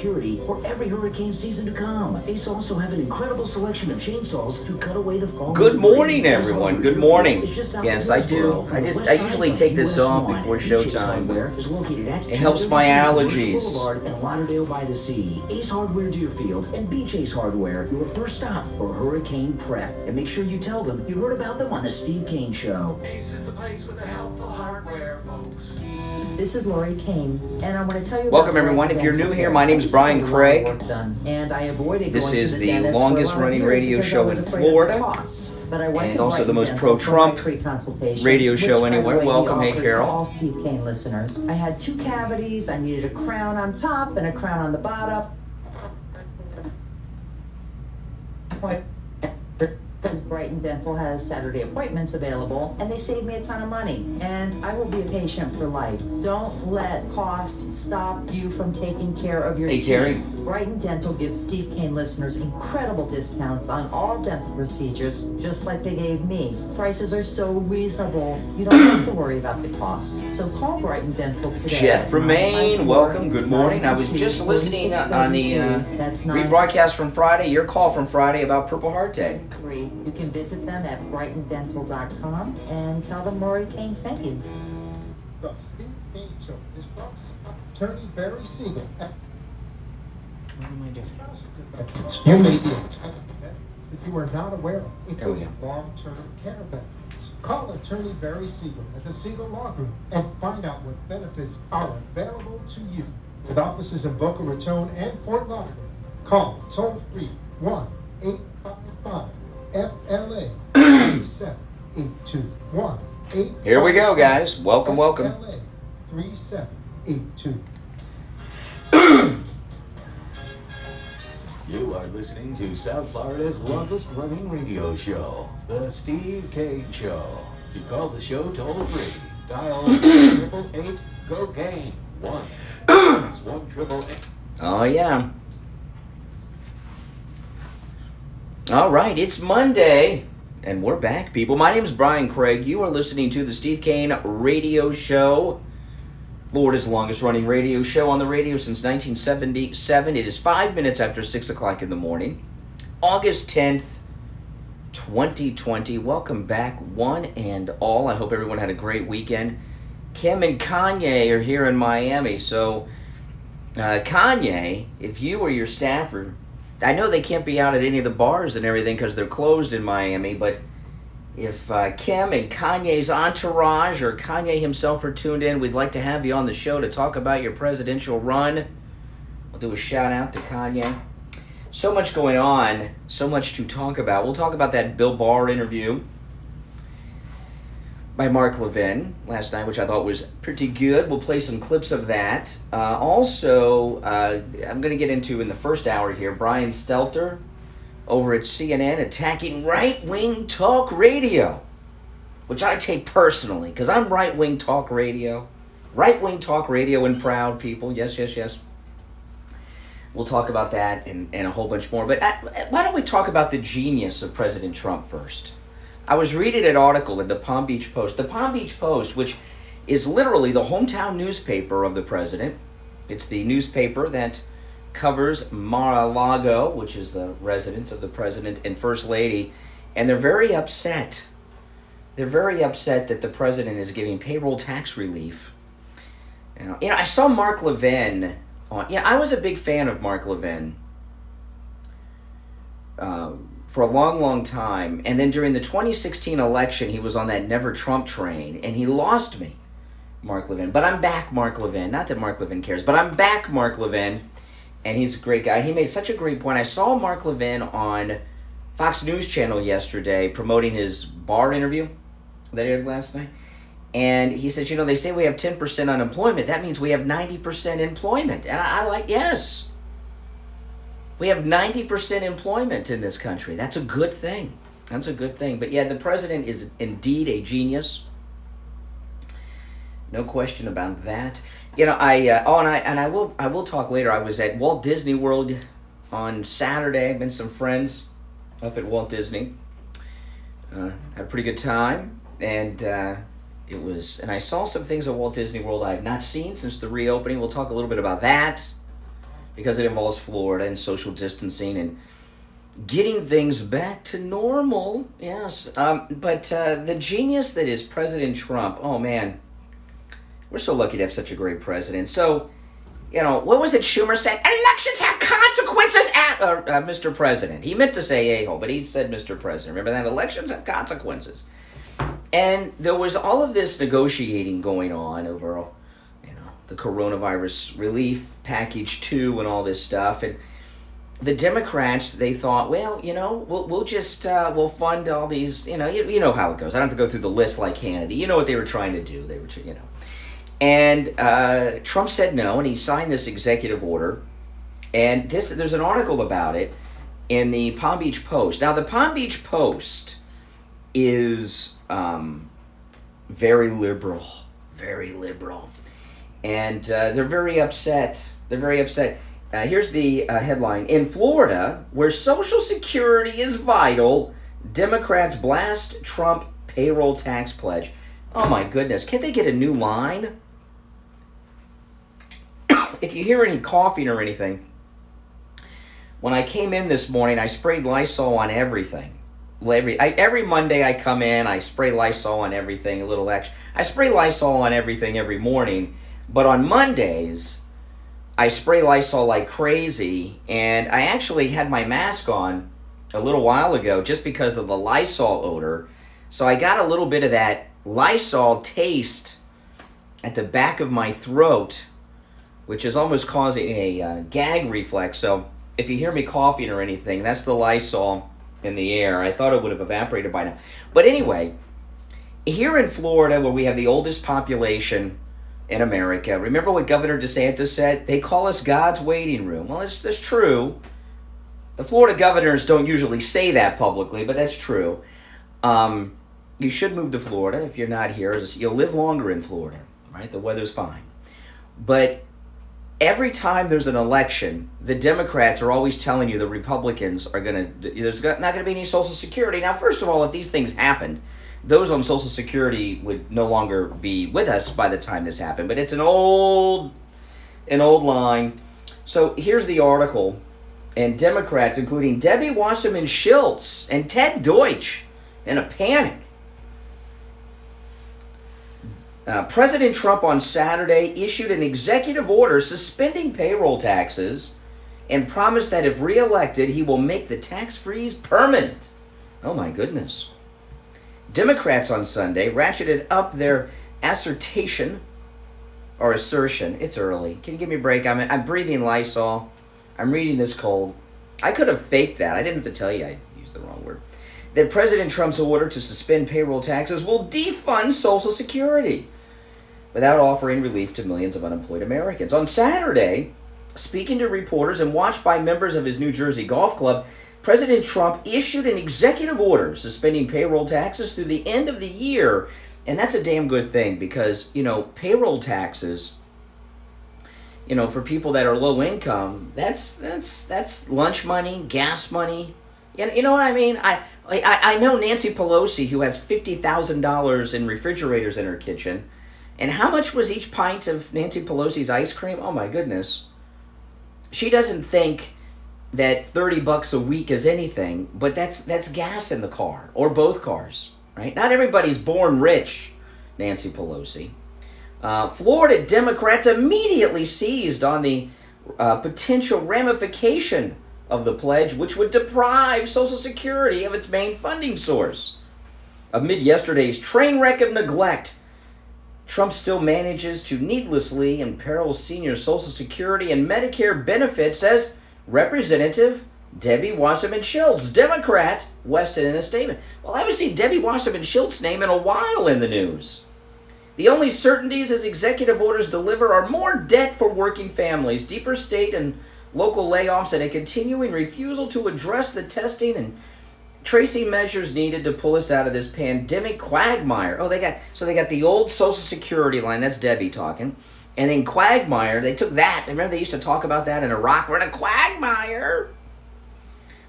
security for every hurricane season to come. Ace also have an incredible selection of chainsaws to cut away the fall. Good morning, everyone. Good morning. Yes, I do. I usually take this off before showtime. It helps my allergies. Boulevard and Lauderdale by the Sea. Ace Hardware Deerfield and Beach Ace Hardware, your first stop for hurricane prep. And make sure you tell them you heard about them on the Steve Kane Show. Ace is the place with the helpful hardware, folks. This is Lori Kane, and I want to tell you. Welcome, everyone. If you're new here, my name's Brian Craig. And I avoided this going is to the longest-running radio show in Florida, and also the most pro-Trump radio show anywhere. Welcome, hey Carol. All Steve Kane listeners. I had 2 cavities. I needed a crown on top and a crown on the bottom. Because Brighton Dental has Saturday appointments available, and they save me a ton of money. And I will be a patient for life. Don't let cost stop you from taking care of your teeth. Terry. Brighton Dental gives Steve Kane listeners incredible discounts on all dental procedures, just like they gave me. Prices are so reasonable, you don't have to worry about the cost. So call Brighton Dental today. Jeff from Maine, welcome. Good morning. I was just listening on the rebroadcast from Friday, your call from Friday about Purple Heart Day. You can visit them at brightondental.com and tell them Lori Kane sent you. The Steve Kane Show is brought to you by Attorney Barry Siegel. What am I doing? You may be entitled to benefits that you are not aware of, including long-term care benefits. Call Attorney Barry Siegel at the Siegel Law Group and find out what benefits are available to you. With offices in Boca Raton and Fort Lauderdale, call toll-free 1-855 FLA 3782 Here we go, guys. Welcome, welcome. FLA 3782. You are listening to South Florida's longest-running radio show, The Steve Kane Show. To call the show toll-free, dial 888-GO-KANE. 1-888. Oh, yeah. All right, it's Monday, and we're back, people. My name's Brian Craig. You are listening to the Steve Kane Radio Show, Florida's longest-running radio show on the radio since 1977. It is 5 minutes after 6 o'clock in the morning, August 10th, 2020. Welcome back, one and all. I hope everyone had a great weekend. Kim and Kanye are here in Miami, so Kanye, if you or your staff are... I know they can't be out at any of the bars and everything because they're closed in Miami, but if Kim and Kanye's entourage or Kanye himself are tuned in, we'd like to have you on the show to talk about your presidential run. We'll do a shout out to Kanye. So much going on, so much to talk about. We'll talk about that Bill Barr interview by Mark Levin last night, which I thought was pretty good. We'll play some clips of that. Also, I'm going to get into, in the first hour here, Brian Stelter over at CNN attacking right-wing talk radio, which I take personally, because I'm right-wing talk radio. Right-wing talk radio and proud, people. Yes, yes, yes. We'll talk about that and a whole bunch more. But why don't we talk about the genius of President Trump first? I was reading an article in the Palm Beach Post. The Palm Beach Post, which is literally the hometown newspaper of the president. It's the newspaper that covers Mar-a-Lago, which is the residence of the president and first lady. And they're very upset. They're very upset that the president is giving payroll tax relief. You know, I saw Mark Levin on... Yeah, I was a big fan of Mark Levin. For a long, long time. And then during the 2016 election, he was on that Never Trump train, and he lost me, Mark Levin. But I'm back, Mark Levin. Not that Mark Levin cares, but I'm back, Mark Levin. And he's a great guy. He made such a great point. I saw Mark Levin on Fox News Channel yesterday promoting his Barr interview that aired last night. And he said, you know, they say we have 10% unemployment. That means we have 90% employment. And I like, yes. We have 90% employment in this country. That's a good thing. That's a good thing. But yeah, the president is indeed a genius. No question about that. You know, I will talk later. I was at Walt Disney World on Saturday. I've been some friends up at Walt Disney. Had a pretty good time, and and I saw some things at Walt Disney World I have not seen since the reopening. We'll talk a little bit about that. because it involves Florida and social distancing and getting things back to normal. Yes, but the genius that is President Trump, oh man, we're so lucky to have such a great president. So, what was it Schumer said? Elections have consequences, Mr. President. He meant to say a-hole, but he said Mr. President. Remember that? Elections have consequences. And there was all of this negotiating going on over, the coronavirus relief package 2 and all this stuff. And the Democrats, they thought, well, we'll just we'll fund all these, you know how it goes. I don't have to go through the list like Hannity. You know what they were trying to do. They were, And Trump said no, and he signed this executive order. And there's an article about it in the Palm Beach Post. Now, the Palm Beach Post is very liberal, and they're very upset. Here's the headline. In Florida, where Social Security is vital, Democrats blast Trump payroll tax pledge. Oh my goodness, can't they get a new line? If you hear any coughing or anything, when I came in this morning, I sprayed Lysol on everything. Every Monday I come in, I spray Lysol on everything, a little extra. I spray Lysol on everything every morning, but on Mondays, I spray Lysol like crazy, and I actually had my mask on a little while ago just because of the Lysol odor. So I got a little bit of that Lysol taste at the back of my throat, which is almost causing a gag reflex. So if you hear me coughing or anything, that's the Lysol in the air. I thought it would have evaporated by now. But anyway, here in Florida, where we have the oldest population in America, remember what Governor DeSantis said? They call us God's waiting room. Well, that's true. The Florida governors don't usually say that publicly, but that's true. You should move to Florida if you're not here. You'll live longer in Florida, right? The weather's fine. But every time there's an election, the Democrats are always telling you the Republicans are there's not going to be any Social Security. Now, first of all, if these things happened, those on Social Security would no longer be with us by the time this happened. But it's an old line. So here's the article. And Democrats, including Debbie Wasserman Schultz and Ted Deutsch, in a panic. President Trump on Saturday issued an executive order suspending payroll taxes and promised that if reelected, he will make the tax freeze permanent. Oh my goodness. Democrats on Sunday ratcheted up their assertion. It's early. Can you give me a break? I'm breathing Lysol. I'm reading this cold. I could have faked that. I didn't have to tell you I used the wrong word. That President Trump's order to suspend payroll taxes will defund Social Security without offering relief to millions of unemployed Americans. On Saturday, speaking to reporters and watched by members of his New Jersey golf club, President Trump issued an executive order suspending payroll taxes through the end of the year. And that's a damn good thing because, payroll taxes, for people that are low income, that's lunch money, gas money. You know what I mean? I know Nancy Pelosi, who has $50,000 in refrigerators in her kitchen. And how much was each pint of Nancy Pelosi's ice cream? Oh my goodness. She doesn't think that $30 a week is anything, but that's gas in the car, or both cars, right? Not everybody's born rich, Nancy Pelosi. Florida Democrats immediately seized on the potential ramification of the pledge, which would deprive Social Security of its main funding source. Amid yesterday's train wreck of neglect, Trump still manages to needlessly imperil senior Social Security and Medicare benefits, says Representative Debbie Wasserman Schultz, Democrat, Weston, in a statement. Well, I haven't seen Debbie Wasserman Schultz's name in a while in the news. The only certainties his executive orders deliver are more debt for working families, deeper state and local layoffs, and a continuing refusal to address the testing and tracing measures needed to pull us out of this pandemic quagmire. They got the old Social Security line. That's Debbie talking. And then quagmire, they took that. Remember they used to talk about that in Iraq. We're in a quagmire.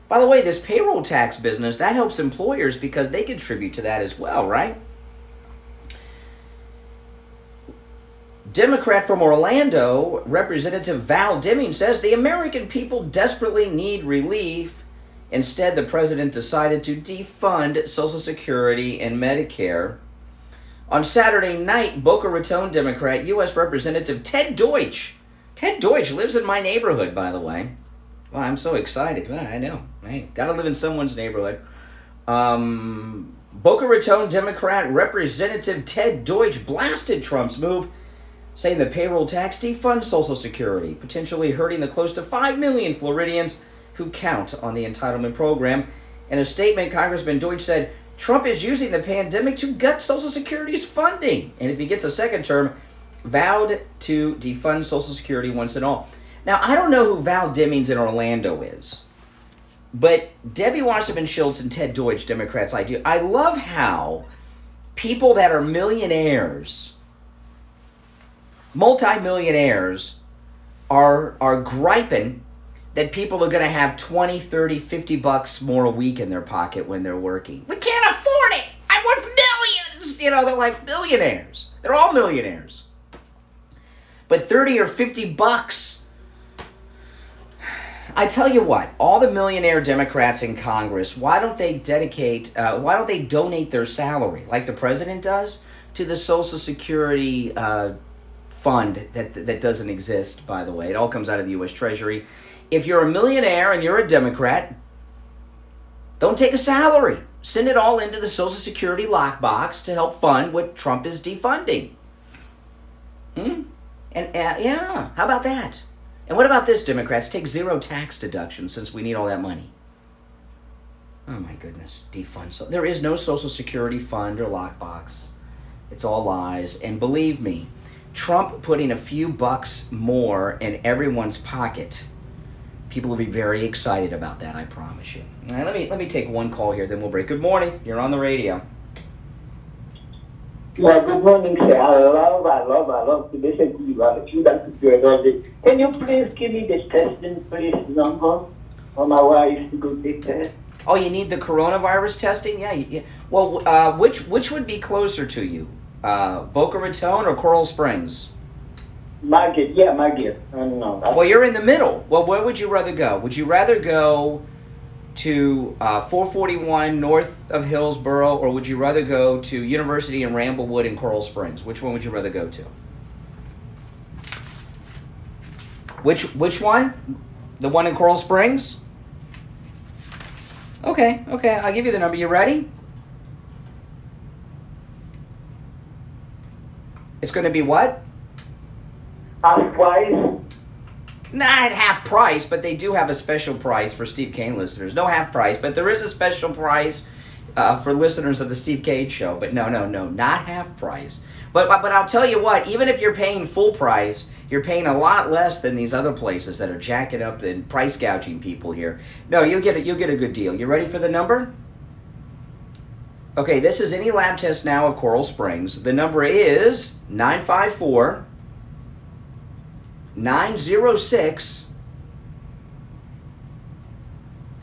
By the way, this payroll tax business, that helps employers because they contribute to that as well, right? Democrat from Orlando, Representative Val Deming, says the American people desperately need relief. Instead, the president decided to defund Social Security and Medicare. On Saturday night, Boca Raton Democrat U.S. Representative Ted Deutsch. Ted Deutsch lives in my neighborhood, by the way. Well, I'm so excited. Well, I know. Hey, gotta live in someone's neighborhood. Boca Raton Democrat Representative Ted Deutsch blasted Trump's move, saying the payroll tax defunds Social Security, potentially hurting the close to 5 million Floridians who count on the entitlement program. In a statement, Congressman Deutsch said, Trump is using the pandemic to gut Social Security's funding, and if he gets a second term, vowed to defund Social Security once and all. Now, I don't know who Val Demings in Orlando is, but Debbie Wasserman Schultz and Ted Deutsch, Democrats, I love how people that are millionaires, multi-millionaires, are griping that people are going to have 20, 30, 50 bucks more a week in their pocket when they're working. We can't afford it. I'm worth millions. You know, they're like billionaires. They're all millionaires. But 30 or 50 bucks. I tell you what, all the millionaire Democrats in Congress, why don't they donate their salary, like the president does, to the Social Security fund that doesn't exist, by the way. It all comes out of the U.S. Treasury. If you're a millionaire and you're a Democrat, don't take a salary. Send it all into the Social Security lockbox to help fund what Trump is defunding. Yeah, how about that? And what about this, Democrats? Take zero tax deduction since we need all that money. Oh my goodness, defund. So there is no Social Security fund or lockbox. It's all lies. And believe me, Trump putting a few bucks more in everyone's pocket, people will be very excited about that, I promise you. All right, let me take one call here, then we'll break. Good morning. You're on the radio. Well, good morning, sir. I love to listen to you. Can you please give me the testing place number for my wife to go take test? Oh, you need the coronavirus testing? Yeah. Well, which would be closer to you? Boca Raton or Coral Springs? Margate. No. Well, you're in the middle. Well, where would you rather go? Would you rather go to 441 north of Hillsborough, or would you rather go to University in Ramblewood and Coral Springs? Which one would you rather go to? Which one? The one in Coral Springs? Okay, I'll give you the number. You ready? It's going to be what? Half price? Not half price, but they do have a special price for Steve Kane listeners. No half price, but there is a special price for listeners of the Steve Kane Show. But no, not half price. But I'll tell you what, even if you're paying full price, you're paying a lot less than these other places that are jacking up and price gouging people here. No, you'll get a good deal. You ready for the number? Okay, this is any lab test now of Coral Springs. The number is 954 906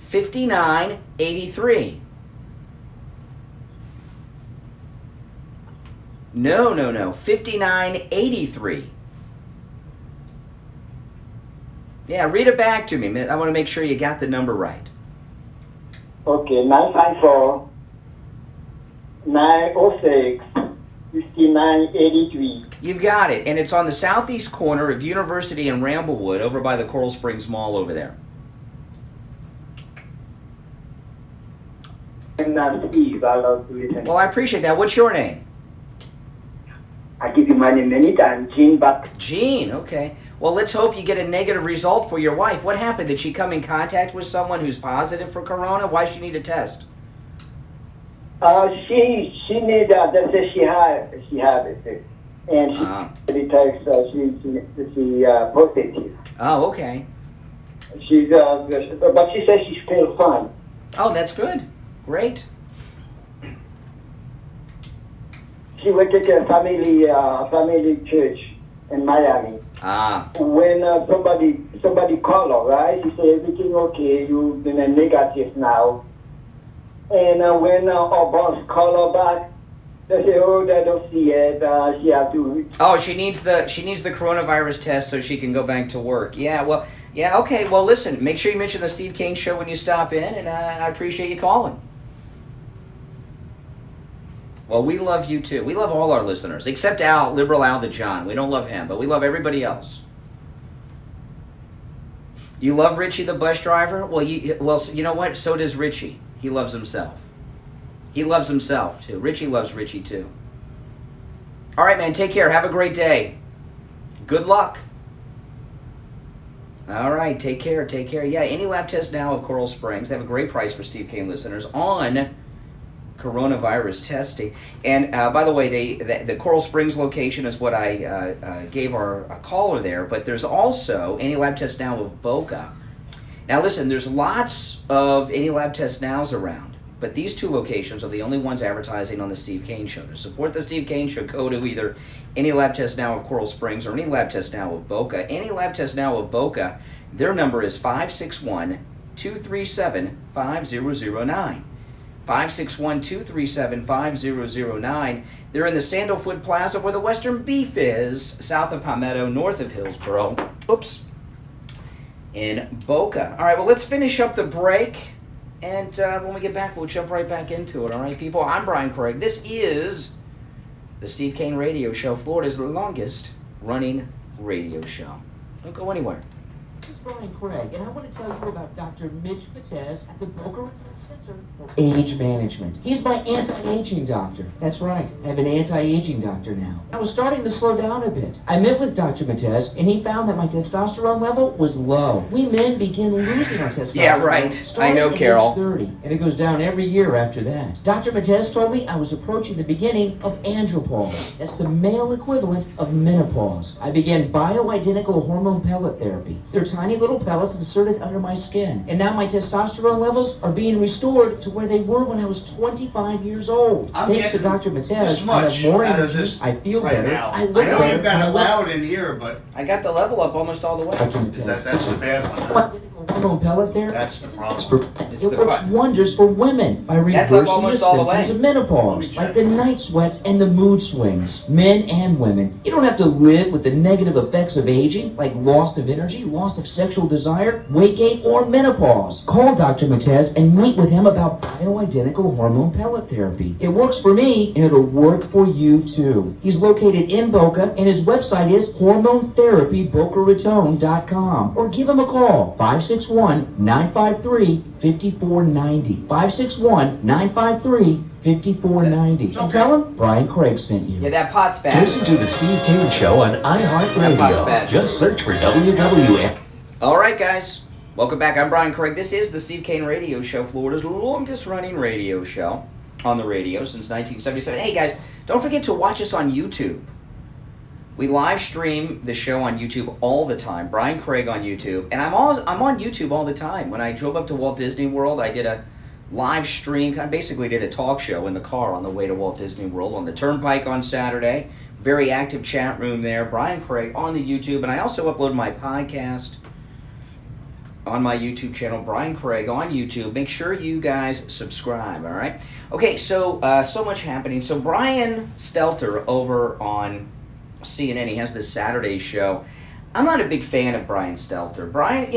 5983. No, 5983. Yeah, read it back to me. I want to make sure you got the number right. Okay, 954 906 5983. You've got it, and it's on the southeast corner of University and Ramblewood, over by the Coral Springs Mall over there. And Steve, I love to listen. Well, I appreciate that. What's your name? I give you my name many times, Jean, but... Jean, okay. Well, let's hope you get a negative result for your wife. What happened? Did she come in contact with someone who's positive for corona? Why does she need a test? She need that says she had it, and she takes she positive. Oh, okay. She's but she says she's still fine. Oh, that's good. Great. She went to a family church in Miami. When somebody called her, right? She said everything okay. You've been a negative now. And when our boss called her back, They say, oh, they don't see it. She have to. Oh, she needs the coronavirus test so she can go back to work. Yeah, well, yeah, okay. Well, listen, make sure you mention the Steve Kane Show when you stop in, and I appreciate you calling. Well, we love you too. We love all our listeners, except Al, Liberal Al the John. We don't love him, but we love everybody else. You love Richie the bus driver? Well, you know what? So does Richie. He loves himself. He loves himself too. Richie loves Richie too. All right, man. Take care. Have a great day. Good luck. All right. Take care. Take care. Yeah. Any lab test now of Coral Springs. They have a great price for Steve Kane listeners on coronavirus testing. And by the way, the Coral Springs location is what I gave our caller there. But there's also any lab test now of Boca. Now listen, there's lots of any lab test nows around, but these two locations are the only ones advertising on the Steve Kane Show. To support the Steve Kane Show, go to either any lab test now of Coral Springs or any lab test now of Boca. Any lab test now of Boca, their number is 561-237-5009. 561-237-5009. They're in the Sandalwood Plaza where the Western Beef is, south of Palmetto, north of Hillsboro. Oops. In Boca. All right, well, let's finish up the break. And when we get back, we'll jump right back into it. All right, people? I'm Brian Craig. This is the Steve Kane Radio Show, Florida's longest running radio show. Don't go anywhere. This is Brian Craig, and I want to tell you about Dr. Mitch Matez at the Boca Raton Center for Age Management. He's my anti-aging doctor. That's right, I have an anti-aging doctor now. I was starting to slow down a bit. I met with Dr. Matez, and he found that my testosterone level was low. We men begin losing our testosterone. Yeah, right. I know, Carol. Age 30, and it goes down every year after that. Dr. Matez told me I was approaching the beginning of andropause. That's the male equivalent of menopause. I began bioidentical hormone pellet therapy. They're tiny little pellets inserted under my skin. And now my testosterone levels are being restored to where they were when I was 25 years old. Thanks to Dr. Matez, I have more energy, I feel better, now. I look I know better. you've got it loud in here, but I got the level up almost all the way. Dr. Matez. that's the bad one. Huh? Hormone pellet therapy. That's the problem. It works wonders for women by That's up reversing the almost all the way. symptoms of menopause, like the night sweats and the mood swings. Men and women, you don't have to live with the negative effects of aging, like loss of energy, loss of sexual desire, weight gain, or menopause. Call Dr. Matez and meet with him about bioidentical hormone pellet therapy. It works for me, and it'll work for you too. He's located in Boca, and his website is hormonetherapybocaraton.com. Or give him a call, 561-953-5490. 561-953-5490. And tell him Brian Craig sent you. Yeah, that pot's bad. Listen to the Steve Kane Show on That pot's bad. iHeartRadio. Just search for WWF. All right, guys. Welcome back. I'm Brian Craig. This is the Steve Kane Radio Show, Florida's longest running radio show on the radio since 1977. Hey, guys, don't forget to watch us on YouTube. We live stream the show on YouTube all the time. Brian Craig on YouTube. And I'm on YouTube all the time. When I drove up to Walt Disney World, I did a live stream, kind of basically did a talk show in the car on the way to Walt Disney World on the Turnpike on Saturday. Very active chat room there. Brian Craig on the YouTube. And I also upload my podcast on my YouTube channel, Brian Craig on YouTube. Make sure you guys subscribe, all right? Okay, so much happening. So Brian Stelter over on CNN, he has this Saturday show. I'm not a big fan of Brian Stelter. Brian,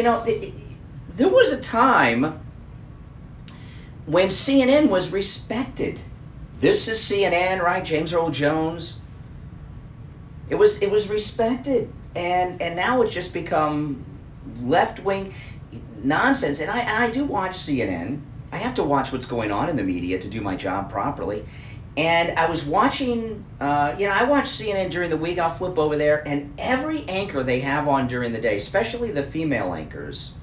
there was a time when CNN was respected. This is CNN, right? James Earl Jones. It was respected, and now it's just become left-wing nonsense. And I do watch CNN. I have to watch what's going on in the media to do my job properly. And I was watching, I watch CNN during the week. I'll flip over there, and every anchor they have on during the day, especially the female anchors,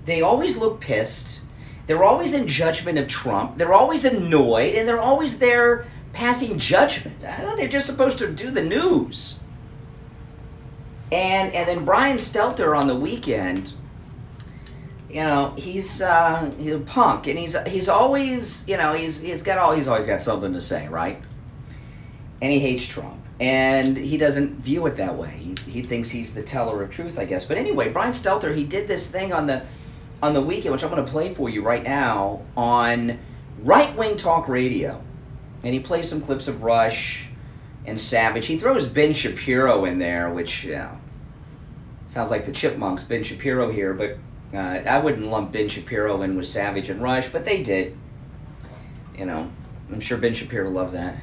they always look pissed. They're always in judgment of Trump. They're always annoyed, and they're always there passing judgment. I thought they're just supposed to do the news. And then Brian Stelter on the weekend, he's a punk, and he's always, he's always got something to say, right? And he hates Trump, and he doesn't view it that way. He thinks he's the teller of truth, I guess. But anyway, Brian Stelter, he did this thing on the weekend, which I'm going to play for you right now on right-wing talk radio. And he plays some clips of Rush and Savage. He throws Ben Shapiro in there, which, sounds like the Chipmunks, Ben Shapiro here, but I wouldn't lump Ben Shapiro in with Savage and Rush, but they did. You know, I'm sure Ben Shapiro loved that.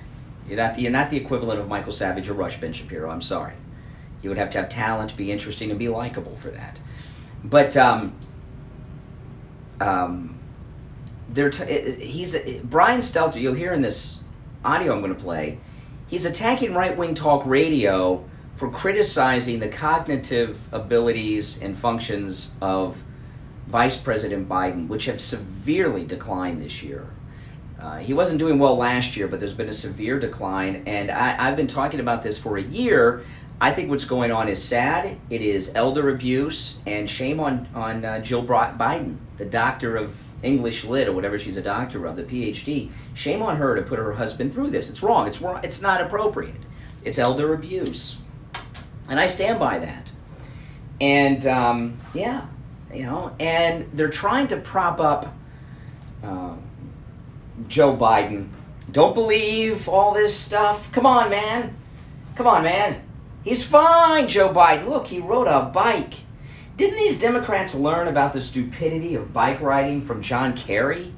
You're not the equivalent of Michael Savage or Rush, Ben Shapiro. I'm sorry. You would have to have talent, be interesting, and be likable for that. But Brian Stelter. You'll hear in this audio I'm going to play. He's attacking right-wing talk radio for criticizing the cognitive abilities and functions of Vice President Biden, which have severely declined this year. He wasn't doing well last year, but there's been a severe decline, and I've been talking about this for a year. I think what's going on is sad. It is elder abuse, and shame on Jill Biden, the doctor of English Lit, or whatever she's a doctor of, the PhD. Shame on her to put her husband through this. It's wrong. It's wrong. It's not appropriate. It's elder abuse. And I stand by that. And, and they're trying to prop up Joe Biden. Don't believe all this stuff. Come on, man. He's fine, Joe Biden. Look, he rode a bike. Didn't these Democrats learn about the stupidity of bike riding from John Kerry?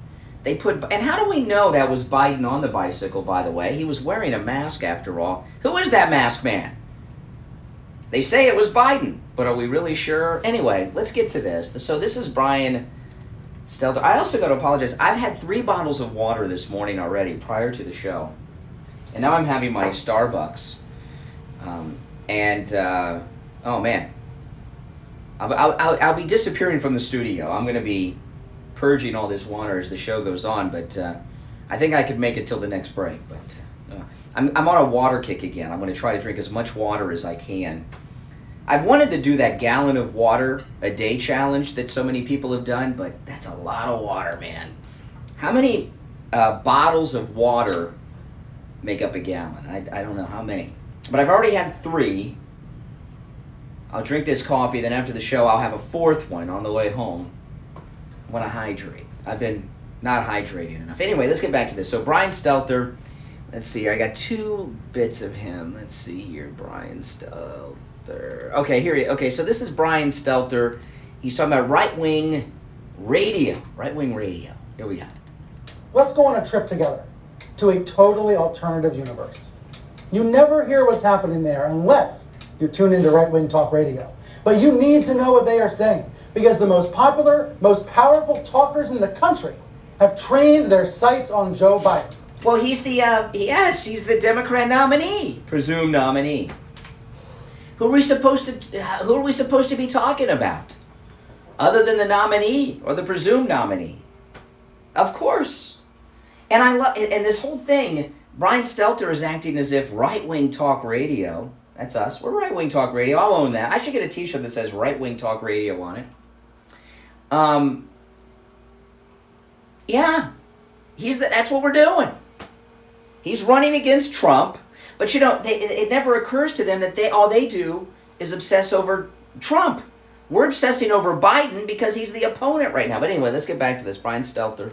And how do we know that was Biden on the bicycle, by the way? He was wearing a mask after all. Who is that masked man? They say it was Biden, but are we really sure? Anyway, let's get to this. So this is Brian Stelter. I also got to apologize. I've had 3 bottles of water this morning already prior to the show. And now I'm having my Starbucks. Oh man. I'll be disappearing from the studio. I'm going to be purging all this water as the show goes on, but I think I could make it till the next break. But I'm on a water kick again. I'm going to try to drink as much water as I can. I've wanted to do that gallon of water a day challenge that so many people have done, but that's a lot of water, man. How many bottles of water make up a gallon? I don't know how many. But I've already had 3. I'll drink this coffee, then after the show I'll have a 4th one on the way home. I want to hydrate. I've been not hydrating enough. Anyway, let's get back to this. So Brian Stelter, let's see here. I got 2 bits of him. Let's see here, Brian Stelter. Okay, here. So this is Brian Stelter. He's talking about right-wing radio. Right-wing radio. Here we go. Let's go on a trip together to a totally alternative universe. You never hear what's happening there unless you tune into right-wing talk radio. But you need to know what they are saying, because the most popular, most powerful talkers in the country have trained their sights on Joe Biden. Well, he's the Democrat nominee, presumed nominee. Who are we supposed to be talking about, other than the nominee or the presumed nominee? Of course. And this whole thing, Brian Stelter is acting as if right-wing talk radio. That's us. We're right-wing talk radio. I'll own that. I should get a t-shirt that says right-wing talk radio on it. That's what we're doing. He's running against Trump, but it never occurs to them that all they do is obsess over Trump. We're obsessing over Biden because he's the opponent right now. But anyway, let's get back to this. Brian Stelter.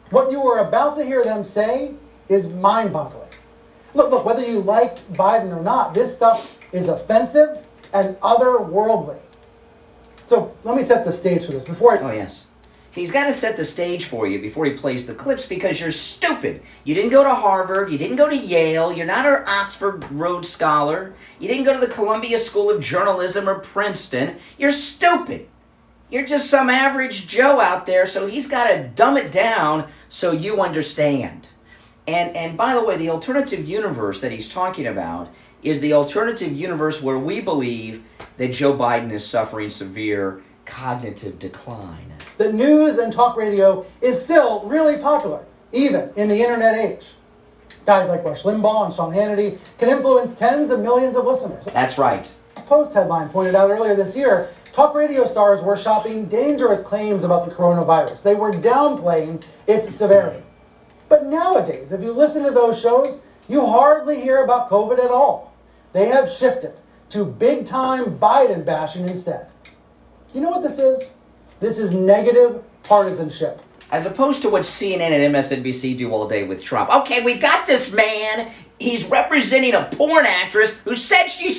What you are about to hear them say is mind-boggling. Look, whether you like Biden or not, this stuff is offensive and otherworldly. So let me set the stage for this Oh, yes. He's got to set the stage for you before he plays the clips, because you're stupid. You didn't go to Harvard. You didn't go to Yale. You're not an Oxford Rhodes Scholar. You didn't go to the Columbia School of Journalism or Princeton. You're stupid. You're just some average Joe out there, so he's got to dumb it down so you understand. And by the way, the alternative universe that he's talking about is the alternative universe where we believe that Joe Biden is suffering severe cognitive decline. The news and talk radio is still really popular, even in the internet age. Guys like Rush Limbaugh and Sean Hannity can influence tens of millions of listeners. That's right. Post headline pointed out earlier this year, talk radio stars were shopping dangerous claims about the coronavirus. They were downplaying its severity. But nowadays, if you listen to those shows, you hardly hear about COVID at all. They have shifted to big-time Biden bashing instead. You know what this is? This is negative partisanship. As opposed to what CNN and MSNBC do all day with Trump. Okay, we got this man. He's representing a porn actress who said she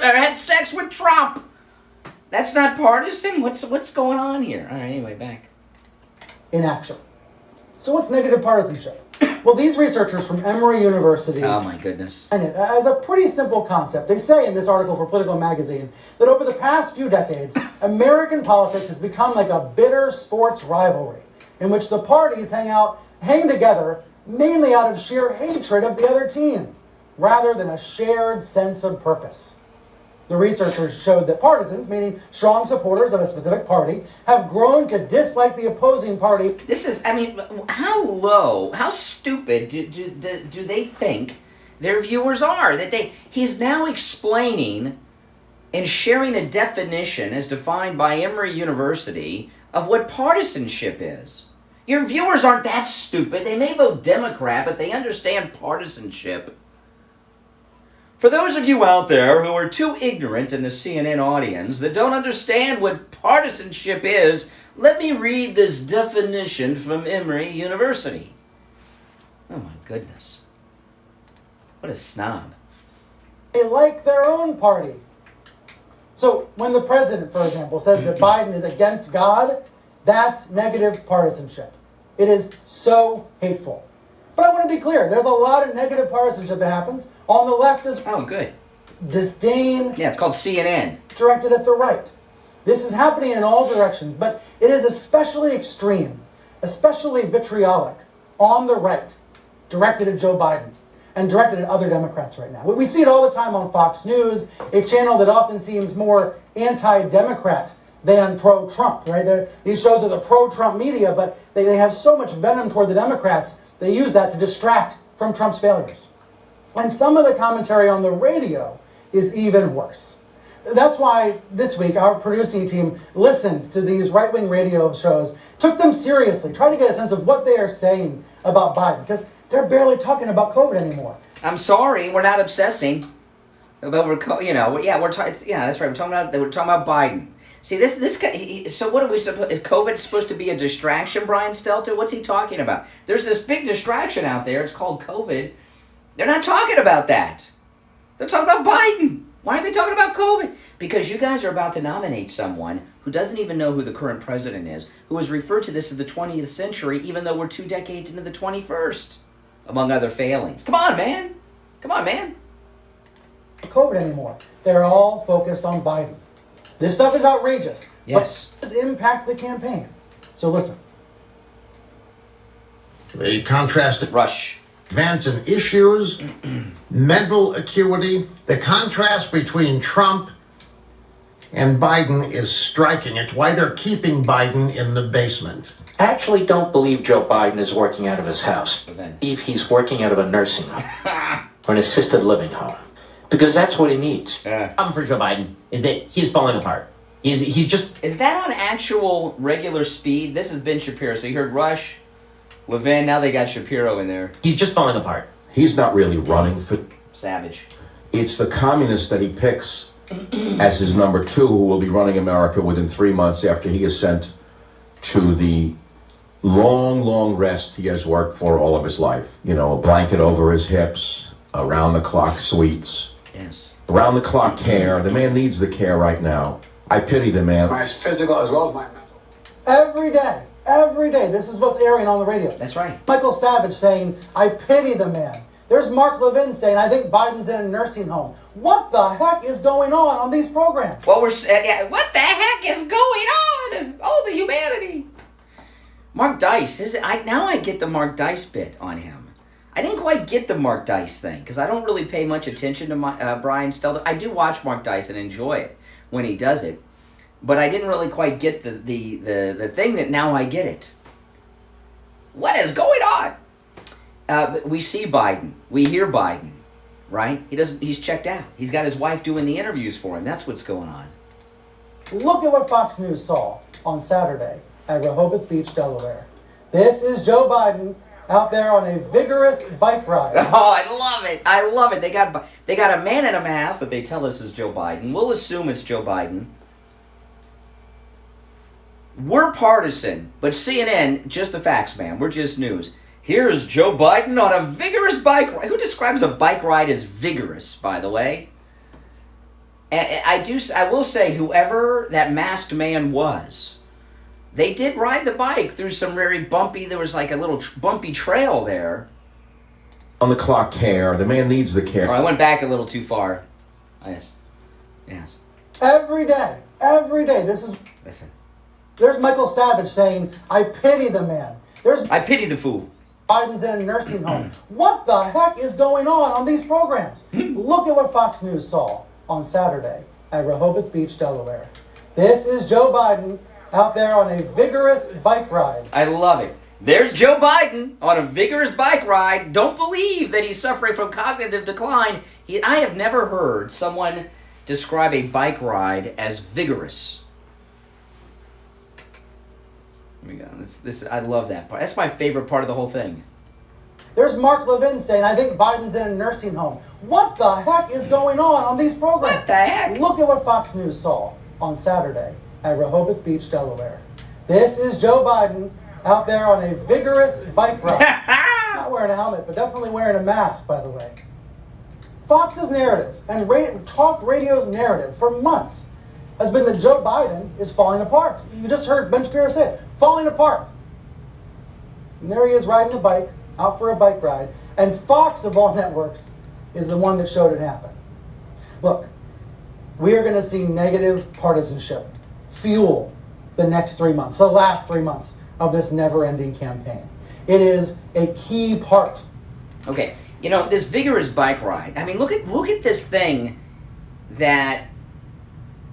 had sex with Trump. That's not partisan? What's going on here? All right, anyway, back. In action. So what's negative partisanship? Well, these researchers from Emory University... Oh, my goodness. And it as a pretty simple concept. They say in this article for Political Magazine that over the past few decades, American politics has become like a bitter sports rivalry in which the parties hang together mainly out of sheer hatred of the other team, rather than a shared sense of purpose. The researchers showed that partisans, meaning strong supporters of a specific party, have grown to dislike the opposing party. This is, I mean, how stupid do they think their viewers are? He's now explaining and sharing a definition as defined by Emory University of what partisanship is. Your viewers aren't that stupid. They may vote Democrat, but they understand partisanship. For those of you out there who are too ignorant in the CNN audience that don't understand what partisanship is, let me read this definition from Emory University. Oh my goodness. What a snob. They like their own party. So when the president, for example, says that Biden is against God, that's negative partisanship. It is so hateful. But I want to be clear, there's a lot of negative partisanship that happens. On the left is good. Disdain. Yeah, it's called CNN. Directed at the right. This is happening in all directions, but it is especially extreme, especially vitriolic on the right, directed at Joe Biden and directed at other Democrats right now. We see it all the time on Fox News, a channel that often seems more anti-Democrat than pro-Trump, right? These shows are the pro-Trump media, but they have so much venom toward the Democrats, they use that to distract from Trump's failures. And some of the commentary on the radio is even worse. That's why this week our producing team listened to these right-wing radio shows, took them seriously, tried to get a sense of what they are saying about Biden, because they're barely talking about COVID anymore. I'm sorry, we're not obsessing about, yeah, that's right. We're talking about Biden. See, this guy. So what are we supposed? Is COVID supposed to be a distraction, Brian Stelter? What's he talking about? There's this big distraction out there. It's called COVID. They're not talking about that. They're talking about Biden. Why aren't they talking about COVID? Because you guys are about to nominate someone who doesn't even know who the current president is, who has referred to this as the 20th century, even though we're 2 decades into the 21st, among other failings. Come on, man. COVID anymore. They're all focused on Biden. This stuff is outrageous. Yes. But it does impact the campaign. So listen. The contrast Rush. Advance in issues, mental acuity. The contrast between Trump and Biden is striking. It's why they're keeping Biden in the basement. I actually don't believe Joe Biden is working out of his house. I believe he's working out of a nursing home or an assisted living home. Because that's what he needs. Problem for Joe Biden is that he's falling apart. He's just... Is that on actual regular speed? This is Ben Shapiro. So you heard Rush, Levin, now they got Shapiro in there. He's just falling apart. He's not really running for... Savage. It's the communists that he picks as his number 2 who will be running America within 3 months after he is sent to the long rest he has worked for all of his life. You know, a blanket over his hips, around-the-clock sweets. Yes. Around-the-clock care. The man needs the care right now. I pity the man. My physical as well as my mental. Every day, this is what's airing on the radio. That's right. Michael Savage saying, I pity the man. There's Mark Levin saying, I think Biden's in a nursing home. What the heck is going on these programs? Well, what the heck is going on? Oh, the humanity. Mark Dice. Now I get the Mark Dice bit on him. I didn't quite get the Mark Dice thing because I don't really pay much attention to Brian Stelter. I do watch Mark Dice and enjoy it when he does it, but I didn't really quite get the thing that now I get it. What is going on? We see Biden, we hear Biden, right? He's checked out. He's got his wife doing the interviews for him. That's what's going on. Look at what Fox News saw on Saturday at Rehoboth Beach, Delaware. This is Joe Biden out there on a vigorous bike ride. Oh, I love it. They got a man in a mask that they tell us is Joe Biden. We'll assume it's Joe Biden. We're partisan, but CNN, just the facts, man. We're just news. Here's Joe Biden on a vigorous bike ride. Who describes a bike ride as vigorous, by the way? I will say, whoever that masked man was, they did ride the bike through some very bumpy, there was like a little bumpy trail there. On the clock care. The man needs the care. Oh, I went back a little too far. Yes. Every day, this is... Listen. There's Michael Savage saying, I pity the man. I pity the fool. Biden's in a nursing home. What the heck is going on these programs? Look at what Fox News saw on Saturday at Rehoboth Beach, Delaware. This is Joe Biden out there on a vigorous bike ride. I love it. There's Joe Biden on a vigorous bike ride. Don't believe that he's suffering from cognitive decline. I have never heard someone describe a bike ride as vigorous. Here we go. I love that part. That's my favorite part of the whole thing. There's Mark Levin saying, I think Biden's in a nursing home. What the heck is going on these programs? What the heck? Look at what Fox News saw on Saturday at Rehoboth Beach, Delaware. This is Joe Biden out there on a vigorous bike ride. Not wearing a helmet, but definitely wearing a mask, by the way. Fox's narrative and talk radio's narrative for months has been that Joe Biden is falling apart. You just heard Ben Shapiro say it, falling apart. And there he is riding a bike, out for a bike ride, and Fox, of all networks, is the one that showed it happen. Look, we are going to see negative partisanship fuel the next 3 months, the last 3 months of this never-ending campaign. It is a key part. Okay, this vigorous bike ride. I mean, look at this thing that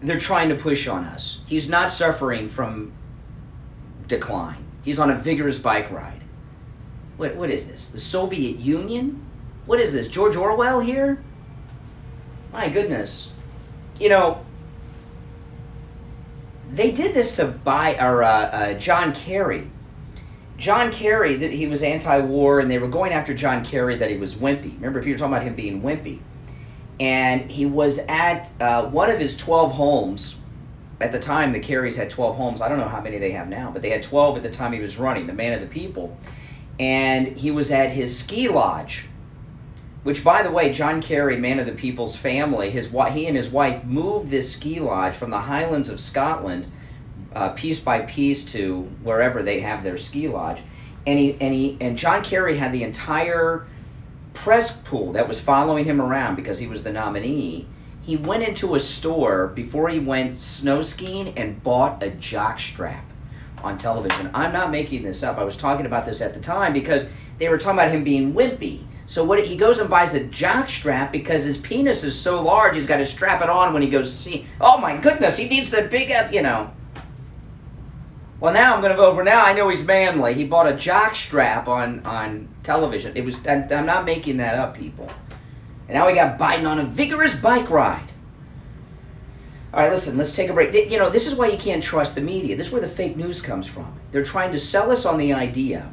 they're trying to push on us. He's not suffering from decline. He's on a vigorous bike ride. What is this? The Soviet Union? What is this? George Orwell here? My goodness. They did this to John Kerry. John Kerry, that he was anti-war, and they were going after John Kerry that he was wimpy. Remember, people were talking about him being wimpy. And he was at one of his 12 homes. At the time, the Kerrys had 12 homes. I don't know how many they have now, but they had 12 at the time he was running, the man of the people. And he was at his ski lodge, which, by the way, John Kerry, man of the people's family, he and his wife moved this ski lodge from the Highlands of Scotland, piece by piece, to wherever they have their ski lodge. And John Kerry had the entire press pool that was following him around because he was the nominee. He went into a store before he went snow skiing and bought a jockstrap on television. I'm not making this up. I was talking about this at the time because they were talking about him being wimpy. So he goes and buys a jockstrap because his penis is so large, he's got to strap it on when he goes skiing. Oh my goodness, he needs the big, Well, now I'm going to vote for now. I know he's manly. He bought a jockstrap on television. I'm not making that up, people. And now we got Biden on a vigorous bike ride. All right, listen, let's take a break. This is why you can't trust the media. This is where the fake news comes from. They're trying to sell us on the idea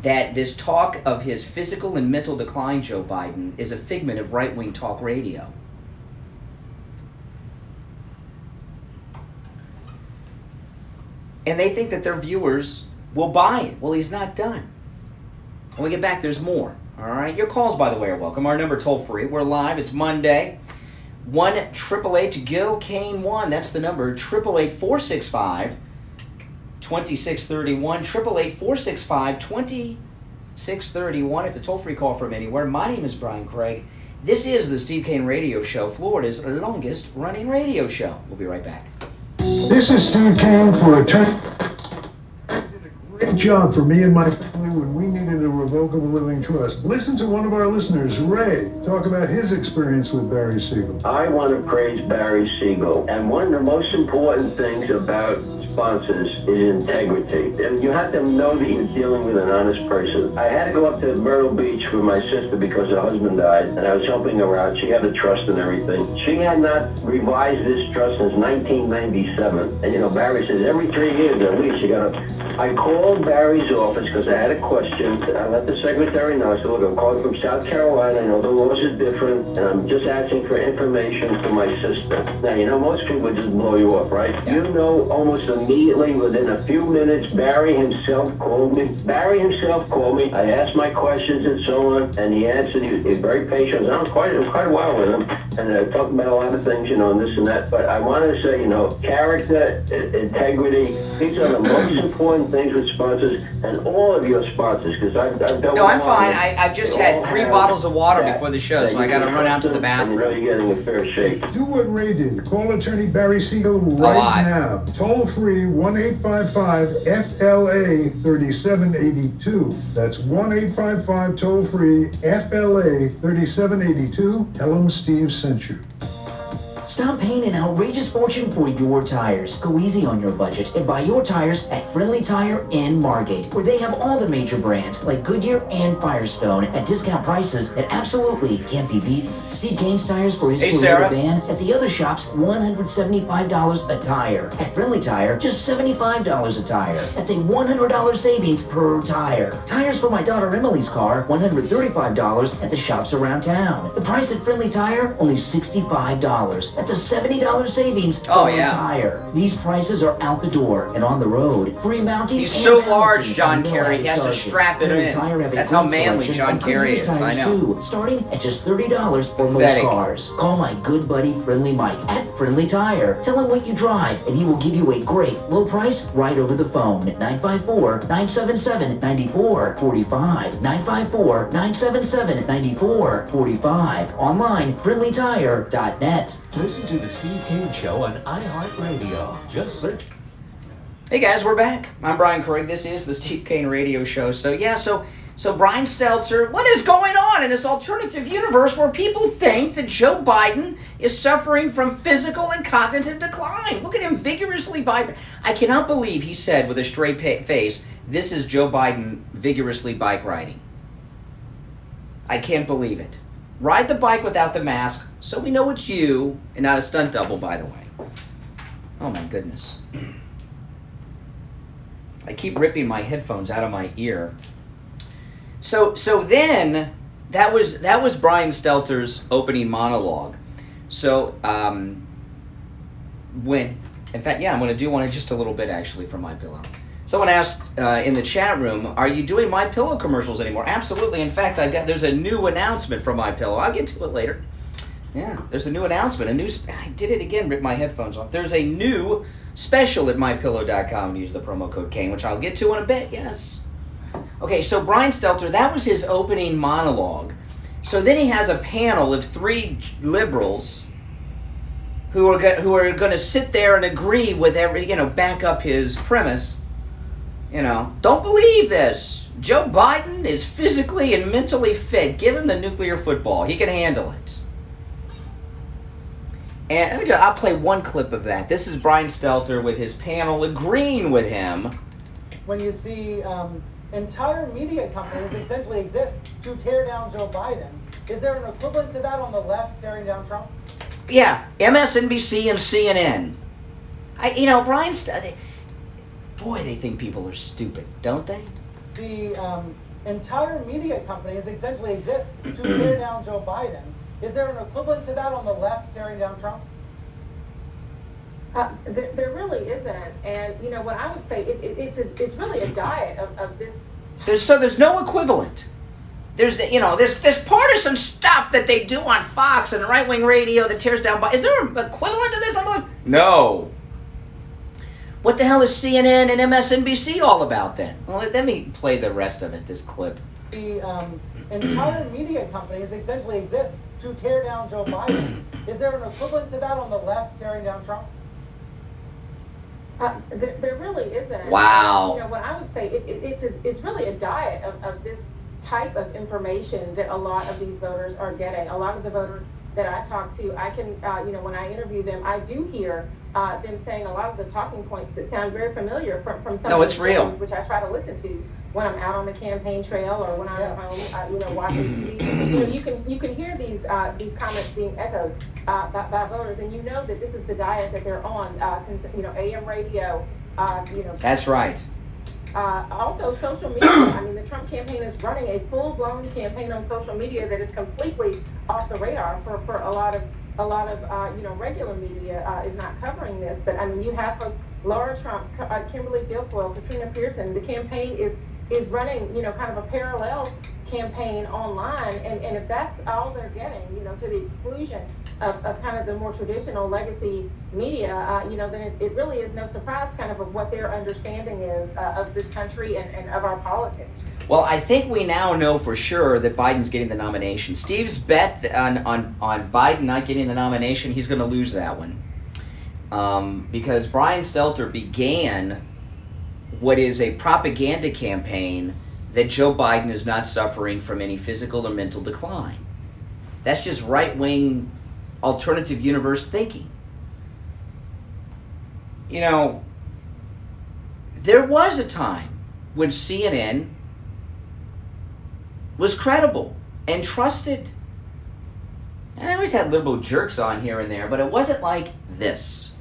that this talk of his physical and mental decline, Joe Biden, is a figment of right-wing talk radio. And they think that their viewers will buy it. Well, he's not done. When we get back, there's more. All right? Your calls, by the way, are welcome. Our number toll-free. We're live. It's Monday. 1-888-GIL-KANE-1. That's the number. 888-465-2631. 888-465-2631. It's a toll-free call from anywhere. My name is Brian Craig. This is the Steve Kane Radio Show, Florida's longest-running radio show. We'll be right back. This is Steve Kane for Attorney. Did a great job for me and my family when we needed a revocable living trust. Listen to one of our listeners, Ray, talk about his experience with Barry Siegel. I want to praise Barry Siegel. And one of the most important things about sponsors is integrity. And you have to know that you're dealing with an honest person. I had to go up to Myrtle Beach for my sister because her husband died, and I was helping her out. She had a trust and everything. She had not revised this trust since 1997. And Barry says every 3 years at least you gotta. I called Barry's office because I had a question. I let the secretary know. I said, look, I'm calling from South Carolina. I know the laws are different, and I'm just asking for information for my sister. Now, most people just blow you off, right? Yeah. You know almost 1 immediately, within a few minutes, Barry himself called me. I asked my questions and so on, and he answered. He was very patient. I was quite a while with him, and talked about a lot of things, and this and that. But I want to say, character, integrity, these are the most important things with sponsors, and all of your sponsors, because I've dealt No, with I'm fine. I've just had 3 bottles of water before the show, so I got to run out to the bathroom. And really getting a fair shake. Do what Ray did. Call attorney Barry Siegel right now. Toll free 1-855-FLA-3782. That's 1-855 toll free FLA-3782. Tell him Steve sent you. Stop paying an outrageous fortune for your tires. Go easy on your budget and buy your tires at Friendly Tire in Margate, where they have all the major brands like Goodyear and Firestone at discount prices that absolutely can't be beaten. Steve Kane's tires for his Toyota van at the other shops, $175 a tire. At Friendly Tire, just $75 a tire. That's a $100 savings per tire. Tires for my daughter Emily's car, $135 at the shops around town. The price at Friendly Tire, only $65. That's a $70 savings per tire. These prices are out the door and on the road. Free mounting. He's so large, John Kerry. He has to strap it in. That's how manly John Kerry is. I know. Starting at just $30 for most cars. Call my good buddy Friendly Mike at Friendly Tire. Tell him what you drive, and he will give you a great low price right over the phone. 954-977-9445. 954-977-9445. Online, friendlytire.net. Listen to The Steve Kane Show on iHeartRadio. Just search. Hey guys, we're back. I'm Brian Craig. This is The Steve Kane Radio Show. So Brian Stelter, what is going on in this alternative universe where people think that Joe Biden is suffering from physical and cognitive decline? Look at him vigorously bike. I cannot believe he said with a straight face, this is Joe Biden vigorously bike riding. I can't believe it. Ride the bike without the mask so we know it's you and not a stunt double, by the way. Oh my goodness. I keep ripping my headphones out of my ear. So then that was Brian Stelter's opening monologue. So I'm going to do one in just a little bit actually from My Pillow. Someone asked in the chat room, are you doing My Pillow commercials anymore? Absolutely. In fact, there's a new announcement from My Pillow. I'll get to it later. Yeah, there's a new announcement. I did it again, ripped my headphones off. There's a new special at mypillow.com. Use the promo code Kane, which I'll get to in a bit. Yes. Okay, so Brian Stelter, that was his opening monologue. So then he has a panel of 3 liberals who are going to sit there and agree with back up his premise. Don't believe this. Joe Biden is physically and mentally fit. Give him the nuclear football. He can handle it. And I'll play one clip of that. This is Brian Stelter with his panel agreeing with him. When you see entire media companies essentially exist to tear down Joe Biden, is there an equivalent to that on the left tearing down Trump? Yeah, MSNBC and CNN. Brian Stelter... Boy, they think people are stupid, don't they? The entire media companies essentially exist to tear down Joe Biden. Is there an equivalent to that on the left tearing down Trump? There really isn't. And, what I would say, it's really a diet of this. There's no equivalent. There's partisan stuff that they do on Fox and right-wing radio that tears down Biden. Is there an equivalent to this? I'm like, no. What the hell is CNN and MSNBC all about then? Well, let me play the rest of it, this clip. The entire media companies essentially exist to tear down Joe Biden. Is there an equivalent to that on the left tearing down Trump? There really isn't. Wow. What I would say, it's really a diet of this type of information that a lot of these voters are getting. A lot of the voters that I talk to, I can, when I interview them, I do hear them saying a lot of the talking points that sound very familiar from some of the shows, which I try to listen to when I'm out on the campaign trail or when I'm at home, watching TV. You can hear these comments being echoed by voters, and you know that this is the diet that they're on. AM radio. That's right. Also, social media. The Trump campaign is running a full-blown campaign on social media that is completely off the radar for a lot of lot of regular media is not covering this. But I mean, you have folks, Laura Trump, Kimberly Guilfoyle, Katrina Pearson. The campaign is running, kind of a parallel campaign online, and if that's all they're getting, to the exclusion of kind of the more traditional legacy media, then it really is no surprise kind of what their understanding is of this country and of our politics. Well, I think we now know for sure that Biden's getting the nomination. Steve's bet on Biden not getting the nomination, he's going to lose that one. Because Brian Stelter began what is a propaganda campaign that Joe Biden is not suffering from any physical or mental decline. That's just right-wing alternative universe thinking. There was a time when CNN was credible and trusted. And I always had liberal jerks on here and there, but it wasn't like this.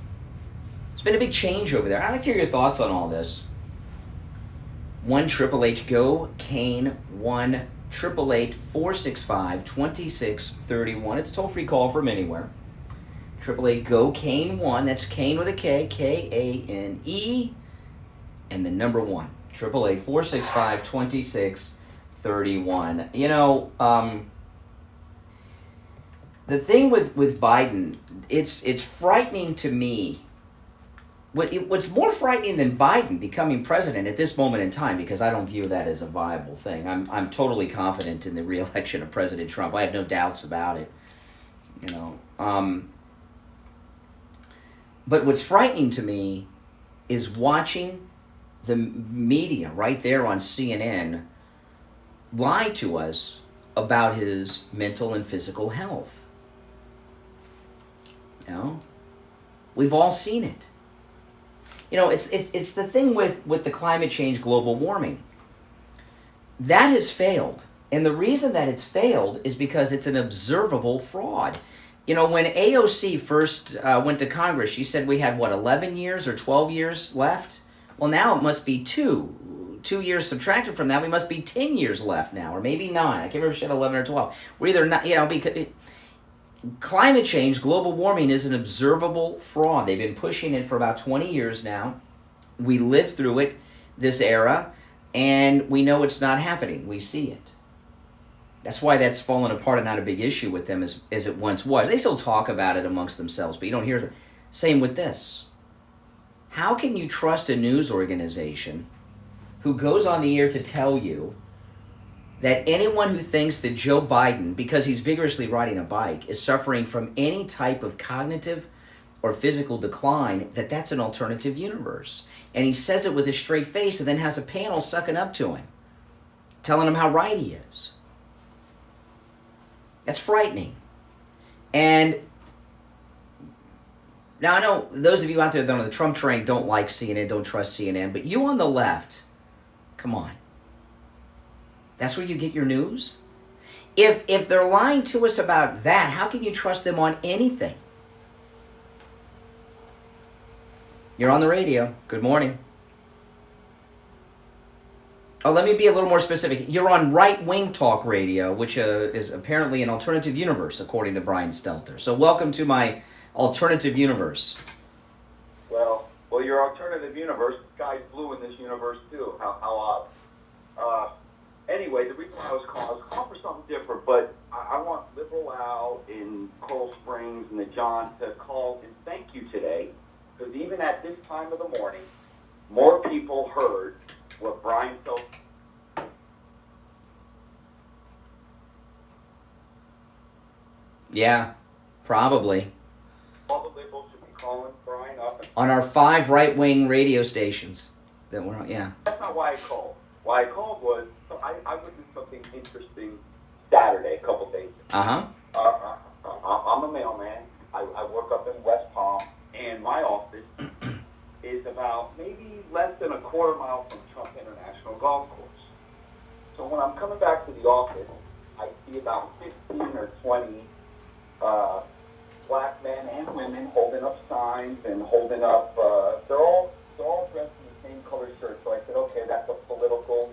It's been a big change over there. I'd like to hear your thoughts on all this. 1-888-GO-KANE, 1-888-465-2631. It's a toll-free call from anywhere. 888-GO-KANE-1. That's Kane with a K, K-A-N-E, and the number 1. 888-465-2631. The thing with Biden, it's frightening to me. What's more frightening than Biden becoming president at this moment in time, because I don't view that as a viable thing. I'm totally confident in the re-election of President Trump. I have no doubts about it. But what's frightening to me is watching the media right there on CNN lie to us about his mental and physical health. We've all seen it. It's the thing with the climate change, global warming. That has failed. And the reason that it's failed is because it's an observable fraud. When AOC first went to Congress, she said we had, 11 years or 12 years left? Well, now it must be 2 years subtracted from that. We must be 10 years left now, or maybe 9. I can't remember if she had 11 or 12. We're either not, because climate change, global warming is an observable fraud. They've been pushing it for about 20 years now. We lived through it, this era, and we know it's not happening. We see it. That's why that's fallen apart and not a big issue with them as it once was. They still talk about it amongst themselves, but you don't hear it. Same with this. How can you trust a news organization who goes on the air to tell you that anyone who thinks that Joe Biden, because he's vigorously riding a bike, is suffering from any type of cognitive or physical decline, that's an alternative universe? And he says it with a straight face and then has a panel sucking up to him, telling him how right he is. That's frightening. And now I know those of you out there that are on the Trump train don't like CNN, don't trust CNN, but you on the left, come on. That's where you get your news? If they're lying to us about that, how can you trust them on anything? You're on the radio. Good morning. Oh, let me be a little more specific. You're on right-wing talk radio, which is apparently an alternative universe, according to Brian Stelter. So welcome to my alternative universe. Well, your alternative universe, the sky's blue in this universe too. How odd. Anyway, the reason why I was calling for something different, but I want Liberal Al in Coral Springs and the John to call and thank you today, because even at this time of the morning, more people heard what Brian felt. Yeah, probably. All the liberals should be calling Brian up. On our 5 right-wing radio stations that we're on, yeah. That's not why I called. Why I called was, I witnessed something interesting Saturday, a couple days ago. I'm a mailman. I work up in West Palm, and my office is about maybe less than a quarter mile from Trump International Golf Course. So when I'm coming back to the office, I see about 15 or 20 black men and women holding up signs and holding up, they're all dressed in the same color shirt. So I said, okay, that's a political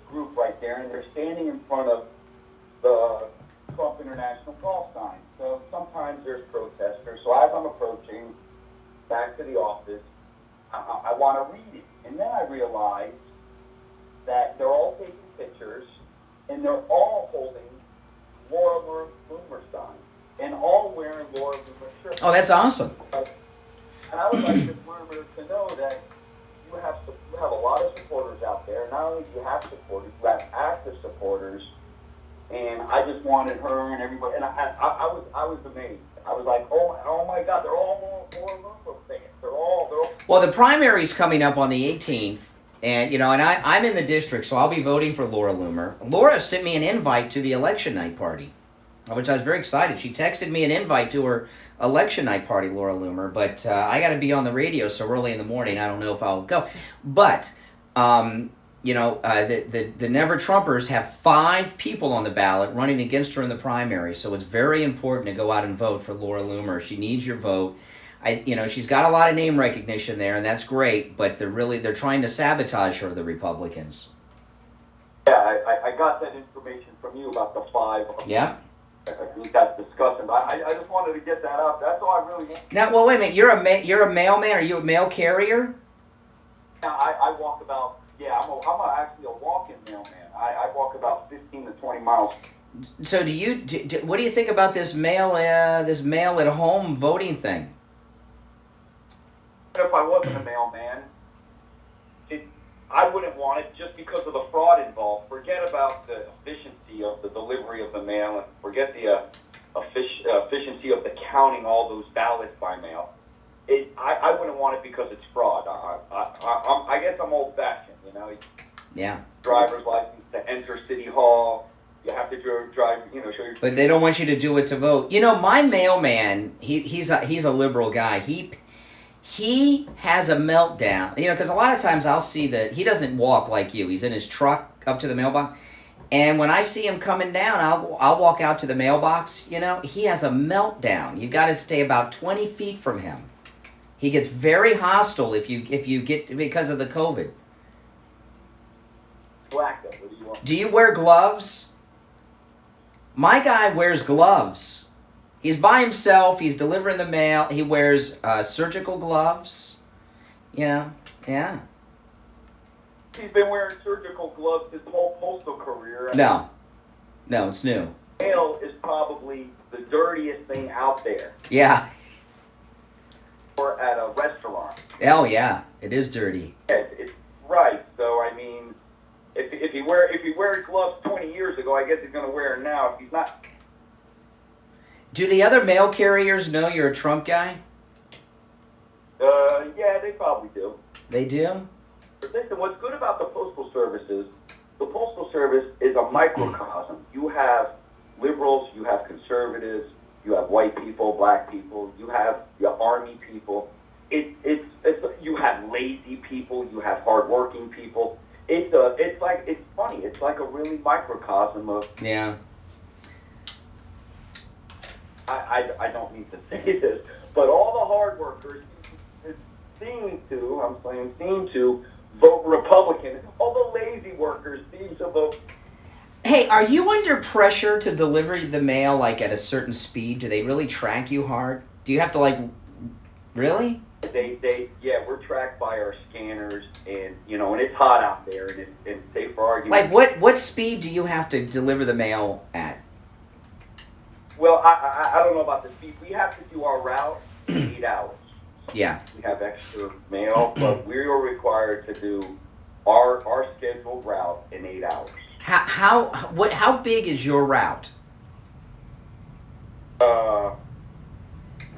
group right there, and they're standing in front of the Trump International Golf sign. So sometimes there's protests. realize that they're all taking pictures and they're all holding Laura Loomer signs and all wearing Laura Loomer shirts. Oh, that's awesome. And I would like the Loomers to know that you have a lot of supporters out there. Not only do you have supporters, you have active supporters. And I just wanted her and everybody, and I was amazed. I was like, oh my God, they're all Laura Loomer fans. They're all. Well, the primary's coming up on the 18th, and I'm in the district, so I'll be voting for Laura Loomer. Laura sent me an invite to the election night party, which I was very excited. She texted me an invite to her election night party, Laura Loomer, but I got to be on the radio so early in the morning. I don't know if I'll go, but the Never Trumpers have 5 people on the ballot running against her in the primary, so it's very important to go out and vote for Laura Loomer. She needs your vote. She's got a lot of name recognition there, and that's great, but they're trying to sabotage her, the Republicans. Yeah, I got that information from you about the 5. Yeah. I think that's disgusting. I just wanted to get that out. That's all I really want. Now, well, wait a minute. You're a mailman. Are you a mail carrier? Yeah, I walk about. Yeah, I'm actually a walk-in mailman. I walk about 15 to 20 miles. So, what do you think about this mail at home voting thing? If I wasn't a mailman, I wouldn't want it just because of the fraud involved. Forget about the efficiency of the delivery of the mail, and forget the efficiency of the counting all those ballots by mail. I wouldn't want it because it's fraud. I guess I'm old-fashioned, Yeah. Driver's license to enter City Hall. You have to drive, show your... But they don't want you to do it to vote. My mailman, he's a liberal guy. He has a meltdown, because a lot of times I'll see that he doesn't walk like you. He's in his truck up to the mailbox. And when I see him coming down, I'll walk out to the mailbox, he has a meltdown. You've got to stay about 20 feet from him. He gets very hostile if you get, because of the COVID. What do you want? Do you wear gloves? My guy wears gloves. He's by himself. He's delivering the mail. He wears surgical gloves. Yeah. He's been wearing surgical gloves his whole postal career. No, it's new. Mail is probably the dirtiest thing out there. Yeah. Or at a restaurant. Oh yeah, it is dirty. It's right. So I mean, if he wear gloves 20 years ago, I guess he's going to wear them now. If he's not. Do the other mail carriers know you're a Trump guy? Yeah, they probably do. They do? Listen, what's good about the Postal Service is the Postal Service is a microcosm. You have liberals, you have conservatives, you have white people, black people, you have your army people. You have lazy people, you have hardworking people. It's funny. It's like a really microcosm of. Yeah. I don't need to say this, but all the hard workers seem to vote Republican. All the lazy workers seem to vote. Hey, are you under pressure to deliver the mail like at a certain speed? Do they really track you hard? Do you have to really? We're tracked by our scanners, and and it's hot out there, and it's safe for argument. What speed do you have to deliver the mail at? Well, I don't know about the speed. We have to do our route in 8 hours. Yeah. We have extra mail, but we are required to do our scheduled route in 8 hours. How big is your route? Well,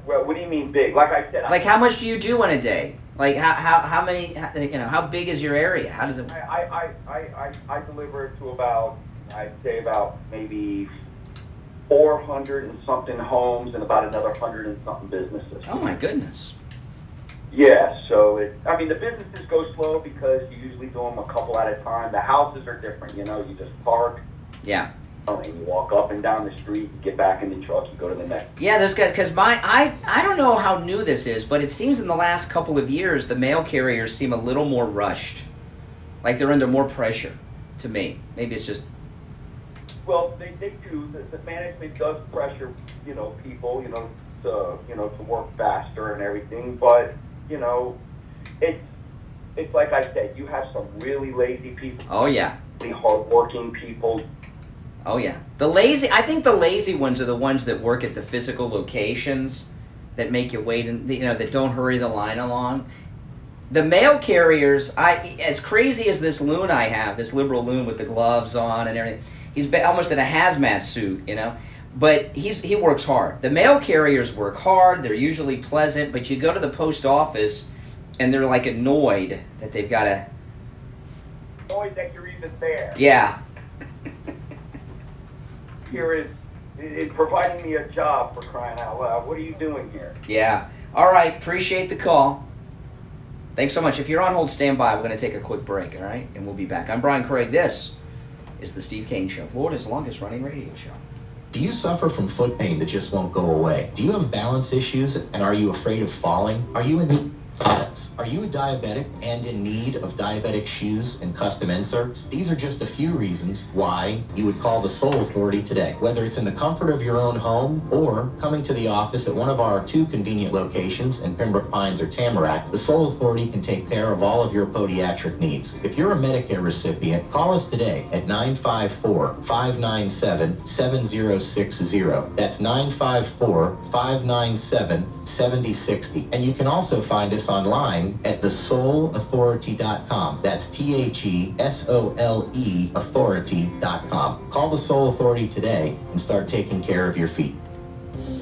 what do you mean big? Like I said, how much do you do in a day? How many? How big is your area? How does it? I deliver it to about, I'd say about maybe 400 and something homes and about another 100 and something businesses. Oh my goodness. Yeah, so the businesses go slow because you usually do them a couple at a time. The houses are different, you just park. Yeah. And you walk up and down the street, you get back in the truck, you go to the next. Yeah, there's guys, because I don't know how new this is, but it seems in the last couple of years the mail carriers seem a little more rushed. Like they're under more pressure to me. Maybe it's just. Well, they do. The management does pressure, people, to work faster and everything. But, it's like I said, you have some really lazy people. Oh, yeah. Really hardworking people. Oh, yeah. I think the lazy ones are the ones that work at the physical locations that make you wait and, that don't hurry the line along. The mail carriers, as crazy as this loon I have, this liberal loon with the gloves on and everything, he's almost in a hazmat suit, but he works hard. The mail carriers work hard. They're usually pleasant, but you go to the post office and they're like annoyed that they've got to... Annoyed that you're even there. Yeah. Here is providing me a job, for crying out loud. What are you doing here? Yeah. All right. Appreciate the call. Thanks so much. If you're on hold, stand by. We're going to take a quick break, all right? And we'll be back. I'm Brian Craig. This is the Steve Kane Show, Florida's longest running radio show. Do you suffer from foot pain that just won't go away? Do you have balance issues and are you afraid of falling? Are you in need of products? Are you a diabetic and in need of diabetic shoes and custom inserts? These are just a few reasons why you would call the Soul Authority today. Whether it's in the comfort of your own home or coming to the office at one of our 2 convenient locations in Pembroke Pines or Tamarack, the Soul Authority can take care of all of your podiatric needs. If you're a Medicare recipient, call us today at 954-597-7060. That's 954-597-7060. And you can also find us online at thesoulauthority.com. That's THESOLE authority.com. Call the Soul Authority today and start taking care of your feet.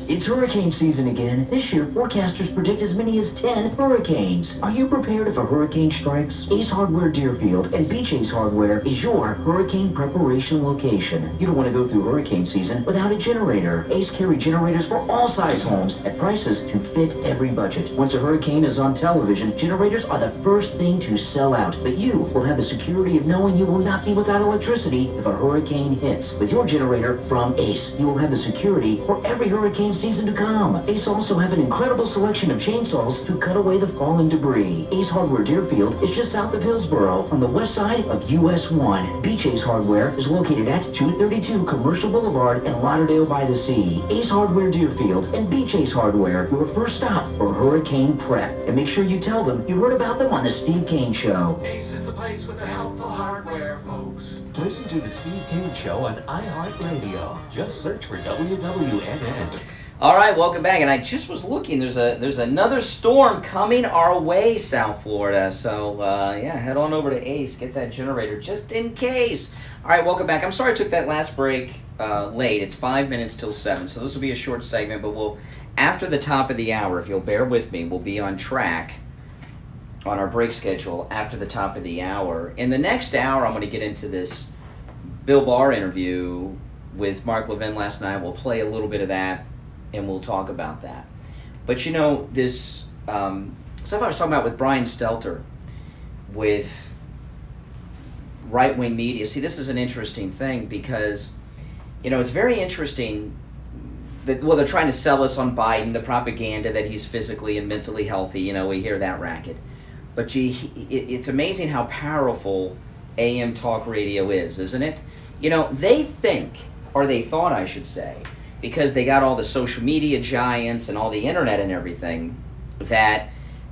It's hurricane season again. This year, forecasters predict as many as 10 hurricanes. Are you prepared if a hurricane strikes? Ace Hardware Deerfield and Beach Ace Hardware is your hurricane preparation location. You don't want to go through hurricane season without a generator. Ace carry generators for all size homes at prices to fit every budget. Once a hurricane is on television, generators are the first thing to sell out. But you will have the security of knowing you will not be without electricity if a hurricane hits. With your generator from Ace, you will have the security for every hurricane season to come. Ace also have an incredible selection of chainsaws to cut away the fallen debris. Ace Hardware Deerfield is just south of Hillsboro on the west side of US 1. Beach Ace Hardware is located at 232 Commercial Boulevard in Lauderdale by the Sea. Ace Hardware Deerfield and Beach Ace Hardware, your first stop for hurricane prep. And make sure you tell them you heard about them on the Steve Kane Show. Ace is the place with the helpful hardware, folks. Listen to the Steve Kane Show on iHeartRadio. Just search for WWNN. All right, welcome back. And I just was looking. There's another storm coming our way, South Florida. So head on over to Ace, get that generator just in case. All right, welcome back. I'm sorry I took that last break late. It's 5 minutes till 7, so this will be a short segment. But we'll, after the top of the hour, if you'll bear with me, we'll be on track on our break schedule after the top of the hour. In the next hour, I'm going to get into this Bill Barr interview with Mark Levin last night. We'll play a little bit of that, and we'll talk about that. But this stuff I was talking about with Brian Stelter, with right-wing media. See, this is an interesting thing because, it's very interesting that, they're trying to sell us on Biden, the propaganda that he's physically and mentally healthy. We hear that racket. But it's amazing how powerful AM talk radio is, isn't it? They think, or they thought, I should say, because they got all the social media giants and all the internet and everything, that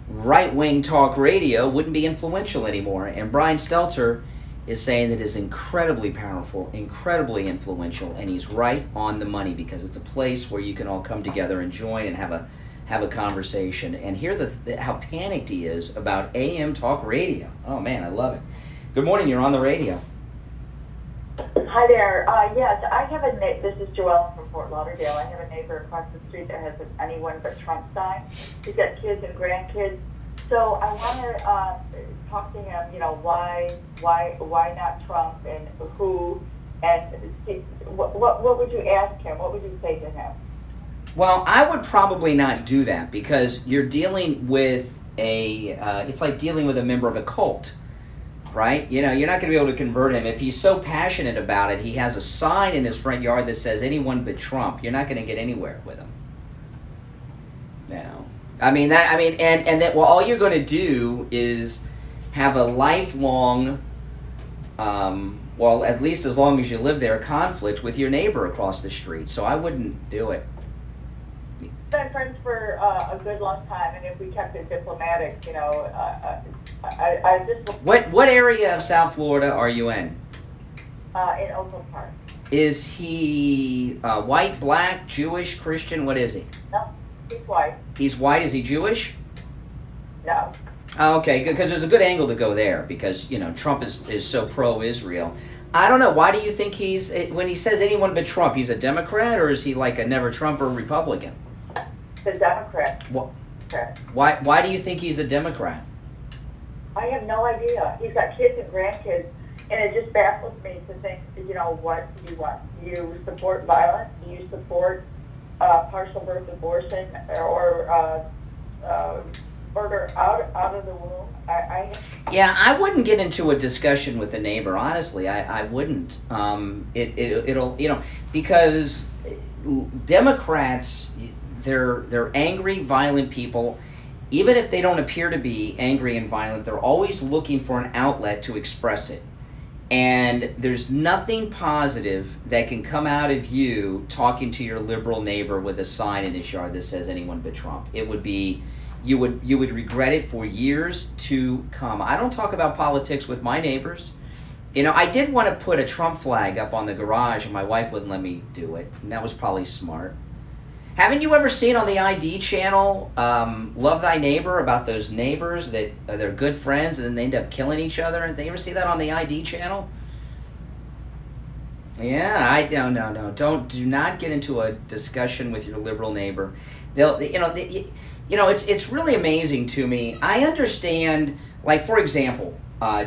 right-wing talk radio wouldn't be influential anymore. And Brian Stelter is saying that it's incredibly powerful, incredibly influential, and he's right on the money because it's a place where you can all come together and join and have a conversation and hear how panicked he is about AM talk radio. Oh man, I love it. Good morning, you're on the radio. Hi there. Yes, I have this is Joelle from Fort Lauderdale. I have a neighbor across the street that has an anyone but Trump sign. He's got kids and grandkids. So I want to talk to him, why not Trump and who, and see, what would you ask him? What would you say to him? Well, I would probably not do that because you're dealing with it's like dealing with a member of a cult, right? You're not going to be able to convert him. If he's so passionate about it, he has a sign in his front yard that says anyone but Trump. You're not going to get anywhere with him. And that, well, all you're going to do is have a lifelong, at least as long as you live there, conflict with your neighbor across the street. So I wouldn't do it. been friends for a good long time, and if we kept it diplomatic, you know, I just... What area of South Florida are you in? In Oakland Park. Is he white, black, Jewish, Christian? What is he? No, he's white. He's white. Is he Jewish? No. Oh, okay, because there's a good angle to go there because, you know, Trump is so pro-Israel. I don't know. Why do you think when he says anyone but Trump, he's a Democrat, or is he like a never Trump or Republican? The Democrat. Why do you think he's a Democrat? I have no idea. He's got kids and grandkids, and it just baffles me to think, you know, what do you want? Do you support violence? Do you support partial birth abortion or murder out of the womb? Yeah, I wouldn't get into a discussion with a neighbor. Honestly, I wouldn't. It'll you know, because Democrats, they're angry, violent people. Even if they don't appear to be angry and violent, they're always looking for an outlet to express it. And there's nothing positive that can come out of you talking to your liberal neighbor with a sign in his yard that says anyone but Trump. It would be, you would regret it for years to come. I don't talk about politics with my neighbors. You know, I did want to put a Trump flag up on the garage, and my wife wouldn't let me do it, and that was probably smart. Haven't you ever seen on the ID channel, Love Thy Neighbor, about those neighbors that they're good friends and then they end up killing each other? Did you ever see that on the ID channel? Yeah, do not get into a discussion with your liberal neighbor. It's really amazing to me. I understand, like, for example,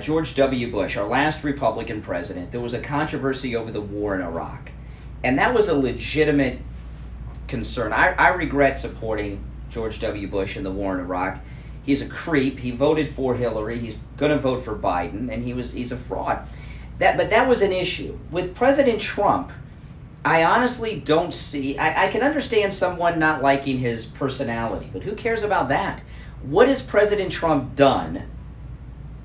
George W. Bush, our last Republican president, there was a controversy over the war in Iraq. And that was a legitimate concern. I regret supporting George W. Bush in the war in Iraq. He's a creep. He voted for Hillary. He's going to vote for Biden, and he's a fraud. But that was an issue. With President Trump, I honestly don't see... I can understand someone not liking his personality, but who cares about that? What has President Trump done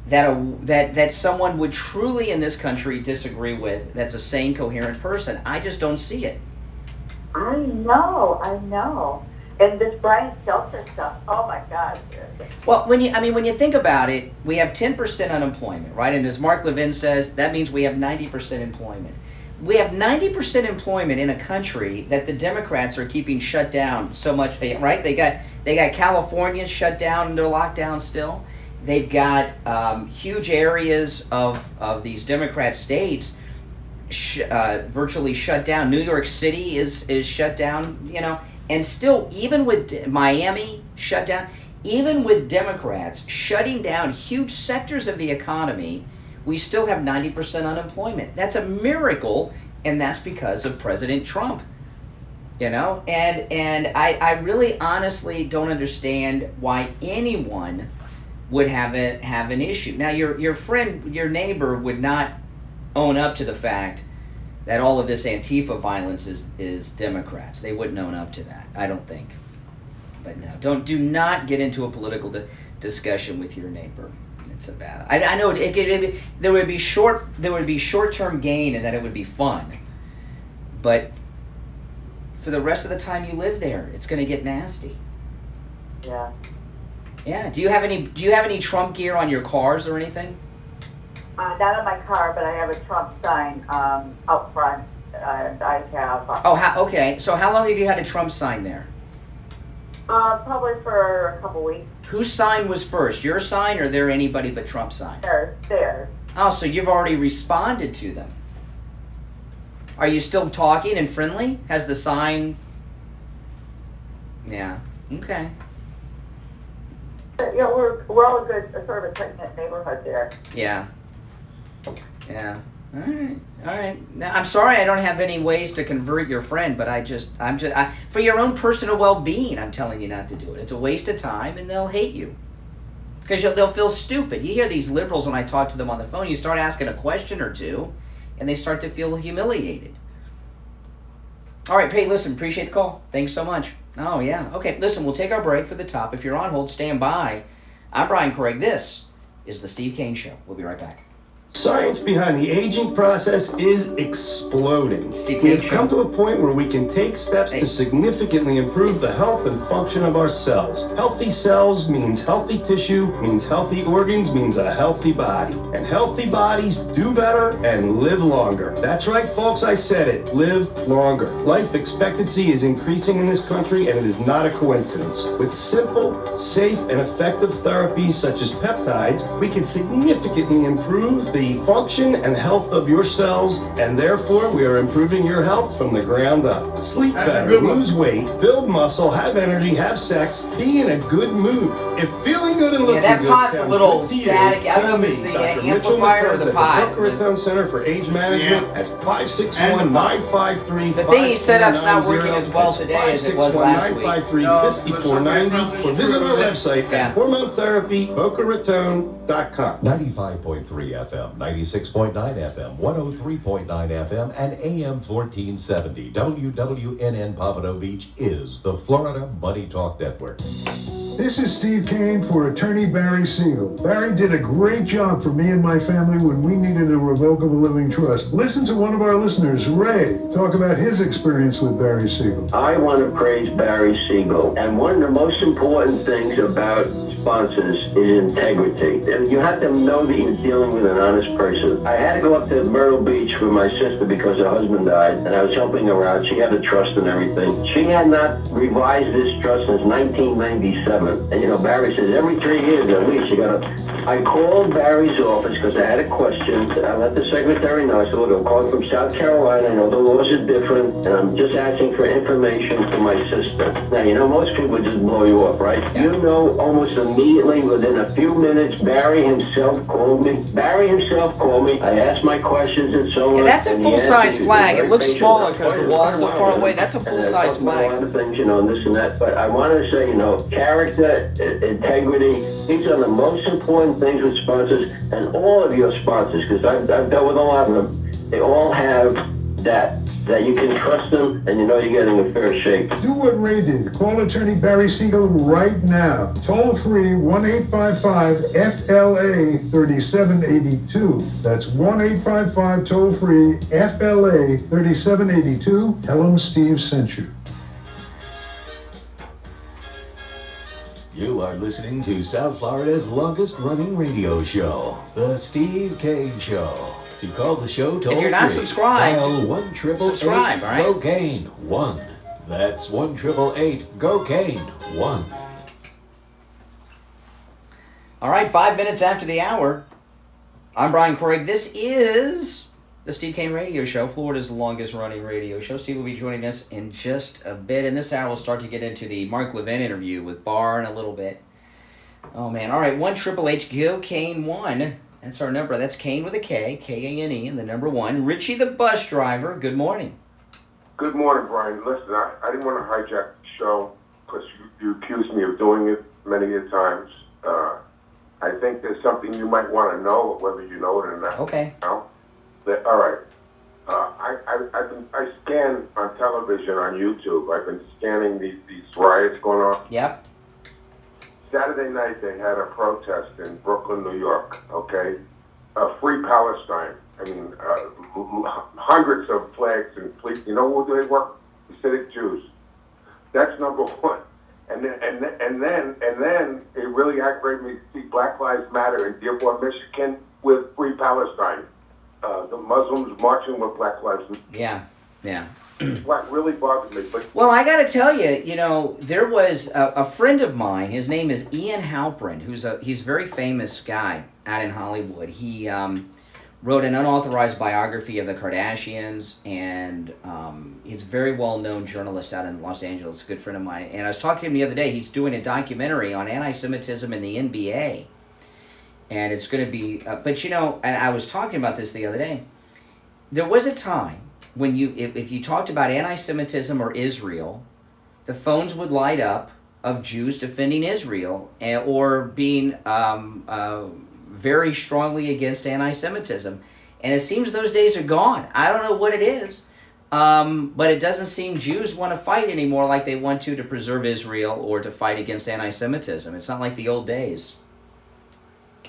that someone would truly in this country disagree with, that's a sane, coherent person? I just don't see it. I know. And this Brian Stelter stuff, oh my God. Well, when you think about it, we have 10% unemployment, right? And as Mark Levin says, that means we have 90% employment. We have 90% employment in a country that the Democrats are keeping shut down so much, right? They got California shut down under lockdown still. They've got huge areas of these Democrat states virtually shut down. New York City is shut down, you know, and still, even with Miami shut down, even with Democrats shutting down huge sectors of the economy, we still have 90% unemployment. That's a miracle, and that's because of President Trump, you know, and I really honestly don't understand why anyone would have an issue. Now, your friend, your neighbor would not own up to the fact that all of this Antifa violence is Democrats. They wouldn't own up to that, I don't think. But no, do not get into a political discussion with your neighbor. It's a bad. I know there would be short-term gain and that it would be fun, but for the rest of the time you live there, it's going to get nasty. Yeah. Yeah. Do you have any Trump gear on your cars or anything? Not on my car, but I have a Trump sign out front. I have. Okay. So how long have you had a Trump sign there? Probably for a couple weeks. Whose sign was first? Your sign or their anybody but Trump sign? Theirs. Oh, so you've already responded to them. Are you still talking and friendly? Has the sign... Yeah. Okay. Yeah, we're all a good, sort of a tight-knit neighborhood there. Yeah. Yeah. All right. Now, I'm sorry I don't have any ways to convert your friend, but for your own personal well-being, I'm telling you not to do it. It's a waste of time, and they'll hate you. Because they'll feel stupid. You hear these liberals when I talk to them on the phone, you start asking a question or two, and they start to feel humiliated. All right, hey, listen, appreciate the call. Thanks so much. Oh, yeah. Okay, listen, we'll take our break for the top. If you're on hold, stand by. I'm Brian Craig. This is The Steve Kane Show. We'll be right back. Science behind the aging process is exploding. We've come to a point where we can take steps to significantly improve the health and function of our cells. Healthy cells means healthy tissue, means healthy organs, means a healthy body. And healthy bodies do better and live longer. That's right, folks, I said it. Live longer. Life expectancy is increasing in this country, and it is not a coincidence. With simple, safe, and effective therapies such as peptides, we can significantly improve the function and health of your cells, and therefore we are improving your health from the ground up. Sleep better, lose weight, build muscle, have energy, have sex, be in a good mood. If feeling good and looking that good pot's a sounds little good to you, static. I don't know if it's call the me, Dr. Mitchell amplifier or the McCarthy pot. at the Boca Raton Center for Age Management at 561-953-5490. The thing you set up's not working as well today as it was last week. 561-953-5490 or visit our website at hormonetherapybocaraton.com. 95.3 FM, 96.9 FM, 103.9 FM, and AM 1470. WWNN Pompano Beach is the Florida Money Talk Network. This is Steve Kane for attorney Barry Siegel. Barry did a great job for me and my family when we needed a revocable living trust. Listen to one of our listeners, Ray, talk about his experience with Barry Siegel. I want to praise Barry Siegel. And one of the most important things about sponsors is integrity. And you have to know that you're dealing with an honest person. I had to go up to Myrtle Beach with my sister because her husband died, and I was helping her out. She had a trust and everything. She had not revised this trust since 1997. And you know, Barry says every 3 years at least you gotta. I called Barry's office because I had a question. I let the secretary know. I said, look, I'm calling from South Carolina. I know the laws are different, and I'm just asking for information for my sister. Now, you know, most people just blow you off, right? Yeah. You know, almost immediately, within a few minutes, Barry himself called me. I asked my questions and so on. Yeah, that's a full-size flag. It looks smaller because the wall's so far away. That's a full-size flag. A lot of things, you know, and this and that. But I want to say, you know, character, integrity, these are the most important things with sponsors, and all of your sponsors, because I've dealt with a lot of them, they all have that you can trust them and you know you're getting a fair shake. Do what Ray did. Call attorney Barry Siegel right now. Toll free 1-855-FLA-3782. That's 1-855 toll free FLA-3782. Tell them Steve sent you. You are listening to South Florida's longest running radio show, The Steve Kane Show. To call the show toll free, if you're not subscribed, dial 1-888 subscribe, all right? GO-KANE 1. That's 1-888 GO-KANE 1. All right, 5 minutes after the hour. I'm Brian Craig. This is the Steve Kane Radio Show, Florida's longest running radio show. Steve will be joining us in just a bit. In this hour, we'll start to get into the Mark Levin interview with Barr in a little bit. Oh, man. All right, 1-888 GO-KANE 1. That's our number. That's Kane with a K, K-A-N-E, and the number 1. Richie the bus driver, good morning. Good morning, Brian. Listen, I didn't want to hijack the show because you accused me of doing it many a times. I think there's something you might want to know, whether you know it or not. Okay. All right. I scan on television, on YouTube. I've been scanning these riots going on. Yep. Saturday night, they had a protest in Brooklyn, New York, okay? Free Palestine. I mean, hundreds of flags and police. You know who they were? Hasidic Jews. That's number one. And then it really aggravated me to see Black Lives Matter in Dearborn, Michigan with Free Palestine. The Muslims marching with Black Lives Matter. Yeah. What really bothered me. But well, I got to tell you, you know, there was a friend of mine. His name is Ian Halprin, he's a very famous guy out in Hollywood. He wrote an unauthorized biography of the Kardashians, and he's a very well-known journalist out in Los Angeles, a good friend of mine. And I was talking to him the other day. He's doing a documentary on anti-Semitism in the NBA, and it's going to be. But you know, and I was talking about this the other day. There was a time when if you talked about anti-Semitism or Israel, the phones would light up of Jews defending Israel or being very strongly against anti-Semitism. And it seems those days are gone. I don't know what it is, but it doesn't seem Jews want to fight anymore like they want to preserve Israel or to fight against anti-Semitism. It's not like the old days.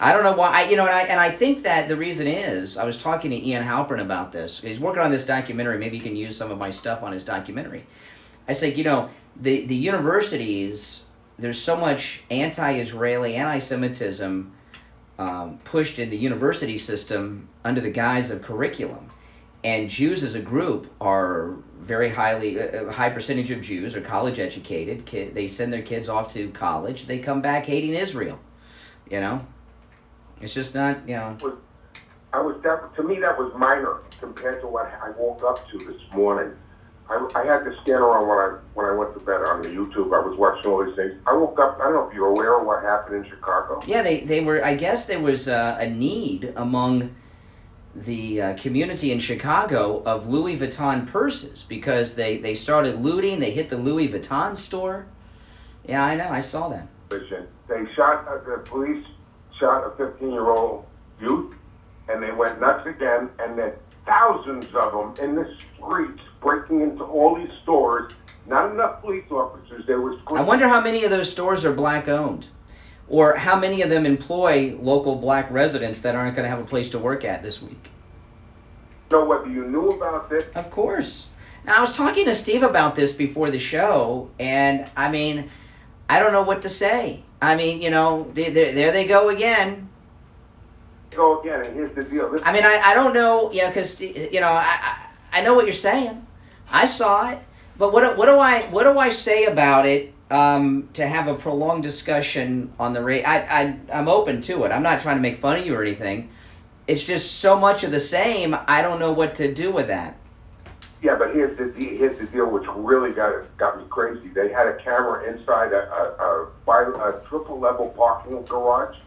I don't know why. And I think that the reason is, I was talking to Ian Halpern about this. He's working on this documentary. Maybe he can use some of my stuff on his documentary. I say, the universities, there's so much anti-Israeli, anti-Semitism pushed in the university system under the guise of curriculum. And Jews as a group are very a high percentage of Jews are college educated. They send their kids off to college. They come back hating Israel. It's just not, To me, that was minor compared to what I woke up to this morning. I had the scanner on when I went to bed on the YouTube. I was watching all these things. I woke up. I don't know if you're aware of what happened in Chicago. Yeah, they were. I guess there was a need among the community in Chicago of Louis Vuitton purses because they started looting. They hit the Louis Vuitton store. Yeah, I know. I saw that. The police shot a 15-year-old youth, and they went nuts again. And then thousands of them in the streets breaking into all these stores. Not enough police officers. There was. I wonder how many of those stores are black-owned. Or how many of them employ local black residents that aren't going to have a place to work at this week? So whether you knew about this? Of course. Now, I was talking to Steve about this before the show, and, I don't know what to say. There they go again. And here's the deal. I don't know, because, I know what you're saying. I saw it. But what do I say about it? To have a prolonged discussion on the radio. I'm open to it. I'm not trying to make fun of you or anything. It's just so much of the same. I don't know what to do with that. Yeah, but here's the deal, which really got me crazy. They had a camera inside a triple-level parking garage.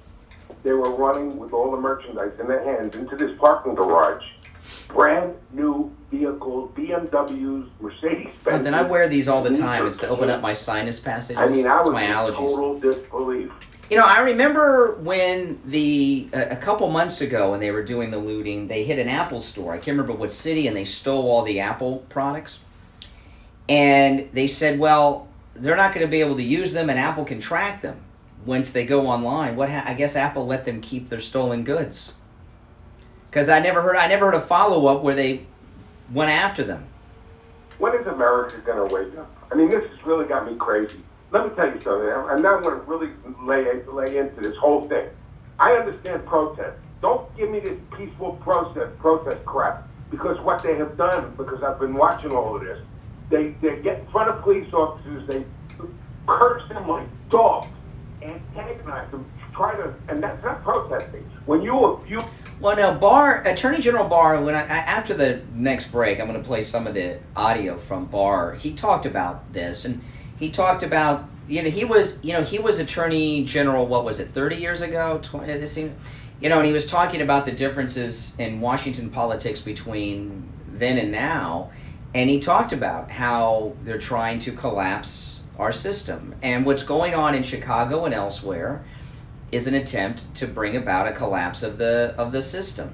They were running with all the merchandise in their hands into this parking garage. Brand new vehicles, BMWs, Mercedes-Benz. Then I wear these all the time. It's to open up my sinus passages. I was my allergies. Total disbelief. I remember when a couple months ago when they were doing the looting, they hit an Apple store. I can't remember what city, and they stole all the Apple products. And they said, well, they're not going to be able to use them, and Apple can track them once they go online. I guess Apple let them keep their stolen goods. Because I never heard a follow-up where they went after them. When is America going to wake up? This has really got me crazy. Let me tell you something, and now I'm going to really lay into this whole thing. I understand protest. Don't give me this peaceful protest crap, because what they have done, because I've been watching all of this, they get in front of police officers, they curse them like dogs, antagonize them, and that's not protesting. When you abuse... Well, no, Attorney General Barr, after the next break, I'm going to play some of the audio from Barr. He talked about this, and he talked about, he was Attorney General, 30 years ago? 20, it seemed, and he was talking about the differences in Washington politics between then and now, and he talked about how they're trying to collapse our system. And what's going on in Chicago and elsewhere is an attempt to bring about a collapse of the system.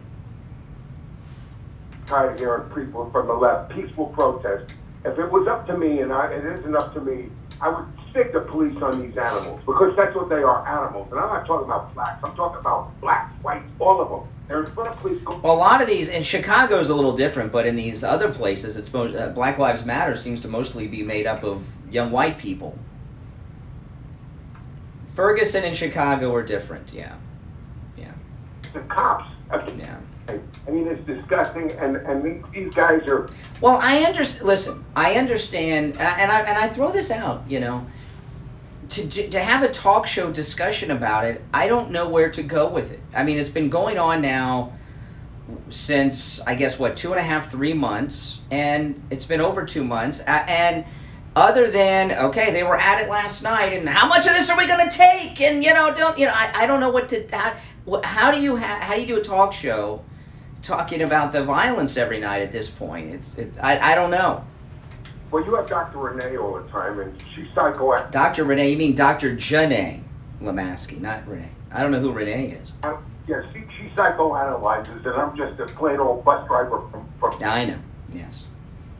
Tired of hearing people from the left, peaceful protest. If it was up to me, and it isn't up to me, I would stick the police on these animals, because that's what they are, animals. And I'm not talking about blacks, I'm talking about blacks, whites, all of them. They're in front of police. Well, a lot of these, and Chicago's a little different, but in these other places, it's Black Lives Matter seems to mostly be made up of young white people. Ferguson and Chicago are different, yeah. The cops. Yeah. It's disgusting, and these guys are... Well, I understand, and I throw this out, to have a talk show discussion about it, I don't know where to go with it. It's been going on now since, 2.5, 3 months, and it's been over 2 months, and... Other than, okay, they were at it last night, and how much of this are we going to take? And I don't know what to. How do you do a talk show talking about the violence every night at this point? I don't know. Well, you have Dr. Renee all the time, and she's psychoactive. Dr. Renee, you mean Dr. Janae Lemaski, not Renee. I don't know who Renee is. Yeah, she psychoanalyzes, and I'm just a plain old bus driver from... I know. Yes.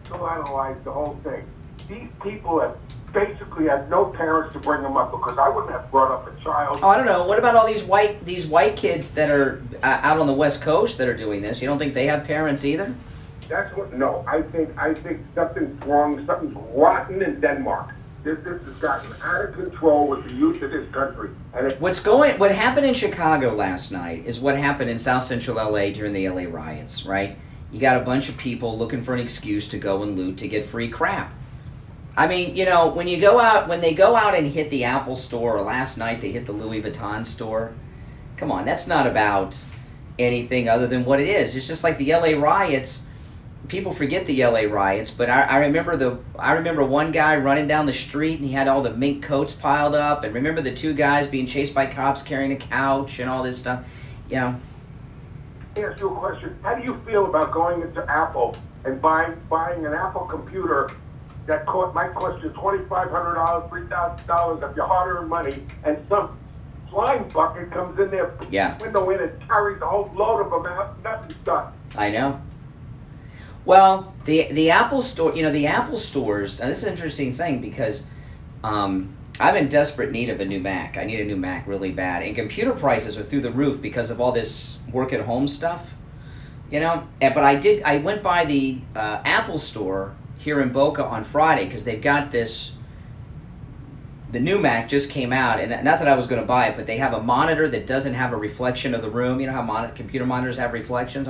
Psychoanalyze the whole thing. These people have basically had no parents to bring them up, because I wouldn't have brought up a child. Oh, I don't know. What about all these white kids that are out on the West Coast that are doing this? You don't think they have parents either? That's what. No, I think something's wrong. Something's rotten in Denmark. This has gotten out of control with the youth of this country. And what happened in Chicago last night is what happened in South Central LA during the LA riots, right? You got a bunch of people looking for an excuse to go and loot to get free crap. I mean, you know, when they go out and hit the Apple store, or last night they hit the Louis Vuitton store, come on, that's not about anything other than what it is. It's just like the LA riots. People forget the LA riots, but I remember one guy running down the street and he had all the mink coats piled up, and remember the two guys being chased by cops carrying a couch and all this stuff, you know. Let me ask you a question. How do you feel about going into Apple and buying an Apple computer that might cost you $2,500, $3,000 of your hard-earned money, and some slime bucket comes in there, window in, and carries a whole load of them out, nothing's done? I know. Well, the Apple store, you know, the Apple stores, now this is an interesting thing because I'm in desperate need of a new Mac. I need a new Mac really bad. And computer prices are through the roof because of all this work-at-home stuff, you know. But I went by the Apple store here in Boca on Friday because they've got the new Mac just came out, and not that I was going to buy it, but they have a monitor that doesn't have a reflection of the room. You know how computer monitors have reflections?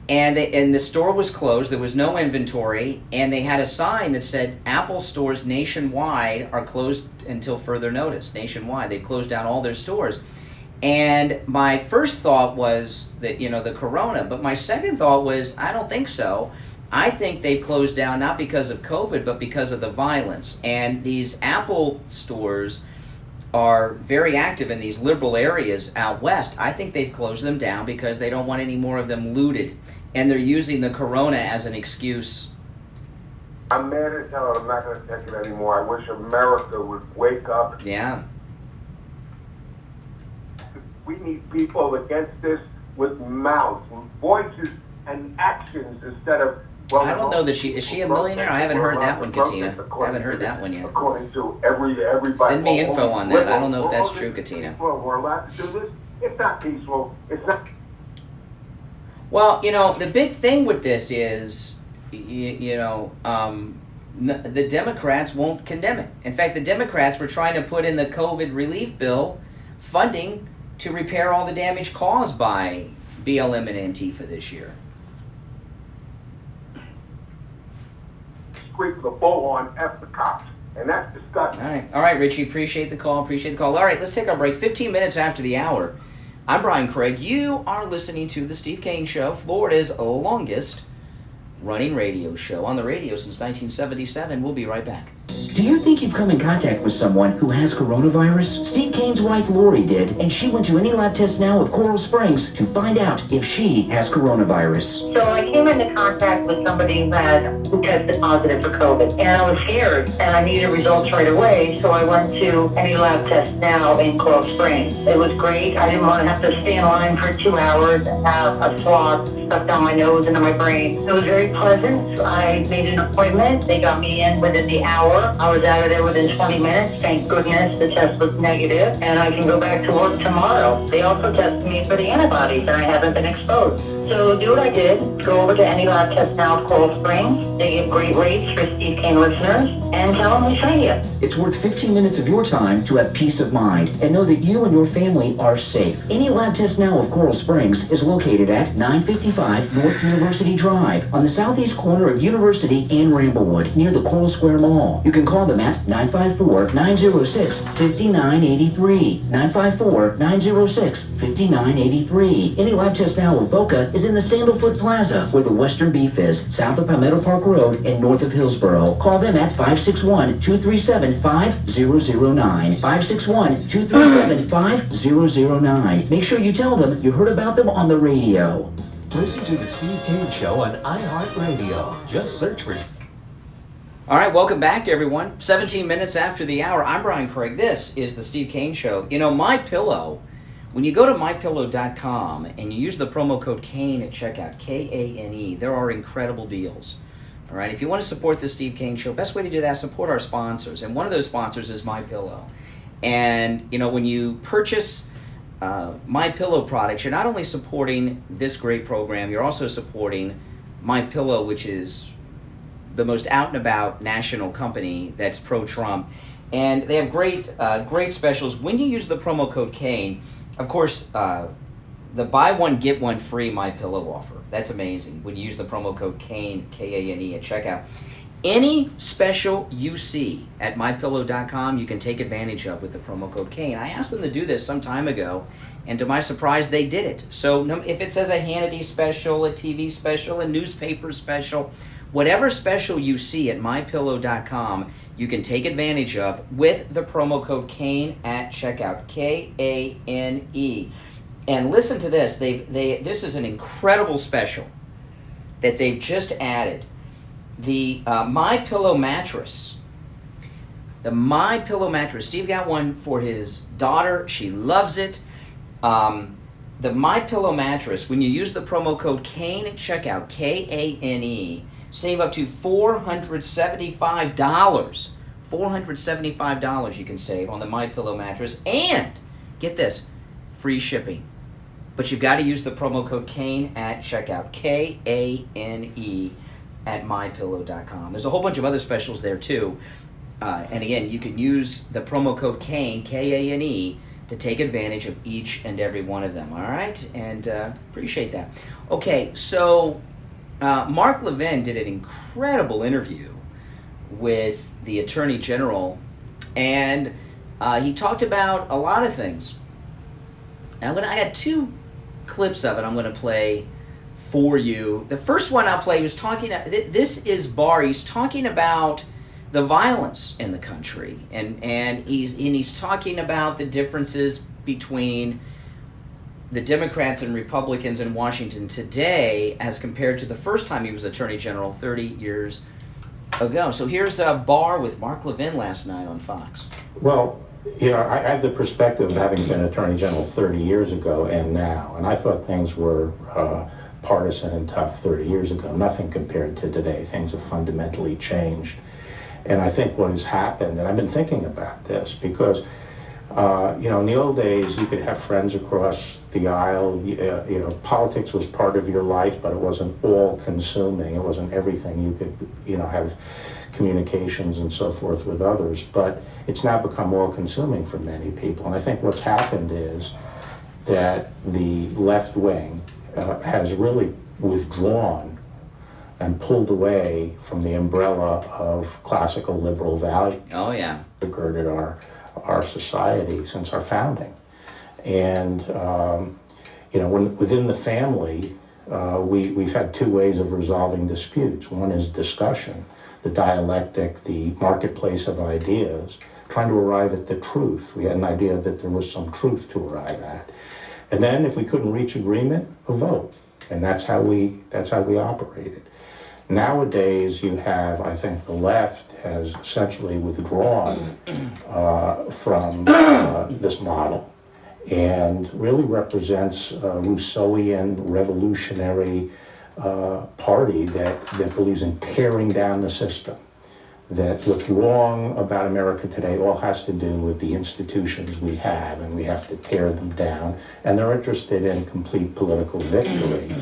And the store was closed. There was no inventory, and they had a sign that said Apple stores nationwide are closed until further notice. Nationwide, they've closed down all their stores. And my first thought was that, you know, the corona, but my second thought was I don't think so. I think they closed down not because of COVID, but because of the violence. And these Apple stores are very active in these liberal areas out west. I think they've closed them down because they don't want any more of them looted. And they're using the corona as an excuse. I'm mad as hell. I'm not going to take it anymore. I wish America would wake up. Yeah. We need people against this with mouths, with voices, and actions instead of... Well, I don't know that is she a millionaire? I haven't heard that one, Katina. I haven't heard that one yet. According to everybody. Send me info on that. I don't know if that's true, Katina. We're allowed to do this. It's not peaceful. It's not... Well, you know, the big thing with this is, the Democrats won't condemn it. In fact, the Democrats were trying to put in the COVID relief bill funding to repair all the damage caused by BLM and Antifa this year. Scrape the bull on F the cops, and that's disgusting. All right, Richie, appreciate the call. All right, let's take our break. 15 minutes after the hour. I'm Brian Craig. You are listening to The Steve Kane Show, Florida's longest running radio show on the radio since 1977. We'll be right back. Do you think you've come in contact with someone who has coronavirus? Steve Kane's wife Lori did, and she went to Any Lab Test Now of Coral Springs to find out if she has coronavirus. So I came into contact with somebody who tested positive for COVID, and I was scared, and I needed results right away, so I went to Any Lab Test Now in Coral Springs. It was great. I didn't want to have to stay in line for 2 hours and have a swab stuck down my nose into my brain. It was very pleasant. I made an appointment. They got me in within the hour. I was out of there within 20 minutes. Thank goodness the test was negative, and I can go back to work tomorrow. They also tested me for the antibodies, and I haven't been exposed. So do what I did. Go over to Any Lab Test Now of Coral Springs. They give great rates for Steve Kane listeners, and tell them we sent you. It's worth 15 minutes of your time to have peace of mind and know that you and your family are safe. Any Lab Test Now of Coral Springs is located at 955 North University Drive on the southeast corner of University and Ramblewood near the Coral Square Mall. You can call them at 954-906-5983. 954-906-5983. Any Lab Test Now of Boca is in the Sandalfoot Plaza where the Western Beef is, south of Palmetto Park Road and north of Hillsboro. Call them at 561-237-5009. 561-237-5009. Make sure you tell them you heard about them on the radio. Listen to the Steve Kane Show on iHeartRadio. Just search for... All right, welcome back, everyone. 17 minutes after the hour. I'm Brian Craig. This is the Steve Kane Show. You know, MyPillow, when you go to mypillow.com and you use the promo code KANE at checkout, K-A-N-E, there are incredible deals. All right, if you want to support the Steve Kane Show, best way to do that is support our sponsors. And one of those sponsors is MyPillow. And, you know, when you purchase MyPillow products, you're not only supporting this great program, you're also supporting MyPillow, which is the most out-and-about national company that's pro-Trump. And they have great specials. When you use the promo code Kane, of course, the buy one, get one free MyPillow offer. That's amazing. When you use the promo code Kane, K-A-N-E, at checkout. Any special you see at MyPillow.com, you can take advantage of with the promo code Kane. I asked them to do this some time ago, and to my surprise, they did it. So if it says a Hannity special, a TV special, a newspaper special, whatever special you see at MyPillow.com, you can take advantage of with the promo code Kane at checkout, K-A-N-E. And listen to this. This is an incredible special that they've just added. The MyPillow mattress. The MyPillow mattress. Steve got one for his daughter. She loves it. The MyPillow mattress, when you use the promo code Kane at checkout, K-A-N-E, save up to $475. $475 you can save on the MyPillow mattress. And, get this, free shipping. But you've got to use the promo code Kane at checkout, K-A-N-E, at MyPillow.com. There's a whole bunch of other specials there too. And again, you can use the promo code Kane, K-A-N-E, to take advantage of each and every one of them. All right? And appreciate that. Okay, so Mark Levin did an incredible interview with the Attorney General, and he talked about a lot of things. I got two clips of it I'm going to play for you. The first one I'll play was talking. This is Barr. He's talking about the violence in the country, and he's talking about the differences between the Democrats and Republicans in Washington today as compared to the first time he was Attorney General 30 years ago. So here's Barr with Mark Levin last night on Fox. Well, you know, I have the perspective of having been Attorney General 30 years ago and now, and I thought things were partisan and tough 30 years ago. Nothing compared to today. Things have fundamentally changed. And I think what has happened, and I've been thinking about this, because, you know, in the old days, you could have friends across the aisle. You know, politics was part of your life, but it wasn't all-consuming. It wasn't everything. You could, you know, have communications and so forth with others, but it's now become all-consuming for many people. And I think what's happened is that the left wing has really withdrawn and pulled away from the umbrella of classical liberal values. Oh, yeah. That girded our society since our founding. And, you know, within the family, we've had two ways of resolving disputes. One is discussion, the dialectic, the marketplace of ideas, trying to arrive at the truth. We had an idea that there was some truth to arrive at. And then if we couldn't reach agreement, a vote. And that's how we operated. Nowadays, you have, I think the left has essentially withdrawn from this model and really represents a Rousseauian revolutionary party that believes in tearing down the system. That what's wrong about America today all has to do with the institutions we have, and we have to tear them down. And they're interested in complete political victory.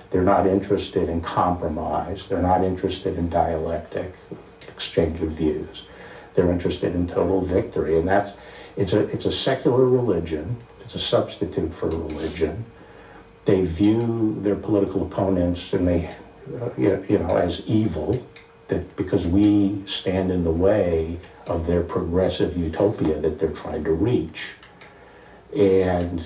They're not interested in compromise. They're not interested in dialectic exchange of views. They're interested in total victory. And it's a secular religion. It's a substitute for religion. They view their political opponents and they, you know, as evil. That because we stand in the way of their progressive utopia that they're trying to reach. And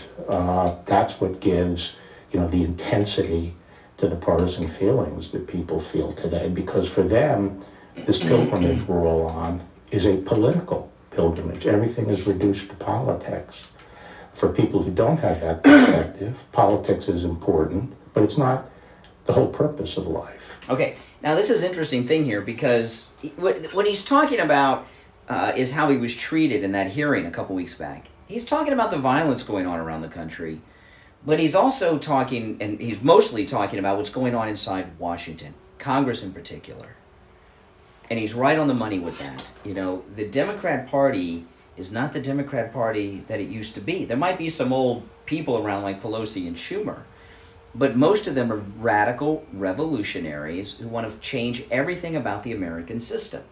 that's what gives, you know, the intensity to the partisan feelings that people feel today. Because for them, this pilgrimage we're all on is a political pilgrimage. Everything is reduced to politics. For people who don't have that perspective, politics is important, but it's not the whole purpose of life. Okay, now this is an interesting thing here because what he's talking about is how he was treated in that hearing a couple weeks back. He's talking about the violence going on around the country, but he's also talking, and he's mostly talking about what's going on inside Washington, Congress in particular. And he's right on the money with that. The Democrat Party is not the Democrat Party that it used to be. There might be some old people around like Pelosi and Schumer, but most of them are radical revolutionaries who want to change everything about the American system.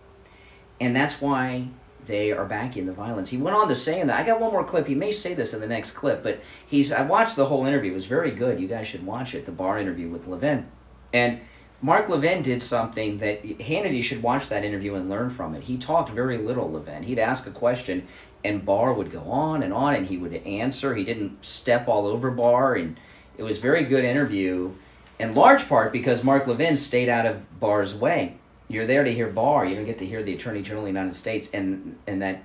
And that's why they are backing the violence. He went on to say, and I got one more clip. He may say this in the next clip, but I watched the whole interview. It was very good. You guys should watch it, the Barr interview with Levin. And Mark Levin did something that Hannity should watch that interview and learn from it. He talked very little, Levin. He'd ask a question, and Barr would go on, and he would answer. He didn't step all over Barr, and it was a very good interview, in large part because Mark Levin stayed out of Barr's way. You're there to hear Barr. You don't get to hear the Attorney General of the United States in that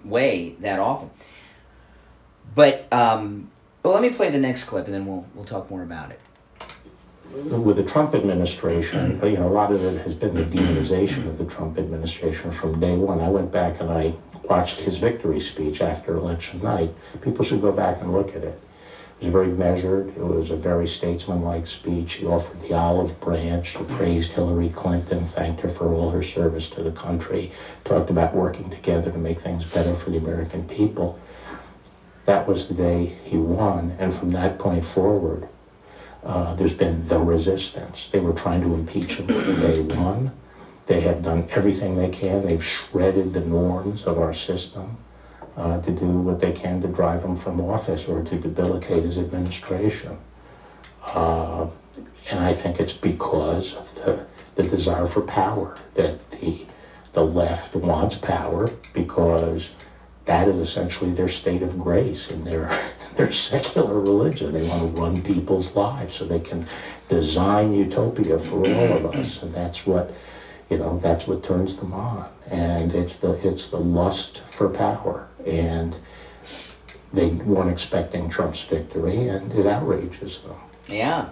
way that often. But let me play the next clip, and then we'll talk more about it. With the Trump administration, a lot of it has been the demonization of the Trump administration from day one. I went back and I watched his victory speech after election night. People should go back and look at it. It was very measured. It was a very statesmanlike speech. He offered the olive branch. He praised Hillary Clinton, thanked her for all her service to the country, talked about working together to make things better for the American people. That was the day he won, and from that point forward, there's been the resistance. They were trying to impeach him from day one. They have done everything they can. They've shredded the norms of our system to do what they can to drive him from office or to debilitate his administration. And I think it's because of the desire for power, that the left wants power because that is essentially their state of grace in their secular religion. They want to run people's lives so they can design utopia for all of us, and that's what turns them on. And it's the lust for power, and they weren't expecting Trump's victory, and it outrages them. Yeah.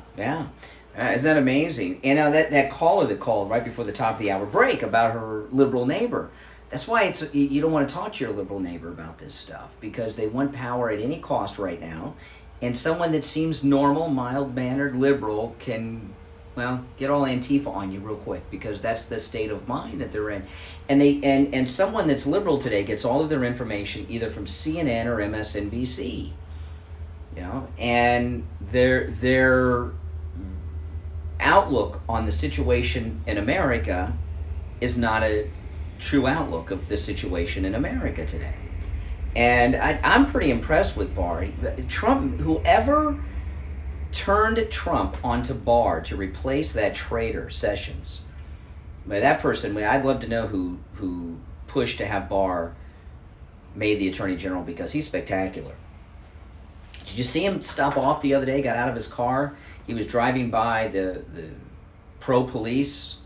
Isn't that amazing? And now that caller that called right before the top of the hour break about her liberal neighbor. That's why you don't want to talk to your liberal neighbor about this stuff, because they want power at any cost right now, and someone that seems normal, mild-mannered, liberal can, get all Antifa on you real quick, because that's the state of mind that they're in. And someone that's liberal today gets all of their information either from CNN or MSNBC, and their outlook on the situation in America is not a true outlook of the situation in America today. And I'm pretty impressed with Barr. Trump, whoever turned Trump onto Barr to replace that traitor Sessions, that person, I'd love to know who pushed to have Barr made the Attorney General, because he's spectacular. Did you see him stop off the other day, got out of his car? He was driving by the pro-police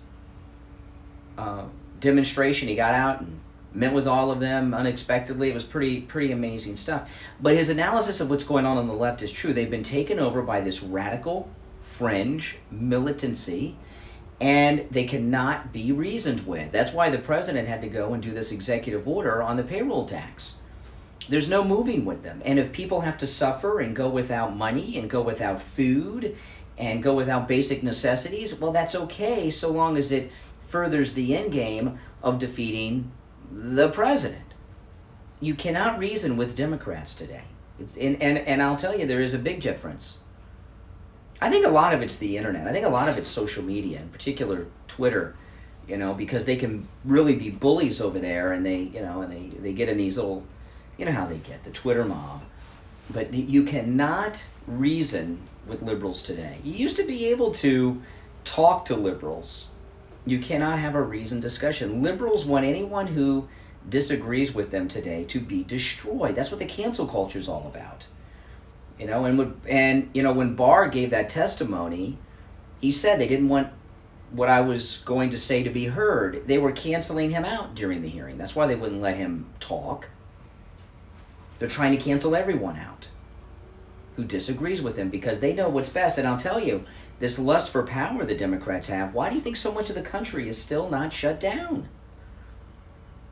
demonstration. He got out and met with all of them unexpectedly. It was pretty amazing stuff. But his analysis of what's going on the left is true. They've been taken over by this radical fringe militancy, and they cannot be reasoned with. That's why the president had to go and do this executive order on the payroll tax. There's no moving with them. And if people have to suffer and go without money and go without food and go without basic necessities, well, that's okay, so long as it furthers the end game of defeating the president. You cannot reason with Democrats today. And I'll tell you, there is a big difference. I think a lot of it's the internet. I think a lot of it's social media, in particular Twitter, because they can really be bullies over there, and they get in these little, how they get, the Twitter mob. But you cannot reason with liberals today. You used to be able to talk to liberals. You cannot have a reasoned discussion. Liberals want anyone who disagrees with them today to be destroyed. That's what the cancel culture is all about. When Barr gave that testimony, he said they didn't want what I was going to say to be heard. They were canceling him out during the hearing. That's why they wouldn't let him talk. They're trying to cancel everyone out who disagrees with them, because they know what's best. And I'll tell you, this lust for power the Democrats have, why do you think so much of the country is still not shut down?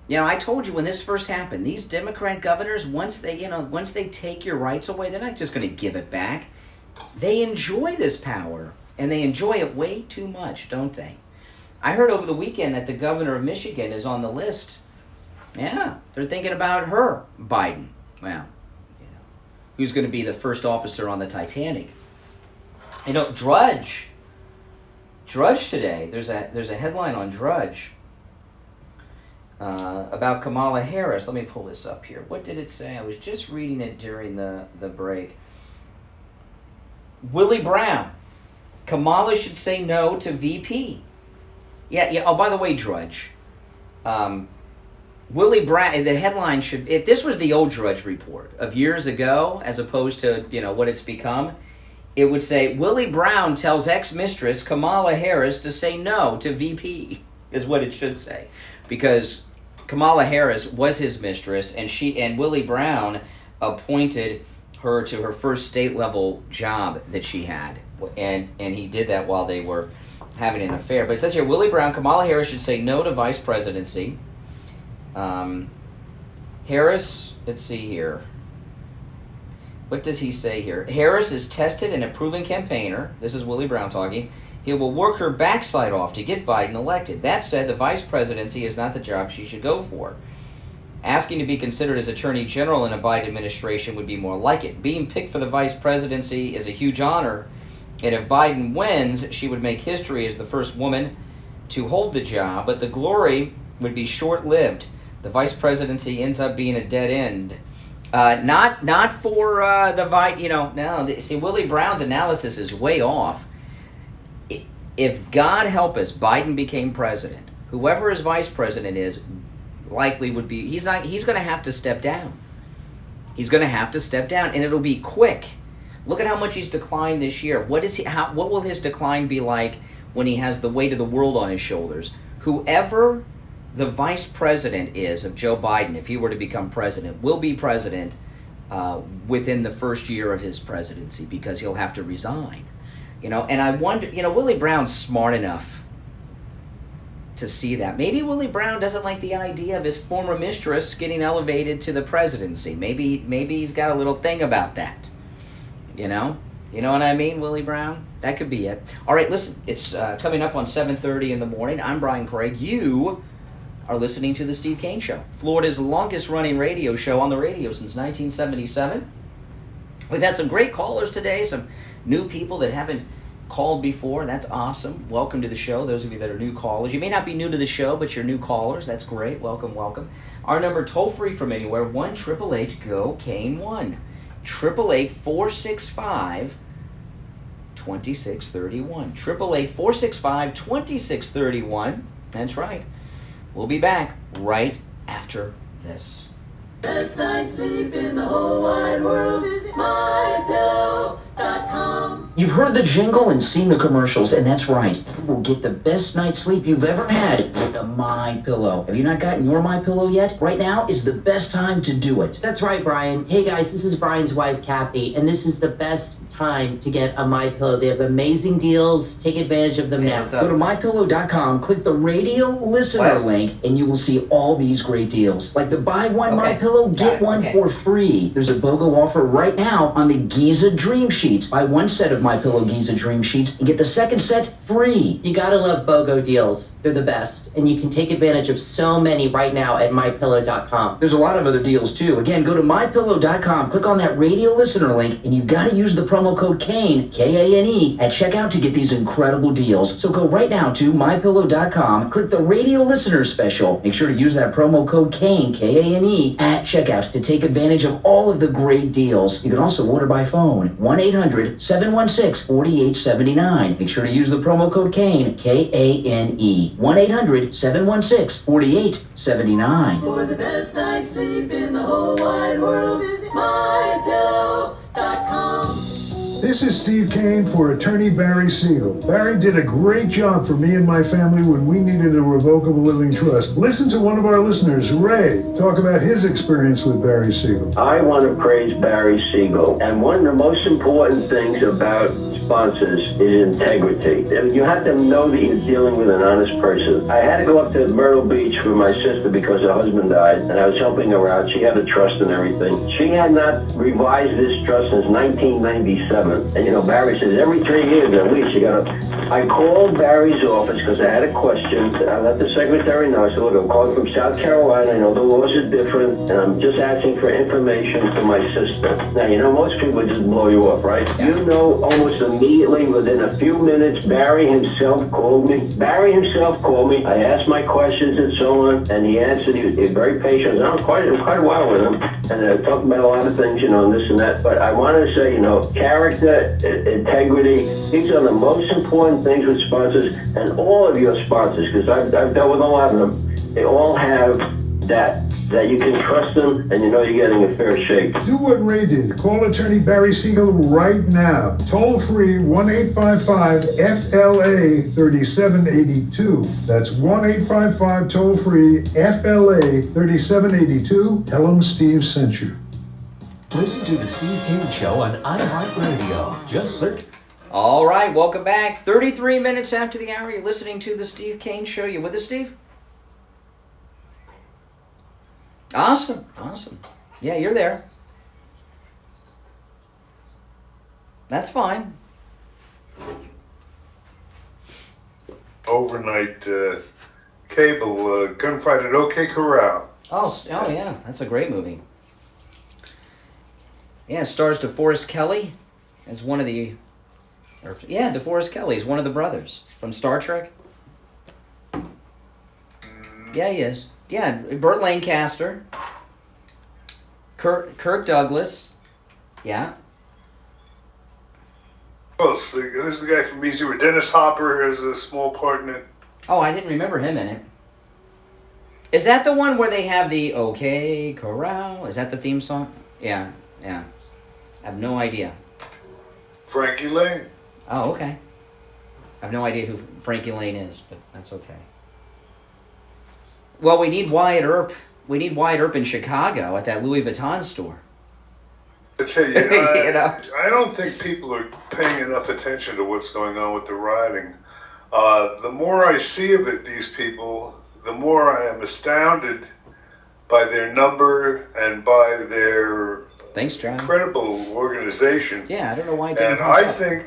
I told you when this first happened, these Democrat governors, once they take your rights away, they're not just going to give it back. They enjoy this power, and they enjoy it way too much, don't they? I heard over the weekend that the governor of Michigan is on the list. Yeah, they're thinking about her, Biden. Well, who's going to be the first officer on the Titanic? Drudge today. There's a headline on Drudge about Kamala Harris. Let me pull this up here. What did it say? I was just reading it during the break. Willie Brown. Kamala should say no to VP. Yeah. Oh, by the way, Drudge. Willie Brown, the headline should, if this was the old Drudge report of years ago, as opposed to, what it's become, it would say, Willie Brown tells ex-mistress Kamala Harris to say no to VP, is what it should say. Because Kamala Harris was his mistress, and Willie Brown appointed her to her first state-level job that she had. And he did that while they were having an affair. But it says here, Willie Brown, Kamala Harris should say no to vice presidency. Harris, let's see here. What does he say here? Harris is tested and a proven campaigner. This is Willie Brown talking. He will work her backside off to get Biden elected. That said, the vice presidency is not the job she should go for. Asking to be considered as Attorney General in a Biden administration would be more like it. Being picked for the vice presidency is a huge honor, and if Biden wins, she would make history as the first woman to hold the job, but the glory would be short-lived. The vice presidency ends up being a dead end. Not for the vice, no. See, Willie Brown's analysis is way off. If God help us, Biden became president, whoever his vice president is, likely would be, he's going to have to step down. He's going to have to step down, and it'll be quick. Look at how much he's declined this year. What will his decline be like when he has the weight of the world on his shoulders? Whoever the vice president is of Joe Biden, if he were to become president, will be president within the first year of his presidency, because he'll have to resign. And I wonder, Willie Brown's smart enough to see that. Maybe Willie Brown doesn't like the idea of his former mistress getting elevated to the presidency. Maybe he's got a little thing about that. You know what I mean, Willie Brown? That could be it. All right, listen, it's coming up on 7:30 in the morning. I'm Brian Craig. You are listening to The Steve Kane Show, Florida's longest-running radio show on the radio since 1977. We've had some great callers today, some new people that haven't called before. That's awesome. Welcome to the show, those of you that are new callers. You may not be new to the show, but you're new callers. That's great. Welcome, welcome. Our number, toll-free from anywhere, 1-888-GO-KANE-1. 888-465-2631. 888-465-2631. That's right. We'll be back right after this. Best night's sleep in the whole wide world. Visit mypillow.com. You've heard the jingle and seen the commercials, and that's right. You will get the best night's sleep you've ever had with a MyPillow. Have you not gotten your MyPillow yet? Right now is the best time to do it. That's right, Brian. Hey guys, this is Brian's wife, Kathy, and this is the best time to get a MyPillow. They have amazing deals. Take advantage of them now. Go to mypillow.com, click the radio listener link, and you will see all these great deals. Like the buy one MyPillow, get one for free. There's a BOGO offer right now on the Giza Dream Sheets. Buy one set of MyPillow Giza Dream Sheets and get the second set free. You gotta love BOGO deals. They're the best. And you can take advantage of so many right now at mypillow.com. There's a lot of other deals too. Again, go to mypillow.com, click on that radio listener link, and you've got to use the promo code KANE, K-A-N-E, at checkout to get these incredible deals. So go right now to mypillow.com, click the radio listener special. Make sure to use that promo code KANE, K-A-N-E, at checkout to take advantage of all of the great deals. You can also order by phone, 1-800-716-4879. Make sure to use the promo code KANE, K-A-N-E, 1-800-716-4879. For the best night's sleep in the whole wide world, visit mypillow.com. This is Steve Kane for attorney Barry Siegel. Barry did a great job for me and my family when we needed a revocable living trust. Listen to one of our listeners, Ray, talk about his experience with Barry Siegel. I want to praise Barry Siegel. And one of the most important things about sponsors is integrity. You have to know that you're dealing with an honest person. I had to go up to Myrtle Beach for my sister because her husband died, and I was helping her out. She had a trust and everything. She had not revised this trust since 1997. it. And, you know, Barry says every 3 years at least you got to... I called Barry's office because I had a question. I let the secretary know. I said, look, I'm calling from South Carolina. I know the laws are different, and I'm just asking for information for my sister. Now, you know, most people just blow you off, right? Yeah. You know, almost immediately, within a few minutes, Barry himself called me. I asked my questions and so on, and he answered. He was very patient. And I was quite a while with him, and I talked about a lot of things, you know, and this and that. But I wanted to say, you know, character, integrity, these are the most important things with sponsors, and all of your sponsors, because I've dealt with a lot of them, they all have that you can trust them and you know you're getting a fair shake. Do what Ray did. Call attorney Barry Siegel right now. Toll free 1-855-FLA-3782. That's 1-855 toll free FLA-3782. Tell them Steve sent you. Listen to the Steve Kane Show on iHeartRadio. Just search. All right, welcome back. 33 minutes after the hour, you're listening to the Steve Kane Show. You with us, Steve? Awesome. Yeah, you're there. That's fine. Overnight cable gunfight at OK Corral. Oh yeah, that's a great movie. Yeah, it stars DeForest Kelley as one of the... DeForest Kelley is one of the brothers from Star Trek. Yeah, he is. Yeah, Burt Lancaster, Kirk Douglas, yeah. Who's the guy from Easy where Dennis Hopper has a small part in it? Oh, I didn't remember him in it. Is that the one where they have the OK Corral? Is that the theme song? Yeah. I have no idea. Frankie Lane. Oh, okay. I have no idea who Frankie Lane is, but that's okay. Well, we need Wyatt Earp. We need Wyatt Earp in Chicago at that Louis Vuitton store. I tell you, I don't think people are paying enough attention to what's going on with the rioting. The more I see of it, these people, the more I am astounded by their number and by their incredible organization. Yeah, I don't know why it didn't And I think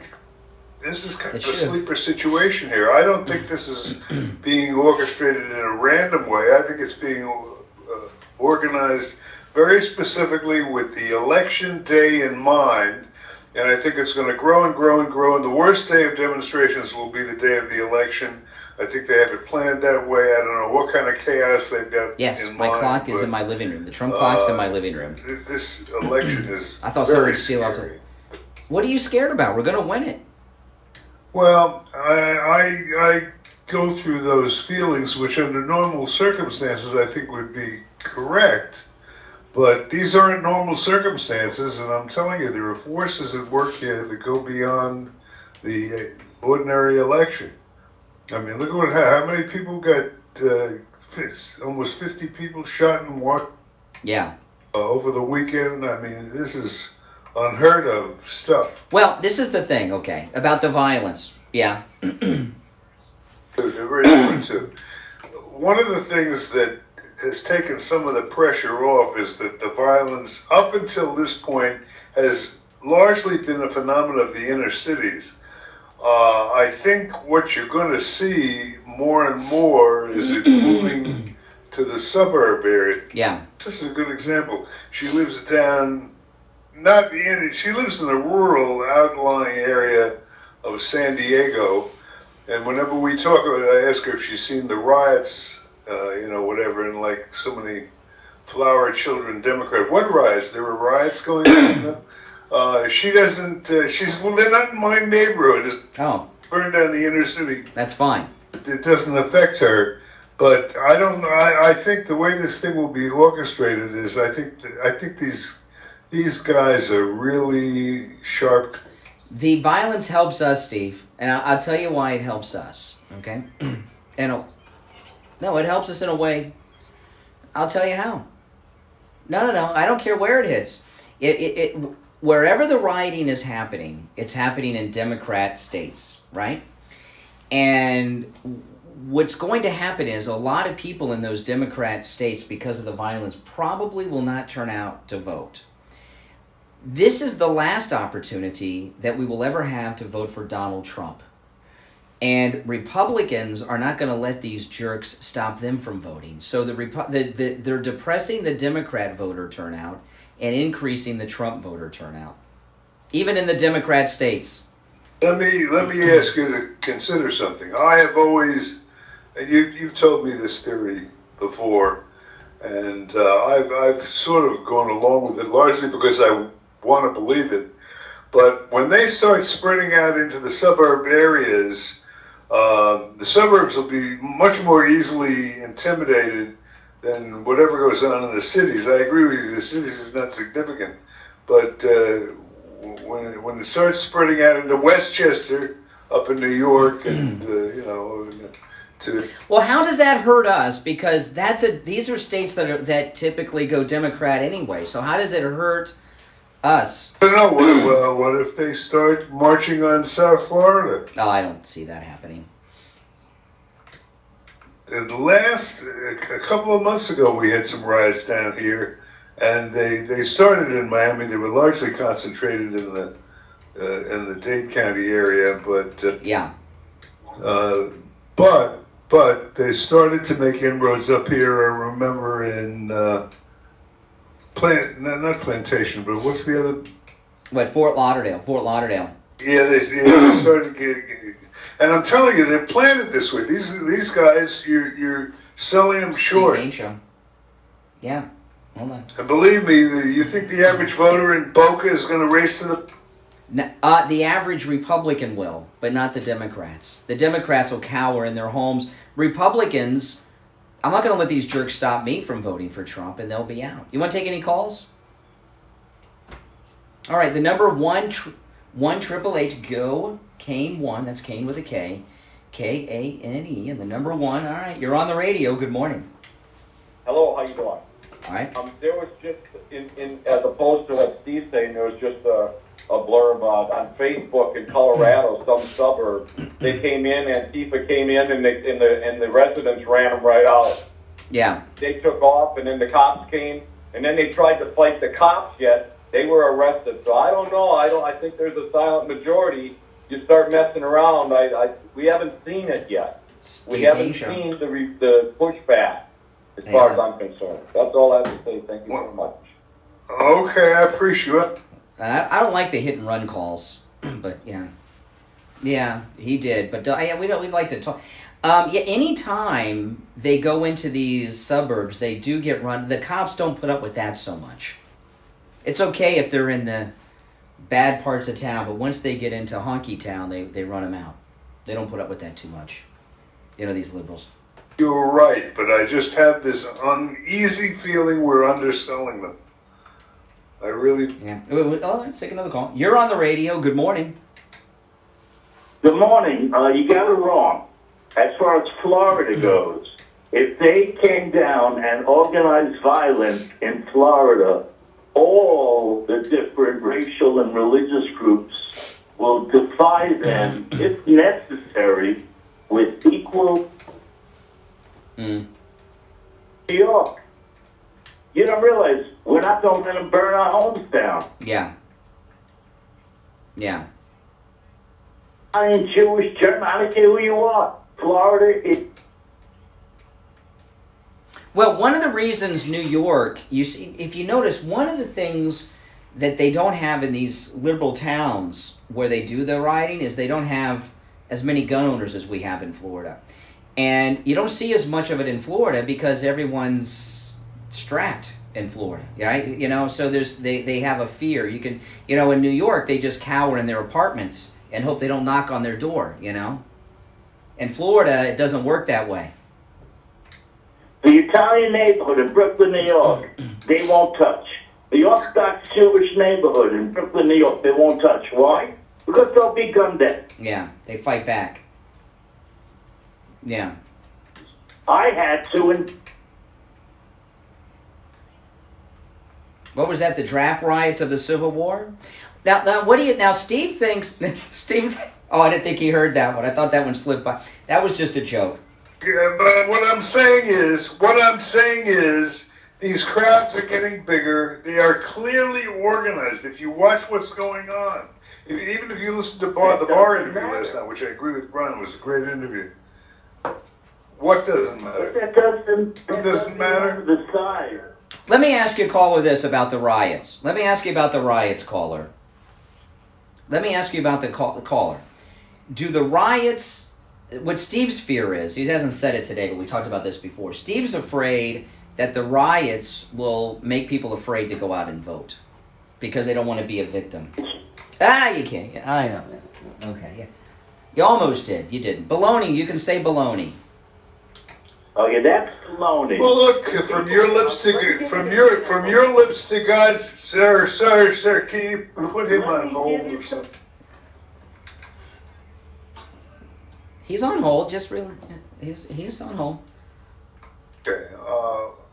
this is kind of a sleeper situation here. I don't think this is being orchestrated in a random way. I think it's being organized very specifically with the election day in mind. And I think it's going to grow and grow and grow. And the worst day of demonstrations will be the day of the election. I think they have it planned that way. I don't know what kind of chaos they've got in mind. Yes, my clock is in my living room. The Trump clock's in my living room. This election is I thought someone would steal off. What are you scared about? We're going to win it. Well, I go through those feelings, which under normal circumstances I think would be correct. But these aren't normal circumstances, and I'm telling you, there are forces at work here that go beyond the ordinary election. I mean, look at how many people got, almost 50 people shot and what? Yeah. Over the weekend. I mean, this is unheard of stuff. Well, this is the thing, okay, about the violence. Yeah. They're very different too. One of the things that has taken some of the pressure off is that the violence up until this point has largely been a phenomenon of the inner cities. I think what you're going to see more and more is it moving to the suburb area. Yeah. This is a good example. She lives down, she lives in a rural outlying area of San Diego. And whenever we talk about it, I ask her if she's seen the riots, whatever, and like so many flower children Democrat. What riots? There were riots going on. She doesn't, they're not in my neighborhood. It's burned down the inner city. That's fine. It doesn't affect her. But I think the way this thing will be orchestrated is I think these guys are really sharp. The violence helps us, Steve, and I'll tell you why it helps us, okay? No, it helps us in a way. I'll tell you how. No, I don't care where it hits. Wherever the rioting is happening, it's happening in Democrat states, right? And what's going to happen is a lot of people in those Democrat states, because of the violence, probably will not turn out to vote. This is the last opportunity that we will ever have to vote for Donald Trump. And Republicans are not going to let these jerks stop them from voting. So they're depressing the Democrat voter turnout and increasing the Trump voter turnout, even in the Democrat states. Let me ask you to consider something. I have always, and you've told me this theory before, and I've sort of gone along with it largely because I want to believe it. But when they start spreading out into the suburb areas, the suburbs will be much more easily intimidated than whatever goes on in the cities. I agree with you, the cities is not significant, but when it starts spreading out into Westchester, up in New York, and Well, how does that hurt us? Because these are states that typically go Democrat anyway. So how does it hurt us? I don't know. What if they start marching on South Florida? No, I don't see that happening. A couple of months ago, we had some riots down here, and they started in Miami. They were largely concentrated in the Dade County area, but they started to make inroads up here. I remember in not Plantation, but what's the other? What, Fort Lauderdale. Yeah, they started getting, and I'm telling you, they're planted this way. These guys, you're selling them short. Steve Kane Show. Yeah, hold on. And believe me, you think the average voter in Boca is going to race to the? The average Republican will, but not the Democrats. The Democrats will cower in their homes. Republicans, I'm not going to let these jerks stop me from voting for Trump, and they'll be out. You want to take any calls? All right, the number 1-888 go Kane 1. That's Kane with a K, Kane, and the number 1. All right, you're on the radio. Good morning. Hello, how you doing? All right. There was just in as opposed to what Steve's saying, there was just a blurb on Facebook in Colorado, some suburb. They came in, Antifa came in, and the residents ran them right out. Yeah. They took off, and then the cops came, and then they tried to fight the cops. Yet they were arrested. So I don't know. I think there's a silent majority. You start messing around. We haven't seen it yet. We haven't seen the pushback. As far as I'm concerned. That's all I have to say. Thank you very much. Okay, I appreciate it. I don't like the hit and run calls, but yeah, he did. But we'd like to talk. Anytime they go into these suburbs, they do get run. The cops don't put up with that so much. It's okay if they're in the bad parts of town, but once they get into honky town, they run them out. They don't put up with that too much. These liberals. You're right, but I just have this uneasy feeling we're underselling them. I really... Yeah. Oh, let's take another call. You're on the radio. Good morning. Good morning. You got it wrong. As far as Florida goes, if they came down and organized violence in Florida, all the different racial and religious groups will defy them, if necessary, with equal... New York. You don't realize we're not going to burn our homes down. Yeah. Italian, Jewish, German, I don't care who you are. Florida is... Well, one of the reasons New York, you see, if you notice, one of the things that they don't have in these liberal towns where they do the rioting is they don't have as many gun owners as we have in Florida. And you don't see as much of it in Florida because everyone's strapped in Florida, right? So they have a fear. You can, in New York, they just cower in their apartments and hope they don't knock on their door, In Florida, it doesn't work that way. The Italian neighborhood in Brooklyn, New York, they won't touch. The Orthodox Jewish neighborhood in Brooklyn, New York, they won't touch. Why? Because they'll be gunned down. Yeah, they fight back. Yeah. I had to. What was that? The draft riots of the Civil War? Now, what do you? Now, Steve thinks. Oh, I didn't think he heard that one. I thought that one slipped by. That was just a joke. Yeah, but what I'm saying is, These crowds are getting bigger. They are clearly organized. If you watch what's going on, even if you listen to the bar interview last night, which I agree with Brian, was a great interview. What doesn't matter? That doesn't matter. The size. Let me ask you, caller, this about the riots. Let me ask you about the riots, caller. Let me ask you about the caller. Do the riots, what Steve's fear is, he hasn't said it today, but we talked about this before. Steve's afraid that the riots will make people afraid to go out and vote because they don't want to be a victim. You can't. I know. Okay, yeah. You almost did. You didn't. Baloney, you can say baloney. Oh yeah, that's baloney. Well, look, from your lips to God's, sir, can you put him on hold or something? He's on hold. Just really, he's on hold. Okay.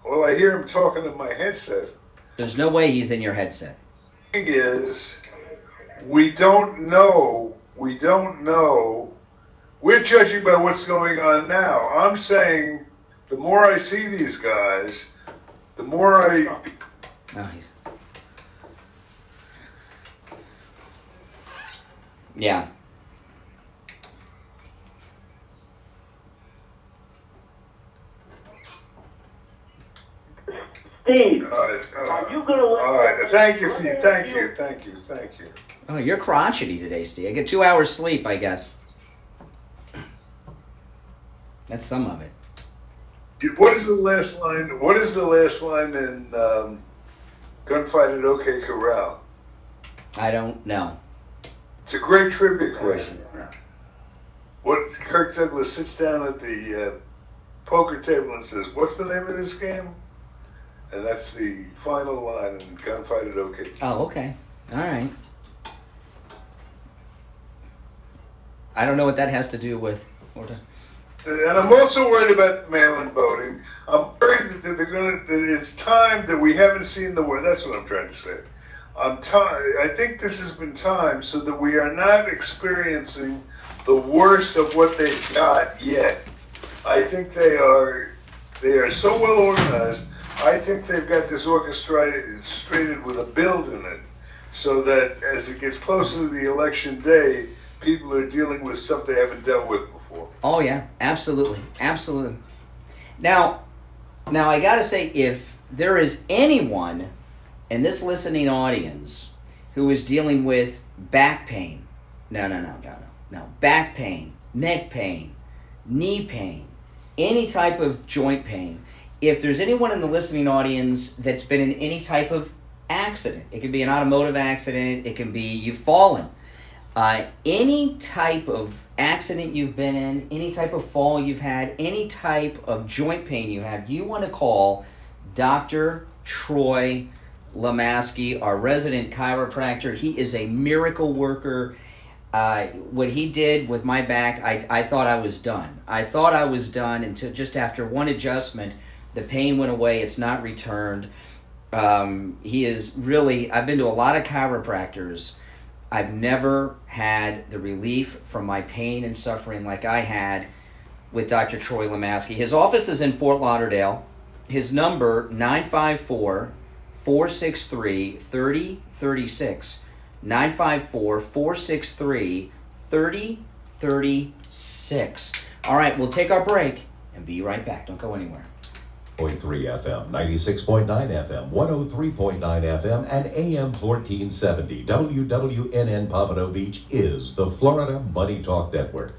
Well, I hear him talking in my headset. There's no way he's in your headset. The thing is, we don't know. We're judging by what's going on now. I'm saying the more I see these guys, the more I... Yeah. Steve, are you gonna let... All right, thank you. Oh, you're crotchety today, Steve. I get 2 hours sleep, I guess. That's some of it. What is the last line in Gunfight at OK Corral? I don't know. It's a great trivia question. What Kirk Douglas sits down at the poker table and says, "What's the name of this game?" And that's the final line in Gunfight at OK. Oh, okay. All right. I don't know what that has to do with... And I'm also worried about mail-in voting. I'm worried that it's time that we haven't seen the worst. That's what I'm trying to say. I think this has been time so that we are not experiencing the worst of what they've got yet. I think they are so well organized. I think they've got this orchestrated with a build in it, so that as it gets closer to the election day, people are dealing with stuff they haven't dealt with before. Oh yeah, absolutely. Now I gotta say, if there is anyone in this listening audience who is dealing with back pain, no, back pain, neck pain, knee pain, any type of joint pain, if there's anyone in the listening audience that's been in any type of accident, it could be an automotive accident, it can be you've fallen, any type of accident you've been in, any type of fall you've had, any type of joint pain you have, you want to call Dr. Troy Lamaski, our resident chiropractor. He is a miracle worker. What he did with my back, I thought I was done. Until just after one adjustment, the pain went away. It's not returned. He is really, I've been to a lot of chiropractors. I've never had the relief from my pain and suffering like I had with Dr. Troy Lamaski. His office is in Fort Lauderdale. His number, 954-463-3036. 954-463-3036. All right, we'll take our break and be right back. Don't go anywhere. 106.3 FM, 96.9 FM, 103.9 FM, and AM 1470. WWNN Pompano Beach is the Florida Money Talk Network.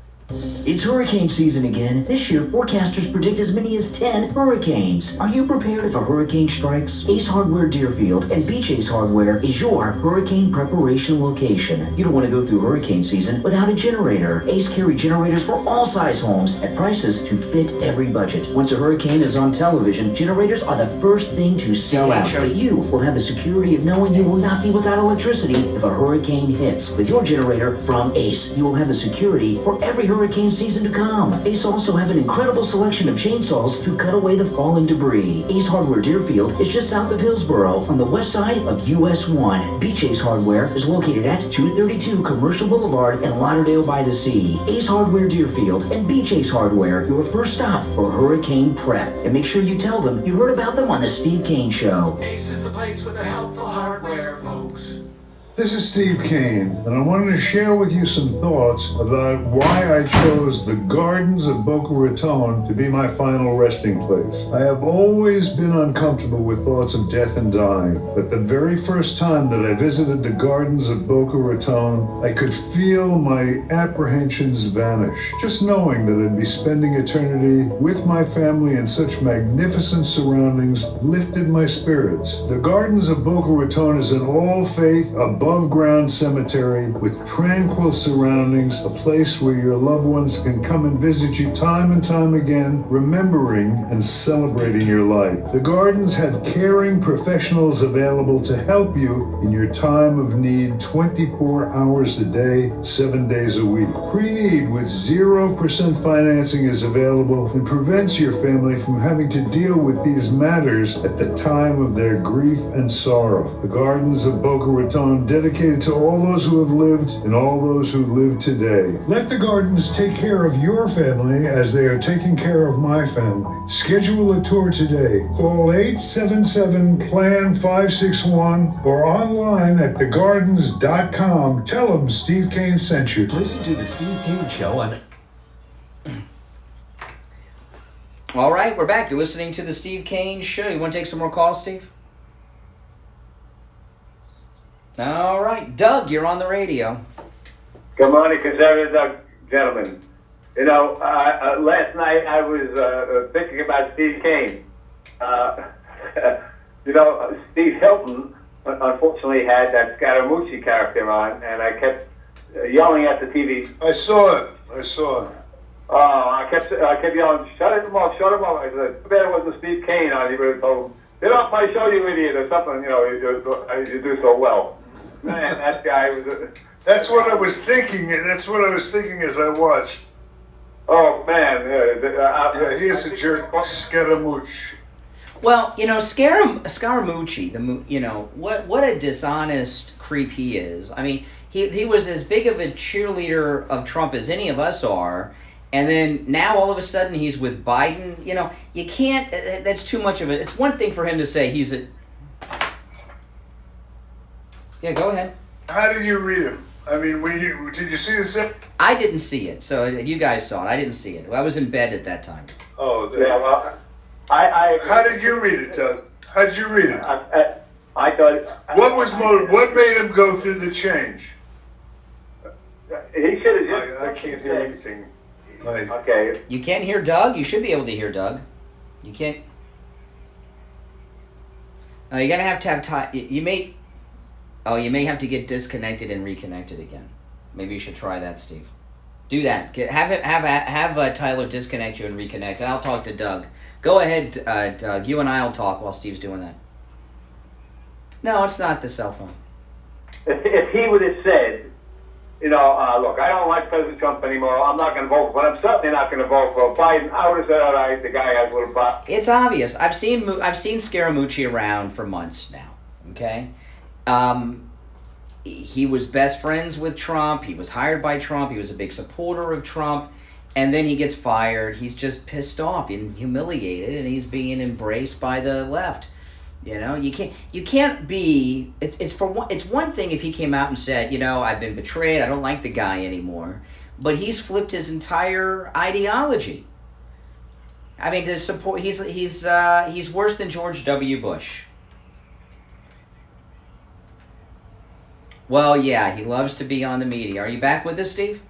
It's hurricane season again. This year, forecasters predict as many as 10 hurricanes. Are you prepared if a hurricane strikes? Ace Hardware Deerfield and Beach Ace Hardware is your hurricane preparation location. You don't want to go through hurricane season without a generator. Ace carry generators for all size homes at prices to fit every budget. Once a hurricane is on television, generators are the first thing to sell out. But you will have the security of knowing you will not be without electricity if a hurricane hits. With your generator from Ace, you will have the security for every hurricane season to come. Ace also have an incredible selection of chainsaws to cut away the fallen debris. Ace Hardware Deerfield is just south of Hillsboro on the west side of US 1. Beach Ace Hardware is located at 232 Commercial Boulevard in Lauderdale by the Sea. Ace Hardware Deerfield and Beach Ace Hardware, your first stop for hurricane prep. And make sure you tell them you heard about them on the Steve Kane Show. Ace is the place with the helpful hardware, folks. This is Steve Kane, and I wanted to share with you some thoughts about why I chose the Gardens of Boca Raton to be my final resting place. I have always been uncomfortable with thoughts of death and dying, but the very first time that I visited the Gardens of Boca Raton, I could feel my apprehensions vanish. Just knowing that I'd be spending eternity with my family in such magnificent surroundings lifted my spirits. The Gardens of Boca Raton is an all-faith, above-ground cemetery with tranquil surroundings, a place where your loved ones can come and visit you time and time again, remembering and celebrating your life. The Gardens had caring professionals available to help you in your time of need 24 hours a day, 7 days a week. Pre-need with 0% financing is available and prevents your family from having to deal with these matters at the time of their grief and sorrow. The Gardens of Boca Raton, dedicated to all those who have lived and all those who live today. Let the Gardens take care of your family as they are taking care of my family. Schedule a tour today. Call 877-PLAN-561 or online at thegardens.com. Tell them Steve Kane sent you. Listen to the Steve Kane Show on... All right, we're back. You're listening to the Steve Kane Show. You want to take some more calls, Steve? All right, Doug, you're on the radio. Good morning, conservative gentlemen. You know, last night I was thinking about Steve Kane. You know, Steve Hilton unfortunately had that Scaramucci character on, and I kept yelling at the TV. I saw it. Oh, I kept yelling, shut him up. I said, too bad it wasn't Steve Kane on. He would have told him, get off my show, you idiot, or something. You know, you do so well. Man, that guy was. That's what I was thinking. That's what I was thinking as I watched. Oh man, yeah, he is a jerk, Scaramucci. Well, you know, Scaramucci, you know, what a dishonest creep he is. I mean, he was as big of a cheerleader of Trump as any of us are, and then now all of a sudden he's with Biden. You know, you can't. That's too much of it. It's one thing for him to say he's a. Yeah, go ahead. How did you read him? I mean, did you see this? I didn't see it, so you guys saw it. I didn't see it. I was in bed at that time. Oh, yeah. Well, I. How did you read it, Doug? How did you read it? I thought. What made him go through the change? He should have just. I can't hear anything. Okay. You can't hear Doug? You should be able to hear Doug. You can't. You're gonna have time. You may have to get disconnected and reconnected again. Maybe you should try that, Steve. Do that. Have Tyler disconnect you and reconnect, and I'll talk to Doug. Go ahead, Doug. You and I will talk while Steve's doing that. No, it's not the cell phone. If he would have said, you know, look, I don't like President Trump anymore. I'm not going to vote, but I'm certainly not going to vote for Biden. I would have said, all right, the guy has a little butt. It's obvious. I've seen Scaramucci around for months now. Okay. He was best friends with Trump. He was hired by Trump. He was a big supporter of Trump. And then he gets fired. He's just pissed off and humiliated, and he's being embraced by the left. You know, you can't be. It's one thing if he came out and said, you know, I've been betrayed. I don't like the guy anymore. But he's flipped his entire ideology. I mean, to support, he's worse than George W. Bush. Well, yeah, he loves to be on the media. Are you back with us, Steve?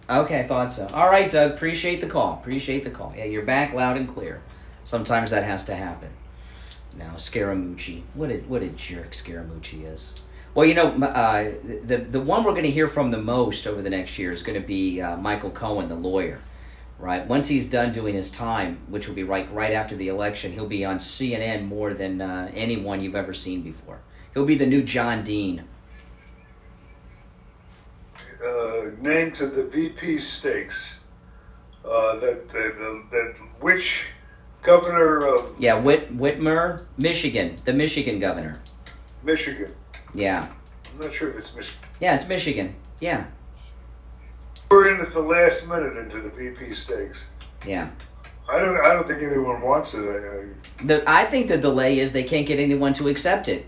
Okay, I thought so. All right, Doug, appreciate the call. Yeah, you're back loud and clear. Sometimes that has to happen. Now, Scaramucci. What a jerk Scaramucci is. Well, you know, the one we're going to hear from the most over the next year is going to be Michael Cohen, the lawyer. Right? Once he's done doing his time, which will be right after the election, he'll be on CNN more than anyone you've ever seen before. He'll be the new John Dean. named to the VP stakes. That which governor of Whitmer, Michigan, the Michigan governor. Michigan. Yeah. I'm not sure if it's Michigan. Yeah, it's Michigan. Yeah. We're in at the last minute into the VP stakes. Yeah. I don't think anyone wants it. I think the delay is they can't get anyone to accept it.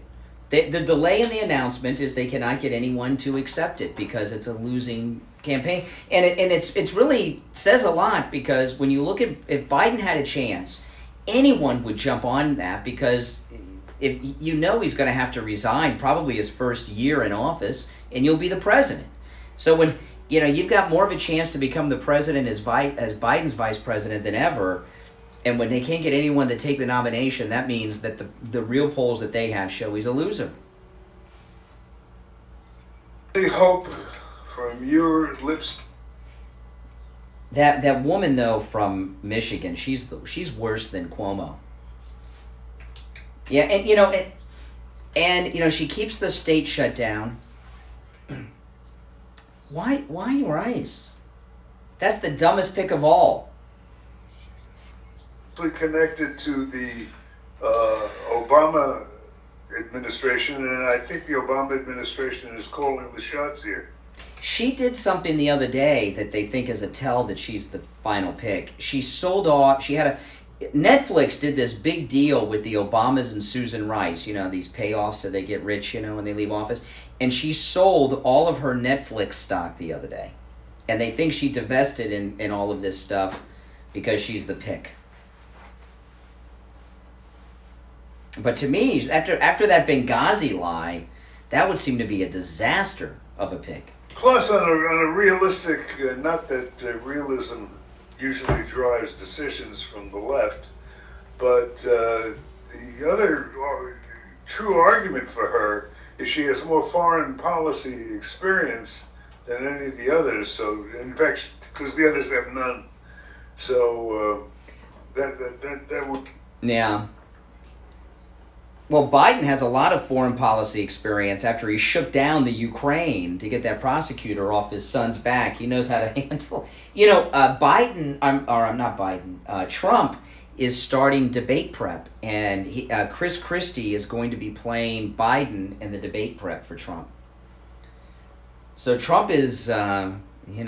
The delay in the announcement is they cannot get anyone to accept it because it's a losing campaign, and it's really says a lot, because when you look at, if Biden had a chance, anyone would jump on that, because if you know he's going to have to resign probably his first year in office, and you'll be the president. So when you've got more of a chance to become the president as Biden's vice president than ever. And when they can't get anyone to take the nomination, that means that the real polls that they have show he's a loser. I hope from your lips. That woman though from Michigan, she's worse than Cuomo. Yeah, and she keeps the state shut down. Why Rice? That's the dumbest pick of all. Connected to the Obama administration, and I think the Obama administration is calling the shots here. She did something the other day that they think is a tell that she's the final pick. She sold off. Netflix did this big deal with the Obamas and Susan Rice. These payoffs so they get rich, when they leave office. And she sold all of her Netflix stock the other day, and they think she divested in all of this stuff because she's the pick. But to me, after that Benghazi lie, that would seem to be a disaster of a pick. Plus, on a realistic, not that realism usually drives decisions from the left, but the other true argument for her is she has more foreign policy experience than any of the others. So, in fact, because the others have none, so that would. Yeah. Well, Biden has a lot of foreign policy experience after he shook down the Ukraine to get that prosecutor off his son's back. He knows how to handle. Trump is starting debate prep, and Chris Christie is going to be playing Biden in the debate prep for Trump. So Trump is, I don't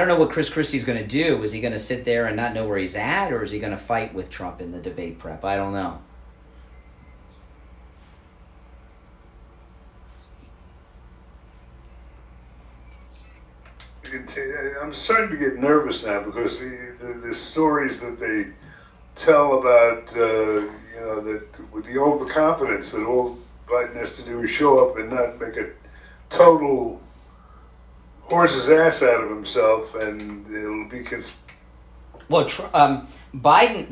know what Chris Christie's going to do. Is he going to sit there and not know where he's at, or is he going to fight with Trump in the debate prep? I don't know. I'm starting to get nervous now because the stories that they tell about, that with the overconfidence that all Biden has to do is show up and not make a total horse's ass out of himself, and it'll be. Well, Biden,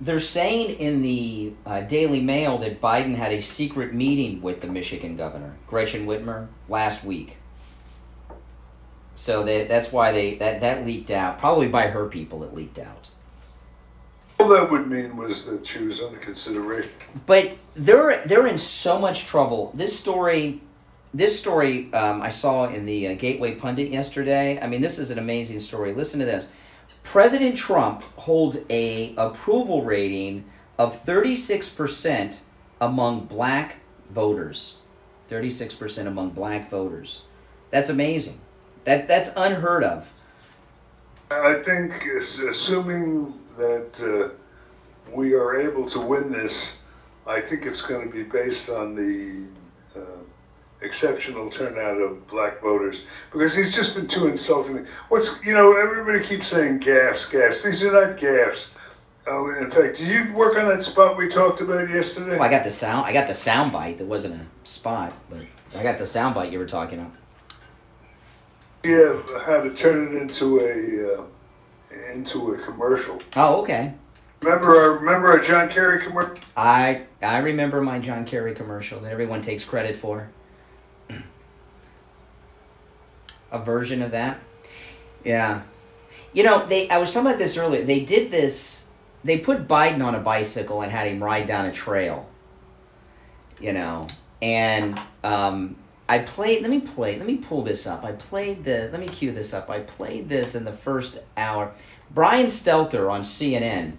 they're saying in the Daily Mail that Biden had a secret meeting with the Michigan governor, Gretchen Whitmer, last week. So that's why that leaked out. Probably by her people it leaked out. All that would mean was that she was under consideration. But they're in so much trouble. This story I saw in the Gateway Pundit yesterday. I mean, this is an amazing story. Listen to this. President Trump holds a approval rating of 36% among black voters. 36% among black voters. That's amazing. That's unheard of. I think, assuming that we are able to win this, I think it's going to be based on the exceptional turnout of black voters, because he's just been too insulting. Everybody keeps saying gaffes. These are not gaffes. In fact, did you work on that spot we talked about yesterday? Well, I got the sound bite. That wasn't a spot, but I got the sound bite you were talking about. Yeah, how to turn it into a commercial. Oh, okay. Remember our John Kerry commercial? I remember my John Kerry commercial that everyone takes credit for. A version of that. Yeah. I was talking about this earlier. They did this. They put Biden on a bicycle and had him ride down a trail. And let me pull this up. Let me cue this up. I played this in the first hour. Brian Stelter on CNN,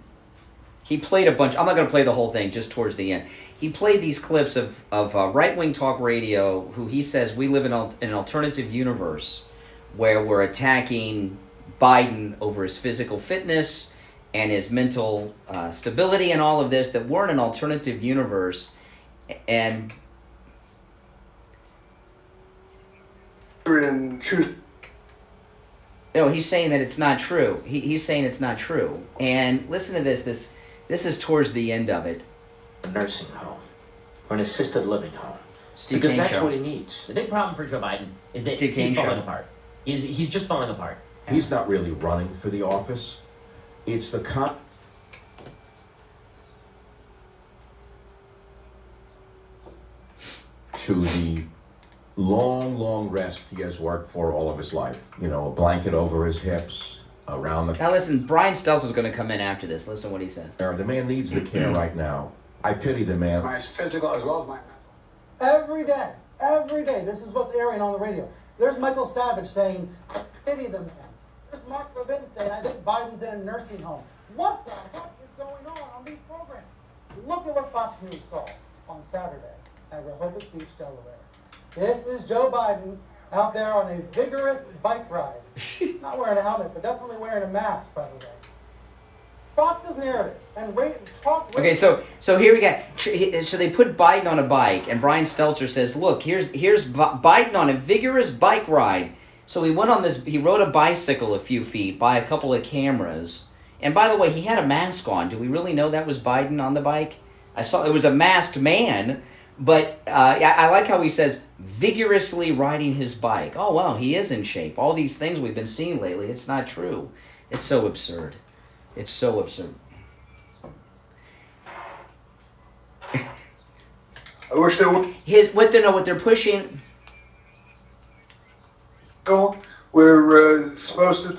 he played a bunch. I'm not going to play the whole thing, just towards the end. He played these clips of right-wing talk radio, who he says we live in an alternative universe where we're attacking Biden over his physical fitness and his mental stability and all of this, that we're in an alternative universe. And no, he's saying that it's not true. He's saying it's not true. And listen to this. This is towards the end of it. A nursing home or an assisted living home. Steve because Kane that's Show. what he needs. The big problem for Joe Biden is that Steve Kane he's falling Show. apart. He's just falling apart. He's not really running for the office. It's the to the long rest he has worked for all of his life. You know, a blanket over his hips, around the... Now listen, Brian Stelter's going to come in after this. Listen to what he says. The man needs the care right now. I pity the man. My physical as well as my mental. Every day, this is what's airing on the radio. There's Michael Savage saying, I pity the man. There's Mark Levin saying, I think Biden's in a nursing home. What the heck is going on these programs? Look at what Fox News saw on Saturday at Rehoboth Beach, Delaware. This is Joe Biden out there on a vigorous bike ride. Not wearing a helmet, but definitely wearing a mask, by the way. Fox's narrative and talk. Okay, so here we go. So they put Biden on a bike, and Brian Stelter says, "Look, here's Biden on a vigorous bike ride." So he went on this. He rode a bicycle a few feet by a couple of cameras. And by the way, he had a mask on. Do we really know that was Biden on the bike? I saw it was a masked man, but I like how he says vigorously riding his bike. Oh wow, he is in shape. All these things we've been seeing lately, it's not true. It's so absurd. It's so absurd. I wish there were. What they're pushing. We're supposed to.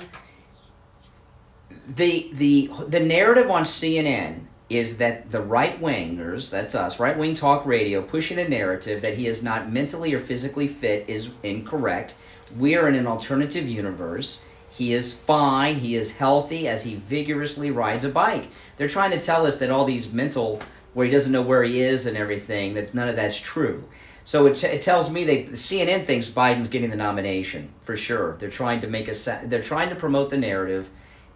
The narrative on CNN is that the right-wingers, that's us, right-wing talk radio, pushing a narrative that he is not mentally or physically fit is incorrect. We are in an alternative universe. He is fine, he is healthy as he vigorously rides a bike. They're trying to tell us that all these mental, where he doesn't know where he is and everything, that none of that's true. So it tells me that CNN thinks Biden's getting the nomination, for sure. They're trying to promote the narrative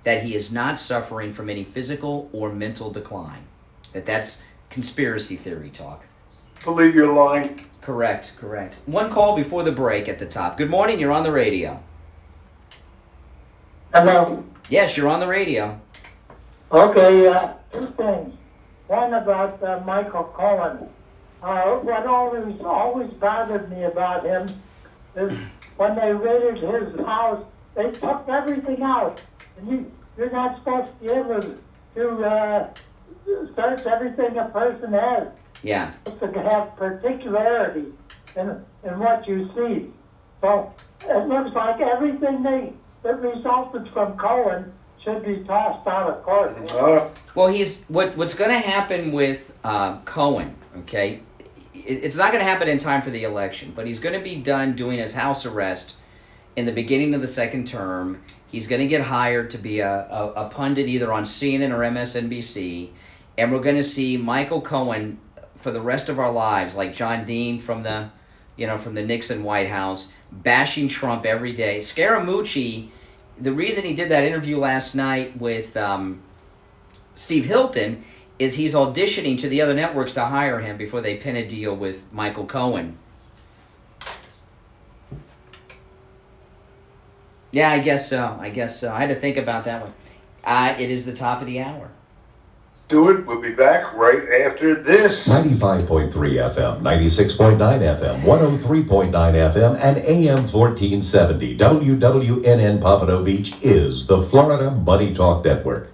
that he is not suffering from any physical or mental decline. That's conspiracy theory talk. Believe you're lying. Correct. One call before the break at the top. Good morning, you're on the radio. Hello. Yes, you're on the radio. Okay, two things. One about Michael Cohen. What always bothered me about him is when they raided his house, they took everything out. And you're not supposed to be able to search everything a person has. Yeah. To have particularity in what you see. So it looks like everything that resulted from Cohen should be tossed out of court. Well, what's going to happen with Cohen, okay? It's not going to happen in time for the election, but he's going to be done doing his house arrest in the beginning of the second term. He's going to get hired to be a pundit either on CNN or MSNBC, and we're going to see Michael Cohen for the rest of our lives, like John Dean from the Nixon White House, bashing Trump every day. Scaramucci, the reason he did that interview last night with Steve Hilton is he's auditioning to the other networks to hire him before they pin a deal with Michael Cohen. Yeah, I guess so. I had to think about that one. It is the top of the hour. Do it. We'll be back right after this. 95.3 FM, 96.9 FM, 103.9 FM, and AM 1470. WWNN Pompano Beach is the Florida Money Talk Network.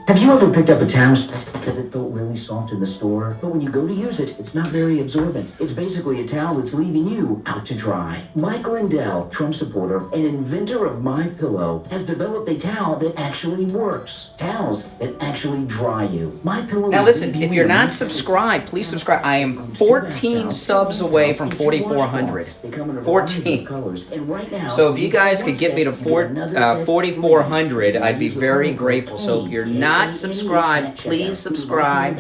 Have you ever picked up a towel because it felt really soft in the store, but when you go to use it, it's not very absorbent? It's basically a towel that's leaving you out to dry. Mike Lindell, Trump supporter and inventor of MyPillow, has developed a towel that actually works. Towels that actually dry you. MyPillow. Now listen, if you're not subscribed, please subscribe. I am 14 subs away from 4,400. 14. So if you guys could get me to 4,400, I'd be very grateful. So if you're not subscribed, please subscribe.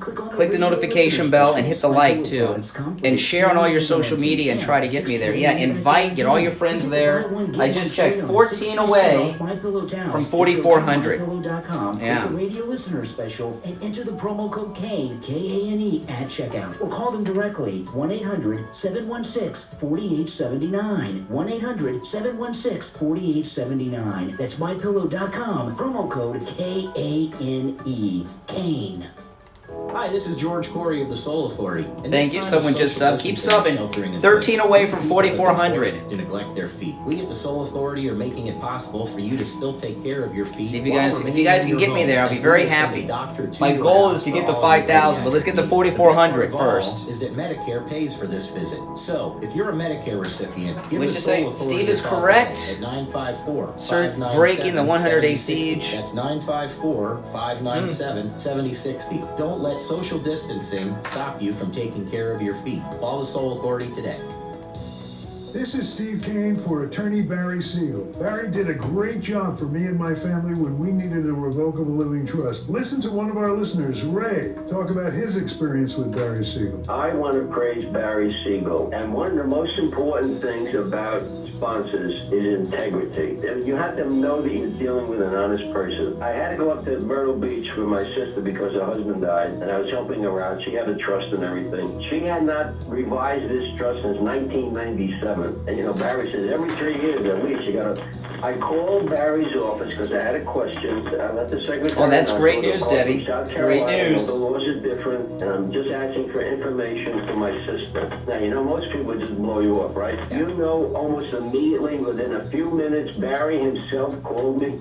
Click the notification bell and hit the like too. And share on all your social media and try to get me there. Yeah, invite, get all your friends there. I just checked 14 away from 4,400. Yeah. Click the radio listener special and enter the promo code KANE, K-A-N-E, at checkout. Or call them directly, 1-800-716-4879. 1-800-716-4879. That's mypillow.com. Promo code KANE. Kane. Hi, this is George Corey of the Soul Authority. And thank you. Someone just subbed. Keep subbing. 13 away from 4,400. To neglect their feet. We at the Soul Authority are making it possible for you to still take care of your feet. See, if you guys can get me there, I'll be very happy. My goal is to get to 5,000, but let's get to 4,400 first. Is that Medicare pays for this visit. So, if you're a Medicare recipient, give Would the you Soul say Authority Steve is a call correct? At 954. Start breaking the 100-day siege. That's 954-597-7060. Don't let social distancing stop you from taking care of your feet. Call the Soul Authority today. This is Steve Kane for attorney Barry Siegel. Barry did a great job for me and my family when we needed a revocable living trust. Listen to one of our listeners, Ray, talk about his experience with Barry Siegel. I want to praise Barry Siegel. And one of the most important things about sponsors is integrity. And you have to know that you're dealing with an honest person. I had to go up to Myrtle Beach with my sister because her husband died, and I was helping her out. She had a trust and everything. She had not revised this trust since 1997. And you know, Barry says every 3 years at least you gotta. I called Barry's office because I had a question. I let the secretary. Oh, that's great news, Debbie. Great news. The laws are different, and I'm just asking for information for my sister. Now, you know, most people just blow you up, right? Yeah. You know, almost immediately, within a few minutes, Barry himself called me.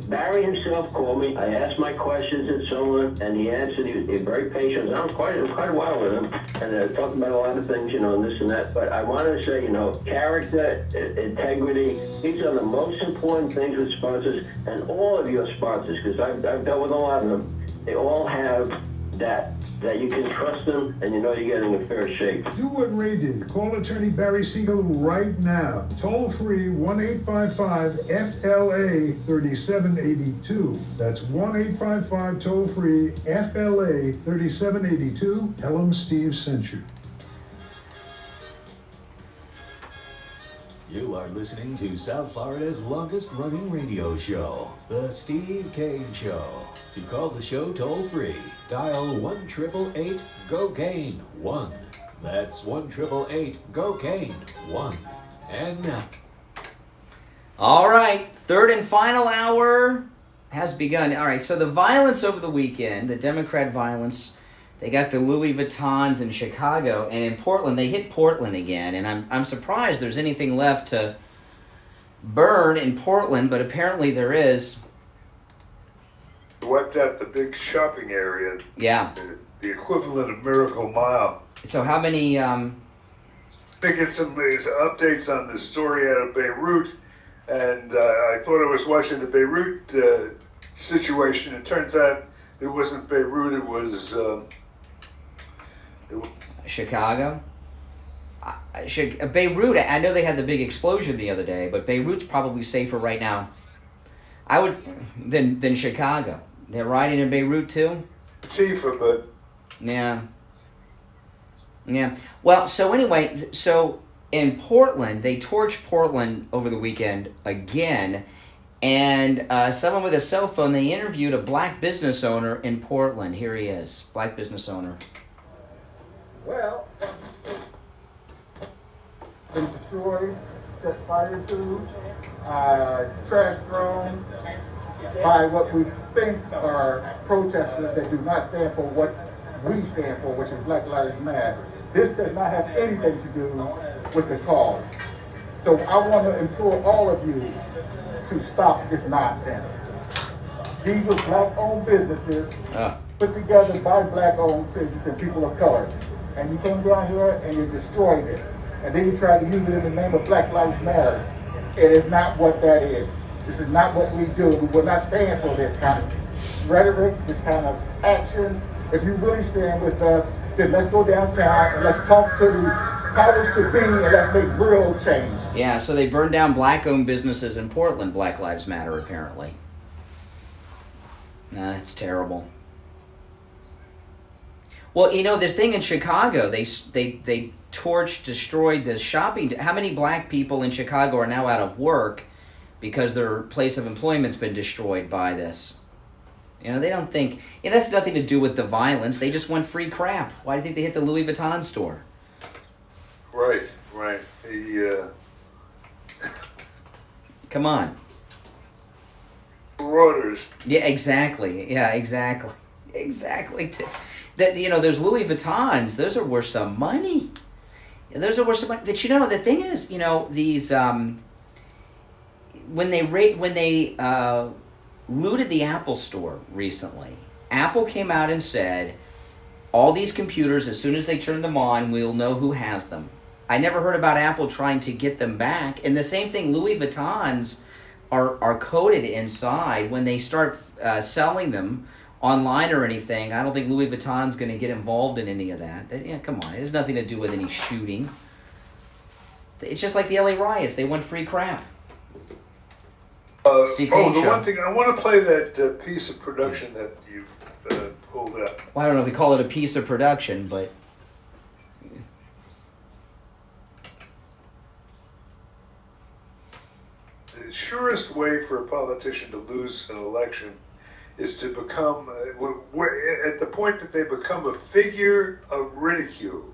I asked my questions and so on, and he answered. He was very patient. I was quite a while with him, and talked about a lot of things, you know, and this and that. But I wanted to say, you know, character, integrity, these are the most important things with sponsors, and all of your sponsors, because I've dealt with a lot of them, they all have that you can trust them and you know you're getting a fair shake. Do what Ray did. Call attorney Barry Siegel right now. Toll free 1-855-FLA-3782. That's 1-855 toll free FLA-3782. Tell him Steve sent you. You are listening to South Florida's longest running radio show, The Steve Kane Show. To call the show toll free, dial 1-888-GO-KANE-1. That's 1-888-GO-KANE-1. And now. All right, third and final hour has begun. All right, so the violence over the weekend, the Democrat violence, they got the Louis Vuittons in Chicago, and in Portland, they hit Portland again. And I'm surprised there's anything left to burn in Portland, but apparently there is. Wiped out the big shopping area. Yeah. The equivalent of Miracle Mile. So how many... I get some updates on the story out of Beirut, and I thought I was watching the Beirut situation. It turns out it wasn't Beirut, it was Chicago? Beirut, I know they had the big explosion the other day, but Beirut's probably safer right now. I would than Chicago. They're rioting in Beirut too? Tifa, but... Yeah. Well, so anyway, so in Portland, they torched Portland over the weekend again, and someone with a cell phone, they interviewed a black business owner in Portland. Here he is, black business owner. Well, been destroyed, set fire to, trash thrown by what we think are protesters that do not stand for what we stand for, which is Black Lives Matter. This does not have anything to do with the cause. So I want to implore all of you to stop this nonsense. These were black-owned businesses put together by black-owned business and people of color. And you came down here and you destroyed it. And then you tried to use it in the name of Black Lives Matter. It is not what that is. This is not what we do. We will not stand for this kind of rhetoric, this kind of actions. If you really stand with us, then let's go downtown and let's talk to the powers to be and let's make real change. Yeah, so they burned down black-owned businesses in Portland. Black Lives Matter, apparently. It's terrible. Well, you know, this thing in Chicago, they torched, destroyed the shopping. How many black people in Chicago are now out of work because their place of employment's been destroyed by this? You know, they don't think... It has nothing to do with the violence. They just want free crap. Why do you think they hit the Louis Vuitton store? Right. Come on. Reuters. Yeah, exactly. Exactly. That, you know, those Louis Vuittons, those are worth some money. Those are worth some money. But you know, the thing is, you know, these when they looted the Apple store recently, Apple came out and said, all these computers, as soon as they turn them on, we'll know who has them. I never heard about Apple trying to get them back. And the same thing, Louis Vuittons are coded inside. When they start selling them online or anything, I don't think Louis Vuitton's going to get involved in any of that. Yeah, come on. It has nothing to do with any shooting. It's just like the LA riots. They want free crap. Steve Kane the Show. one thing, I want to play that piece of production that you've pulled up. Well, I don't know if we call it a piece of production, but... The surest way for a politician to lose an election is to become, at the point that they become a figure of ridicule.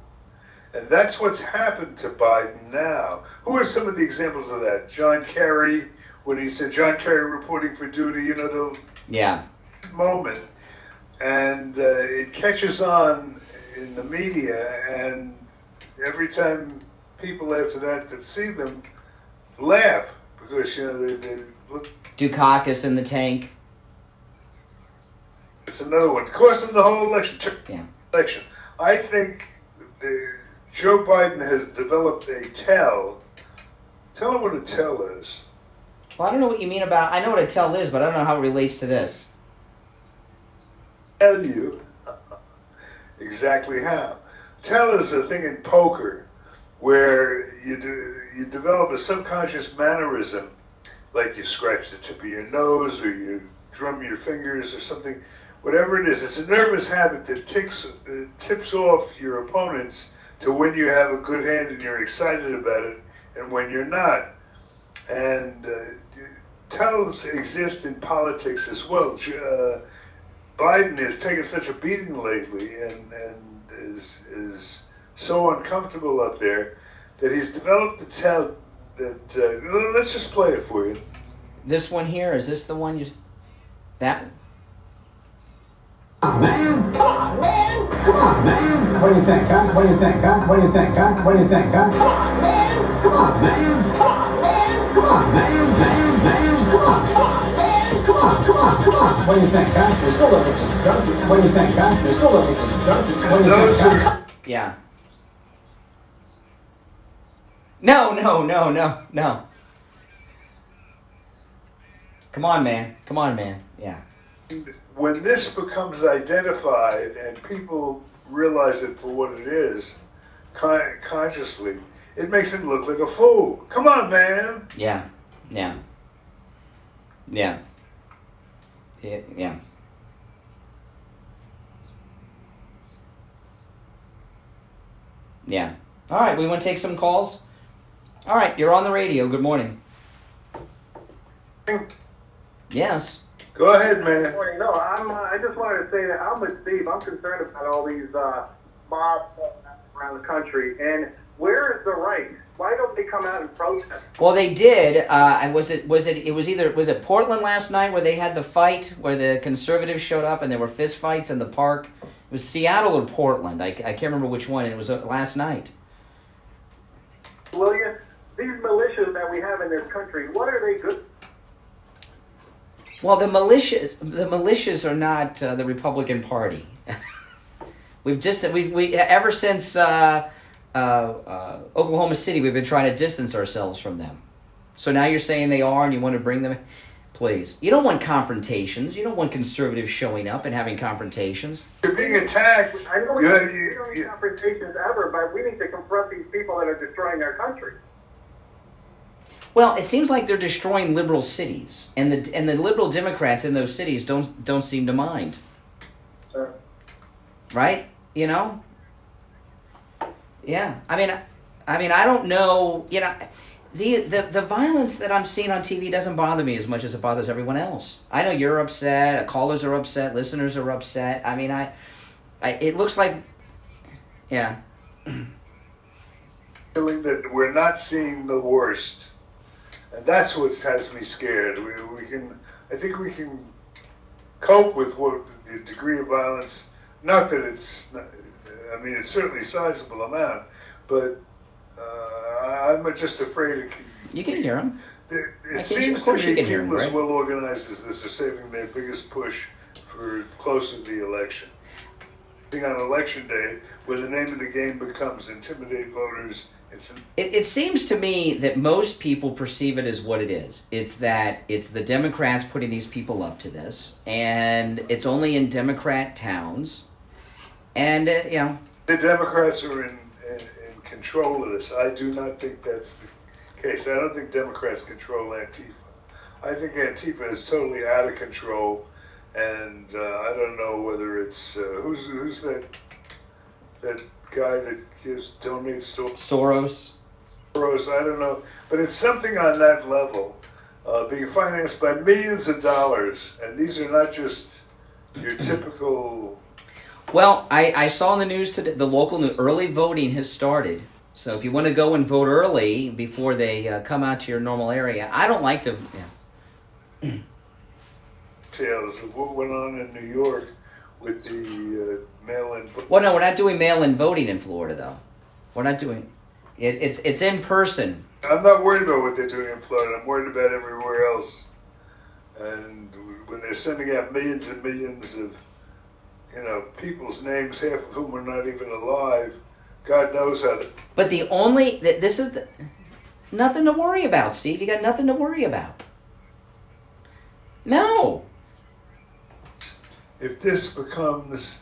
And that's what's happened to Biden now. Who are some of the examples of that? John Kerry, when he said John Kerry reporting for duty, you know, the moment. And it catches on in the media, and every time people after that see them laugh, because, you know, they look... Dukakis in the tank. It's another one. Cost them the whole election. Election. I think Joe Biden has developed a tell. Tell him what a tell is. Well, I don't know what you mean about... I know what a tell is, but I don't know how it relates to this. Tell you exactly how. Tell is a thing in poker where you develop a subconscious mannerism, like you scratch the tip of your nose or you drum your fingers or something. Whatever it is, it's a nervous habit that tips off your opponents to when you have a good hand and you're excited about it, and when you're not. And tells exist in politics as well. Biden has taken such a beating lately and is so uncomfortable up there that he's developed the tell that, let's just play it for you. This one here, is this the one you... That? Man, come on, man. Come on, man. What do you think, huh? What do you think, huh? What do you think, huh? What do you think, huh? Come on, man. Come on, man. Come on, man. Come on, man. Come on. Come on, man. Come on. What do you think, huh? We're still looking for the judges. What do you think, huh? We're still looking for the judges. What do you think, huh? Yeah. No. Come on, man. Yeah. When this becomes identified and people realize it for what it is, consciously, it makes him look like a fool. Come on, man. Yeah. All right, we want to take some calls? All right, you're on the radio. Good morning. Yes. Go ahead, man. Good morning. No, I just wanted to say that I'm with Steve. I'm concerned about all these mobs around the country. And where is the right? Why don't they come out and protest? Well, they did. Was it Portland last night where they had the fight where the conservatives showed up and there were fist fights in the park? It was Seattle or Portland. I can't remember which one. It was last night. Will you? These militias that we have in this country, what are they good? Well, the militias are not the Republican Party. we ever since Oklahoma City, we've been trying to distance ourselves from them. So now you're saying they are, and you want to bring them. Please, you don't want confrontations. You don't want conservatives showing up and having confrontations. You're being attacked. I know we don't need confrontations ever, but we need to confront these people that are destroying our country. Well, it seems like they're destroying liberal cities, and the liberal Democrats in those cities don't seem to mind. Sure. Right? You know? Yeah. I mean, I don't know. You know, the violence that I'm seeing on TV doesn't bother me as much as it bothers everyone else. I know you're upset. Callers are upset. Listeners are upset. I mean, it looks like, yeah. Feeling that we're not seeing the worst. And that's what has me scared. I think we can cope with the degree of violence. Not that it's certainly a sizable amount, but I'm just afraid. You can hear them. It seems to me people as well organized as this are saving their biggest push for closer to the election. On election day, when the name of the game becomes intimidate voters. It seems to me that most people perceive it as what it is. It's the Democrats putting these people up to this, and it's only in Democrat towns, and you know. The Democrats are in control of this. I do not think that's the case. I don't think Democrats control Antifa. I think Antifa is totally out of control, and I don't know whether it's who's that guy that donates to Soros, I don't know, but it's something on that level, being financed by millions of dollars, and these are not just your typical. Well, I saw in the news today, the local news, early voting has started. So if you want to go and vote early before they come out to your normal area, I don't like to. Yeah. Tales of what went on in New York with the mail-in. Well, no, we're not doing mail-in voting in Florida, though. We're not doing it. It's in person. I'm not worried about what they're doing in Florida. I'm worried about everywhere else. And when they're sending out millions and millions of, people's names, half of whom are not even alive, God knows how to. But this is nothing to worry about, Steve. You got nothing to worry about. No. If this becomes,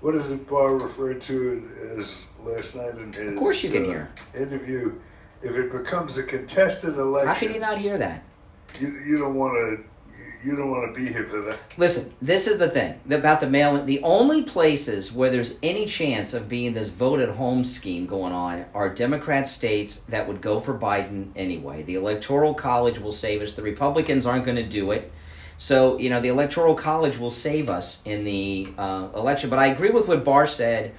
what is it Barr referred to it as last night in his of course you can hear. Interview, if it becomes a contested election, how can you not hear that? You don't want to be here for that. Listen, this is the thing about the mail-in. The only places where there's any chance of being this vote at home scheme going on are Democrat states that would go for Biden anyway. The Electoral College will save us. The Republicans aren't going to do it. So, the Electoral College will save us in the election. But I agree with what Barr said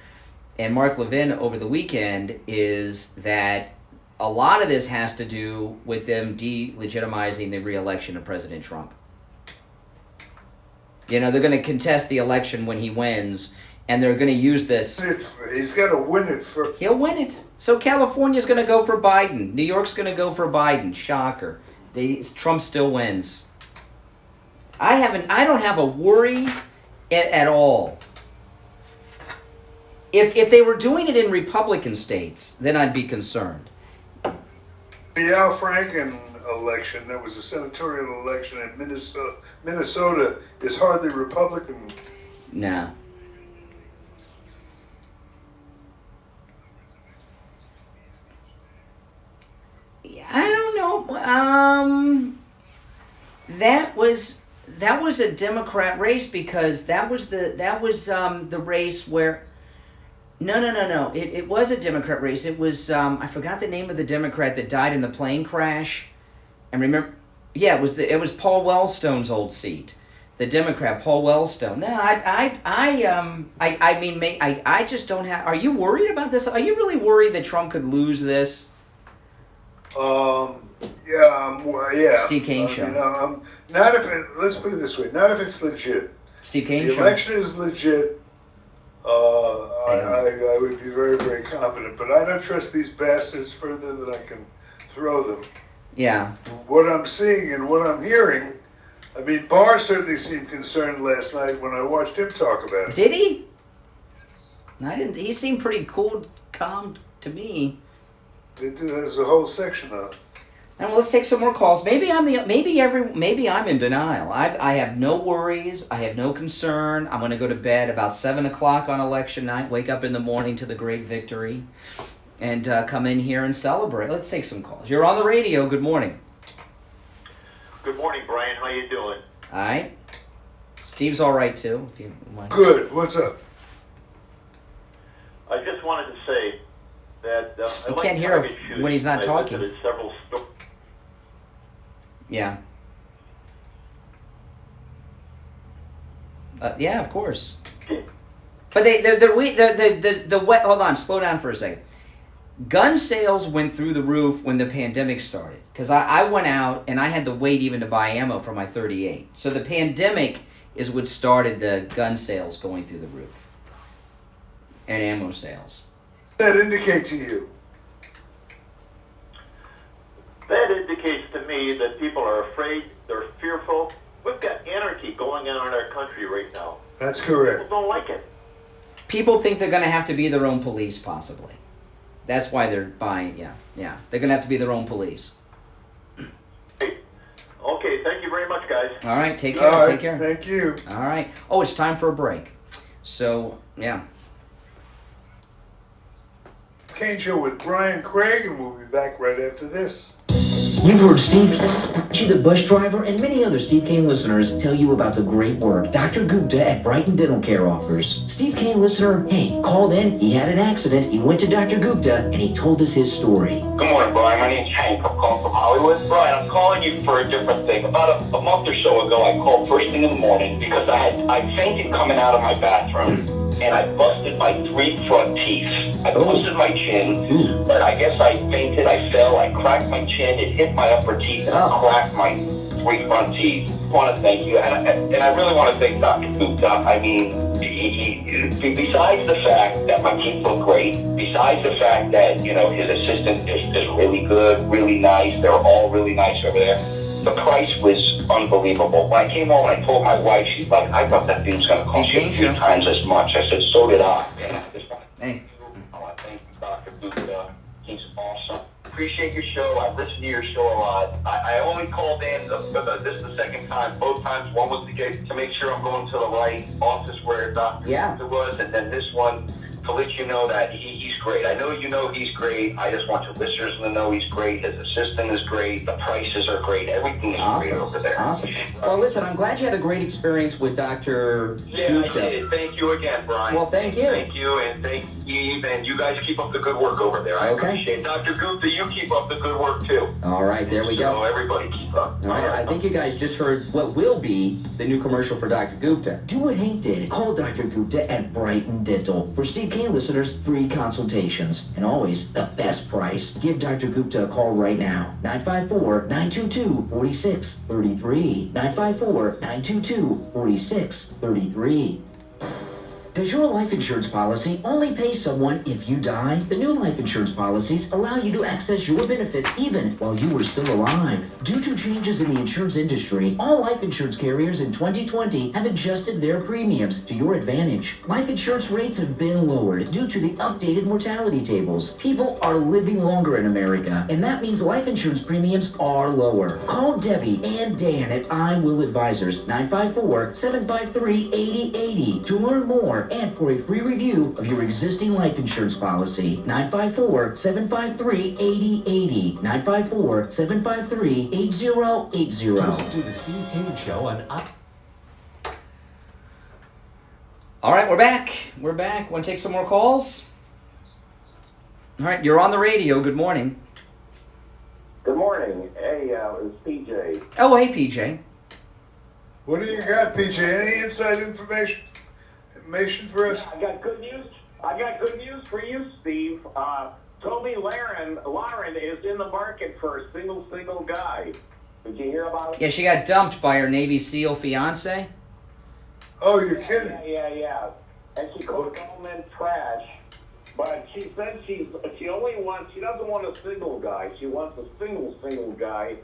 and Mark Levin over the weekend, is that a lot of this has to do with them delegitimizing the re-election of President Trump. They're going to contest the election when he wins, and they're going to use this. He's got to win it first. He'll win it. So California's going to go for Biden. New York's going to go for Biden. Shocker. Trump still wins. I don't have a worry at all. If they were doing it in Republican states, then I'd be concerned. The Al Franken election, that was a senatorial election in Minnesota. Minnesota is hardly Republican. No. I don't know. That was a Democrat race, because that was the race where. No. It was a Democrat race. It was I forgot the name of the Democrat that died in the plane crash. And remember, yeah, it was Paul Wellstone's old seat, the Democrat Paul Wellstone. No, I just don't have. Are you worried about this? Are you really worried that Trump could lose this? Yeah. Steve Kane Show. Not if it. Let's put it this way. Not if it's legit. Steve Kane Show. The election is legit. I would be very, very confident, but I don't trust these bastards further than I can throw them. Yeah. What I'm seeing and what I'm hearing I mean, Barr certainly seemed concerned last night when I watched him talk about it. Did he? I didn't. He seemed pretty cool, calm to me. There's a whole section on it. And let's take some more calls. Maybe I'm in denial. I have no worries. I have no concern. I'm going to go to bed about 7 o'clock on election night. Wake up in the morning to the great victory, and come in here and celebrate. Let's take some calls. You're on the radio. Good morning. Good morning, Brian. How you doing? All right. Steve's all right too. If you mind. Good. What's up? I just wanted to say that You I can't like hear target him shooting. when he's not I talking. visited several Yeah. Yeah, of course. But hold on, slow down for a second. Gun sales went through the roof when the pandemic started. Because I went out and I had to wait even to buy ammo for my .38. So the pandemic is what started the gun sales going through the roof. And ammo sales. What does that indicate to you? That indicates to me that people are afraid, they're fearful. We've got anarchy going on in our country right now. That's correct. People don't like it. People think they're going to have to be their own police, possibly. That's why they're buying, yeah. They're going to have to be their own police. Okay, thank you very much, guys. All right, take care. All right, Take care. Thank you. All right. Oh, it's time for a break. So, yeah. Kane Show with Brian Craig, and we'll be back right after this. You've heard Steve Kane, the bus driver, and many other Steve Kane listeners tell you about the great work Dr. Gupta at Brighton Dental Care offers. Steve Kane listener, hey, called in, he had an accident, he went to Dr. Gupta, and he told us his story. Good morning, Brian. My name's Hank. I'm calling from Hollywood. Brian, I'm calling you for a different thing. About a month or so ago, I called first thing in the morning because I fainted coming out of my bathroom, and I busted my 3 front teeth. I busted my chin, but I guess I fainted, I fell, I cracked my chin, it hit my upper teeth, and I cracked my 3 front teeth. I want to thank you, and I really want to thank Dr. Gupta. I mean, besides the fact that my teeth look great, besides the fact that, you know, his assistant is really good, really nice, they're all really nice over there, the price was unbelievable. When I came home and I told my wife, she's like, I thought that thing was going to cost you 3 times as much. I said, so did I. And I just want to thank you. I want to thank you, Dr. Gupta. He's awesome. Appreciate your show. I listen to your show a lot. I only called in, this is the second time. Both times, one was to make sure I'm going to the right office where Dr. Gupta was, and then this one to let you know that he's great. I know you know he's great. I just want your listeners to know he's great. His assistant is great. The prices are great. Everything is great over there. Awesome. Well, listen, I'm glad you had a great experience with Dr. Yeah, I did. Thank you again, Brian. Well, thank you. Thank you, and thank you, and you guys keep up the good work over there. I appreciate it. Dr. Gupta, you keep up the good work, too. All right, there we go. So everybody keep up. All right, I think you guys just heard what will be the new commercial for Dr. Gupta. Do what Hank did. Call Dr. Gupta at Brighton Dental. For Steve Kane listeners, free consultations. And always the best price. Give Dr. Gupta a call right now. 954-922-4633. 954-922-4633. Does your life insurance policy only pay someone if you die? The new life insurance policies allow you to access your benefits even while you are still alive. Due to changes in the insurance industry, all life insurance carriers in 2020 have adjusted their premiums to your advantage. Life insurance rates have been lowered due to the updated mortality tables. People are living longer in America, and that means life insurance premiums are lower. Call Debbie and Dan at I Will Advisors, 954-753-8080 to learn more and for a free review of your existing life insurance policy. 954-753-8080. 954-753-8080. Listen to the Steve Kane Show on All right, we're back. We're back. Want to take some more calls? All right, you're on the radio. Good morning. Good morning. Hey, it's PJ. Oh, hey, PJ. What do you got, PJ? Any inside information for us? I got good news. I got good news for you, Steve. Toby Lauren is in the market for a single guy. Did you hear about it? Yeah, she got dumped by her Navy SEAL fiance. Oh, you're kidding. Yeah. And she called all men trash. But she said she doesn't want a single guy. She wants a single guy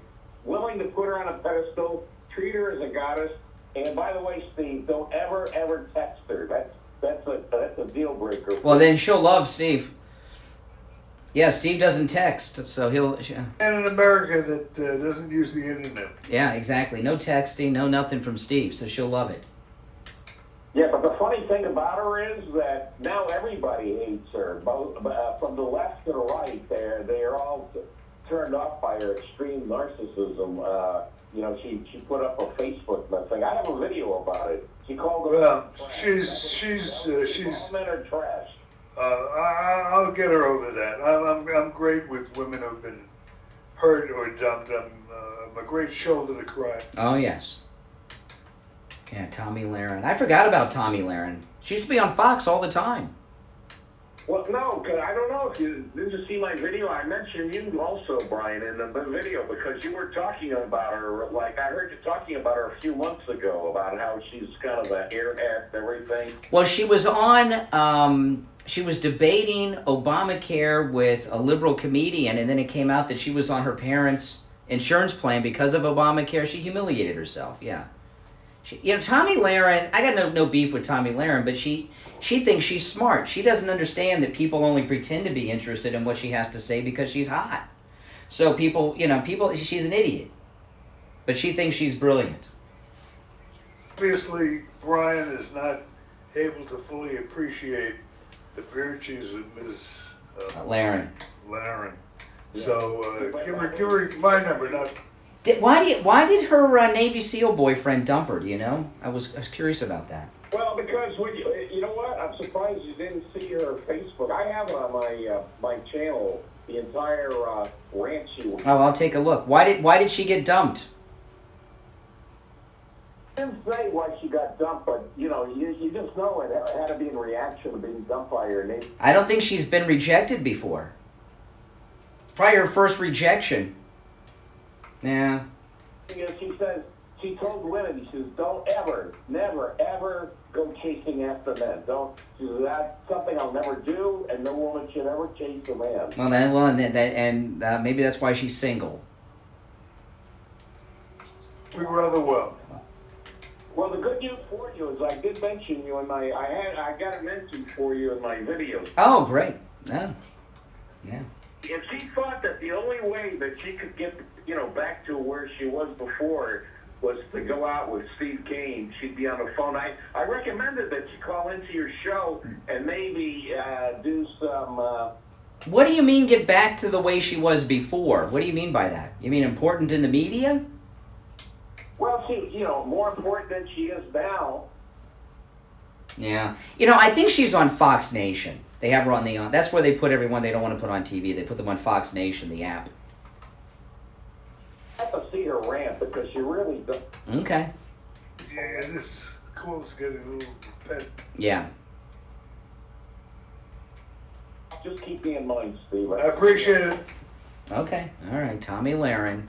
willing to put her on a pedestal, treat her as a goddess. And by the way, Steve, don't ever text her. That's a deal breaker. Well, then she'll love Steve. Yeah, Steve doesn't text, so he'll... And in America that doesn't use the internet. Yeah, exactly. No texting, no nothing from Steve, so she'll love it. Yeah, but the funny thing about her is that now everybody hates her. Both from the left to the right, they're all turned off by her extreme narcissism. You know, she put up a Facebook thing. I have a video about it. She called her. Well, she's men are trash. I'll get her over that. I'm great with women who've been hurt or dumped. I'm a great shoulder to cry. Oh, yes. Yeah, Tommy Lahren. I forgot about Tommy Lahren. She used to be on Fox all the time. Well, no, cause I don't know if you didn't see my video. I mentioned you also, Brian, in the video because you were talking about her. Like I heard you talking about her a few months ago about how she's kind of an airhead and everything. Well, she was on. She was debating Obamacare with a liberal comedian, and then it came out that she was on her parents' insurance plan because of Obamacare. She humiliated herself. Yeah. Tommy Lahren, I got no beef with Tommy Lahren, but she thinks she's smart. She doesn't understand that people only pretend to be interested in what she has to say because she's hot. So people, she's an idiot. But she thinks she's brilliant. Obviously, Brian is not able to fully appreciate the virtues of Ms. Lahren. So give her my number, not... Why did her Navy SEAL boyfriend dump her? Do you know? I was curious about that. Well, because when you know what? I'm surprised you didn't see her Facebook. I have on my channel the entire rant she was. Oh, I'll take a look. Why did she get dumped? I didn't say why she got dumped, but you just know it had to be in reaction to being dumped by her Navy. I don't think she's been rejected before. Probably her first rejection. Yeah. She told women, she says, don't ever, never, ever go chasing after men. That's something I'll never do, and no woman should ever chase a man. And maybe that's why she's single. We rather well. Well, the good news for you is I did mention you in I got it mentioned for you in my video. Oh, great. Yeah. If she thought that the only way that she could get, back to where she was before was to go out with Steve Kane, she'd be on the phone. I recommended that she call into your show and maybe do some... What do you mean get back to the way she was before? What do you mean by that? You mean important in the media? Well, she, more important than she is now. Yeah. I think she's on Fox Nation. They have her on the... that's where they put everyone they don't want to put on TV. They put them on Fox Nation, the app. I have to see her rant because she really does. Okay. Yeah, this call's getting a little pet. Yeah. Just keep me in mind, Steve. I appreciate it. Okay. All right. Tommy Lahren.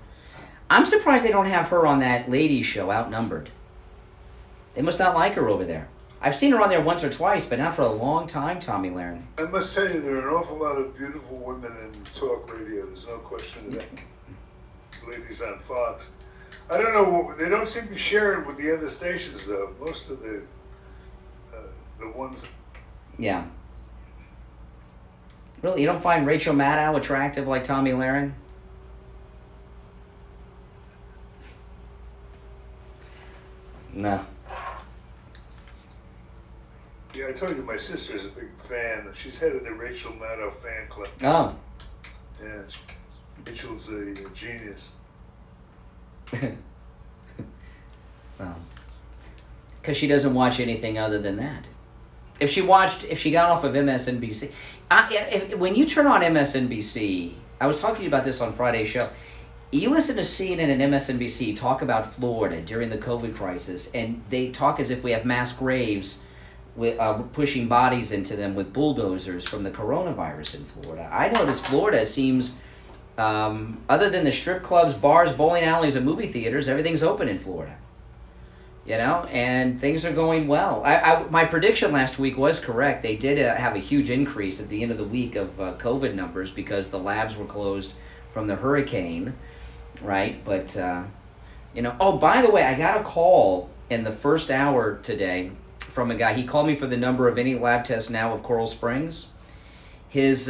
I'm surprised they don't have her on that ladies show, Outnumbered. They must not like her over there. I've seen her on there once or twice, but not for a long time, Tommy Lahren. I must tell you, there are an awful lot of beautiful women in talk radio. There's no question of that. These ladies on Fox. I don't know. They don't seem to be sharing with the other stations, though. Most of the ones. Yeah. Really, you don't find Rachel Maddow attractive like Tommy Lahren? No. Yeah, I told you my sister's a big fan. She's head of the Rachel Maddow fan club. Oh. Yeah, Rachel's a genius. Well, because she doesn't watch anything other than that. If she got off of MSNBC, when you turn on MSNBC, I was talking to you about this on Friday's show. You listen to CNN and MSNBC talk about Florida during the COVID crisis, and they talk as if we have mass graves with pushing bodies into them with bulldozers from the coronavirus in Florida. I notice Florida seems, other than the strip clubs, bars, bowling alleys, and movie theaters, everything's open in Florida. And things are going well. My prediction last week was correct. They did have a huge increase at the end of the week of COVID numbers because the labs were closed from the hurricane, right? But, You know. Oh, by the way, I got a call in the first hour today from a guy. He called me for the number of Any Lab Test Now of Coral Springs. His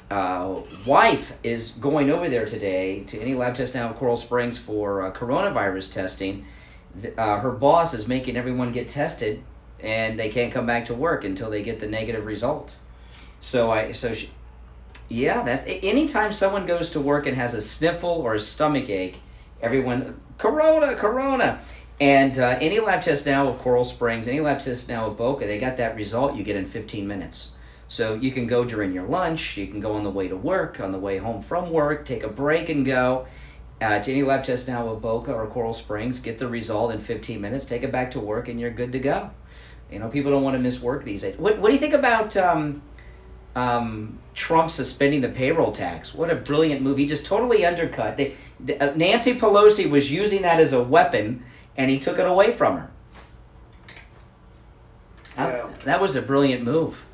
wife is going over there today to Any Lab Test Now of Coral Springs for coronavirus testing. Her boss is making everyone get tested, and they can't come back to work until they get the negative result. That's anytime someone goes to work and has a sniffle or a stomach ache, everyone, corona. And Any Lab Test Now of Coral Springs, Any Lab Test Now of Boca, they got that result you get in 15 minutes. So you can go during your lunch, you can go on the way to work, on the way home from work, take a break and go to Any Lab Test Now of Boca or Coral Springs, get the result in 15 minutes, take it back to work, and you're good to go. You know, people don't want to miss work these days. What do you think about Trump suspending the payroll tax? What a brilliant move. He just totally undercut. Nancy Pelosi was using that as a weapon, and he took it away from her. Yeah. That was a brilliant move.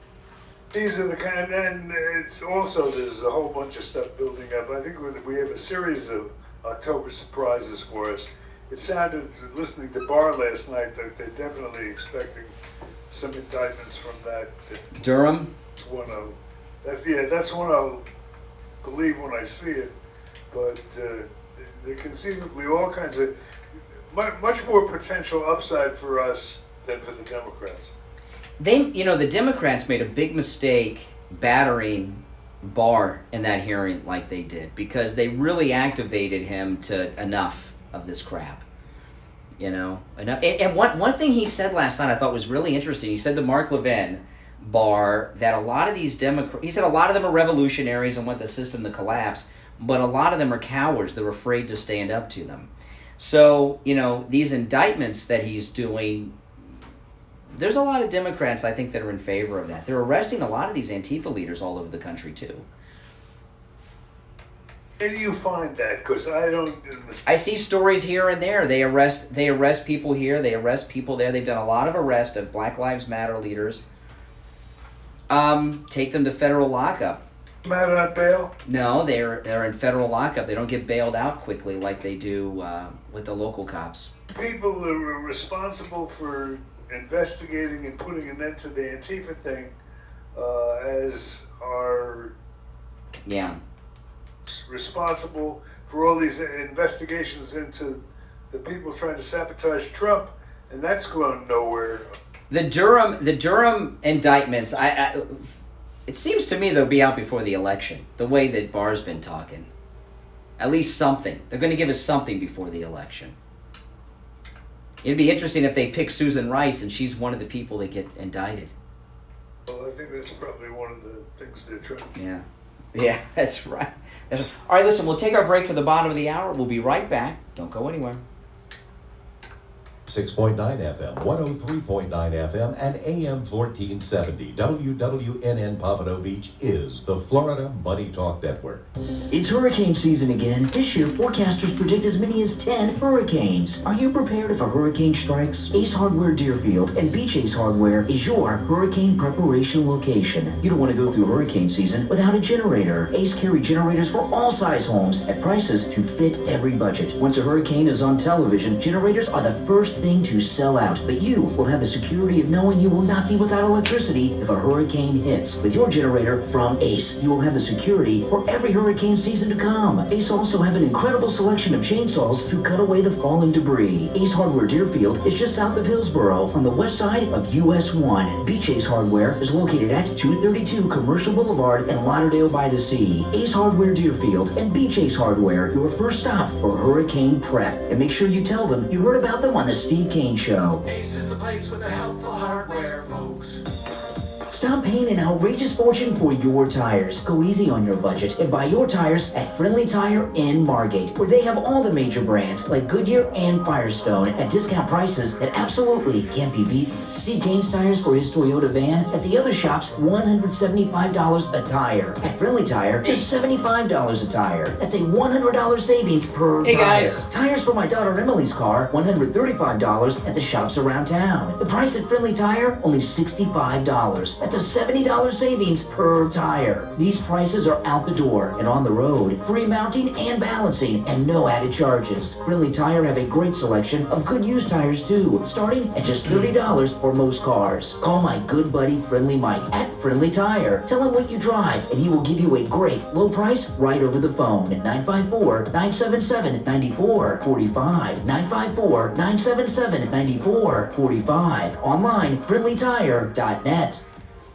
These are the kind, and it's also, there's a whole bunch of stuff building up. I think we have a series of October surprises for us. It sounded, listening to Barr last night, that they're definitely expecting some indictments from that. Durham? That's one I'll believe when I see it. But there conceivably all kinds of, much more potential upside for us than for the Democrats. The Democrats made a big mistake battering Barr in that hearing like they did, because they really activated him to enough of this crap. Enough. And one thing he said last night I thought was really interesting. He said to Mark Levin, Barr, that a lot of these Democrats, he said a lot of them are revolutionaries and want the system to collapse, but a lot of them are cowards. They're afraid to stand up to them. So, these indictments that he's doing, there's a lot of Democrats, I think, that are in favor of that. They're arresting a lot of these Antifa leaders all over the country, too. Where do you find that? Because I don't... I see stories here and there. They arrest people here. They arrest people there. They've done a lot of arrests of Black Lives Matter leaders. Take them to federal lockup. Matter on bail? No, they're in federal lockup. They don't get bailed out quickly like they do with the local cops. People who are responsible for investigating and putting an end to the Antifa thing as are responsible for all these investigations into the people trying to sabotage Trump, and that's going nowhere. The Durham indictments, it seems to me they'll be out before the election, the way that Barr's been talking. At least something. They're going to give us something before the election. It'd be interesting if they pick Susan Rice and she's one of the people that get indicted. Well, I think that's probably one of the things they're trying to do. Yeah, that's right. All right, listen, we'll take our break for the bottom of the hour. We'll be right back. Don't go anywhere. 6.9 FM, 103.9 FM, and AM 1470. WWNN Pompano Beach is the Florida Money Talk Network. It's hurricane season again. This year, forecasters predict as many as 10 hurricanes. Are you prepared if a hurricane strikes? Ace Hardware Deerfield and Beach Ace Hardware is your hurricane preparation location. You don't want to go through hurricane season without a generator. Ace carry generators for all size homes at prices to fit every budget. Once a hurricane is on television, generators are the first thing to sell out, but you will have the security of knowing you will not be without electricity if a hurricane hits. With your generator from Ace, you will have the security for every hurricane season to come. Ace also have an incredible selection of chainsaws to cut away the fallen debris. Ace Hardware Deerfield is just south of Hillsboro on the west side of US 1. Beach Ace Hardware is located at 232 Commercial Boulevard in Lauderdale by the Sea. Ace Hardware Deerfield and Beach Ace Hardware, your first stop for hurricane prep. And make sure you tell them you heard about them on the Steve Kane Show. Ace is the place with the helpful hardware, folks. Stop paying an outrageous fortune for your tires. Go easy on your budget and buy your tires at Friendly Tire in Margate, where they have all the major brands like Goodyear and Firestone at discount prices that absolutely can't be beaten. Steve Kane's tires for his Toyota van at the other shops, $175 a tire. At Friendly Tire, just $75 a tire. That's a $100 savings per Hey tire. guys. Tires for my daughter Emily's car, $135 at the shops around town. The price at Friendly Tire, only $65. That's a $70 savings per tire. These prices are out the door and on the road. Free mounting and balancing and no added charges. Friendly Tire have a great selection of good used tires too, starting at just $30 for most cars. Call my good buddy Friendly Mike at Friendly Tire. Tell him what you drive and he will give you a great low price right over the phone at 954-977-9445. 954-977-9445. Online, friendlytire.net.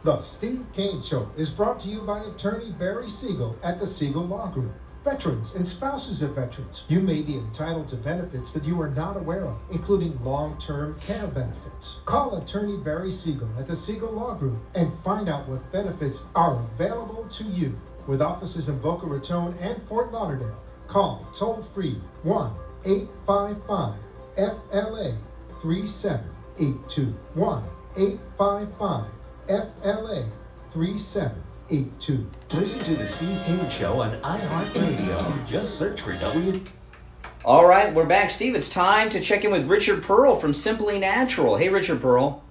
The Steve Kane Show is brought to you by attorney Barry Siegel at the Siegel Law Group. Veterans and spouses of veterans, you may be entitled to benefits that you are not aware of, including long-term care benefits. Call attorney Barry Siegel at the Siegel Law Group and find out what benefits are available to you. With offices in Boca Raton and Fort Lauderdale, call toll-free 1-855-FLA-3782. 1-855-FLA-3782. Listen to the Steve Kane Show on iHeartRadio. Just search for W. All right, we're back. Steve, it's time to check in with Richard Pearl from Simply Natural. Hey, Richard Pearl.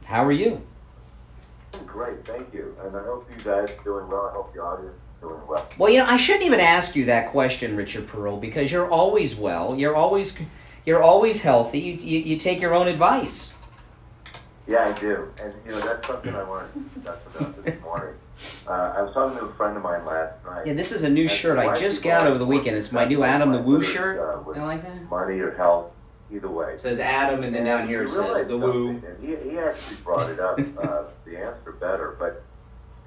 How are you? Great, thank you. And I hope you guys are doing well. I hope the audience is doing well. Well, I shouldn't even ask you that question, Richard Pearl, because you're always well. You're always healthy. You take your own advice. Yeah, I do. And, that's something I wanted to discuss about this morning. I was talking to a friend of mine last night. Yeah, this is a new shirt I just got over the weekend. It's my new Adam the Woo shirt. You like that? Money or health, either way. It says Adam, and then down here it says the Woo. And he actually brought it up, the answer better. But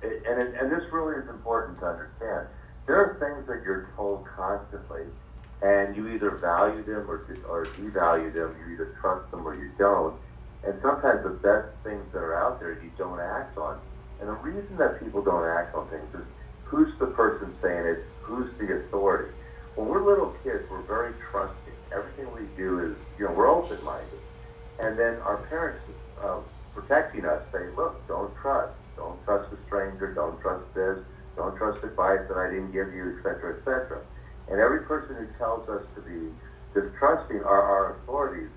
and this really is important to understand. There are things that you're told constantly, and you either value them or devalue them. You either trust them or you don't. And sometimes the best things that are out there you don't act on. And the reason that people don't act on things is who's the person saying it, who's the authority. When we're little kids, we're very trusting. Everything we do is, we're open-minded. And then our parents, protecting us, say, look, don't trust a stranger, don't trust this, don't trust advice that I didn't give you, etc., etc. And every person who tells us to be distrusting our authorities,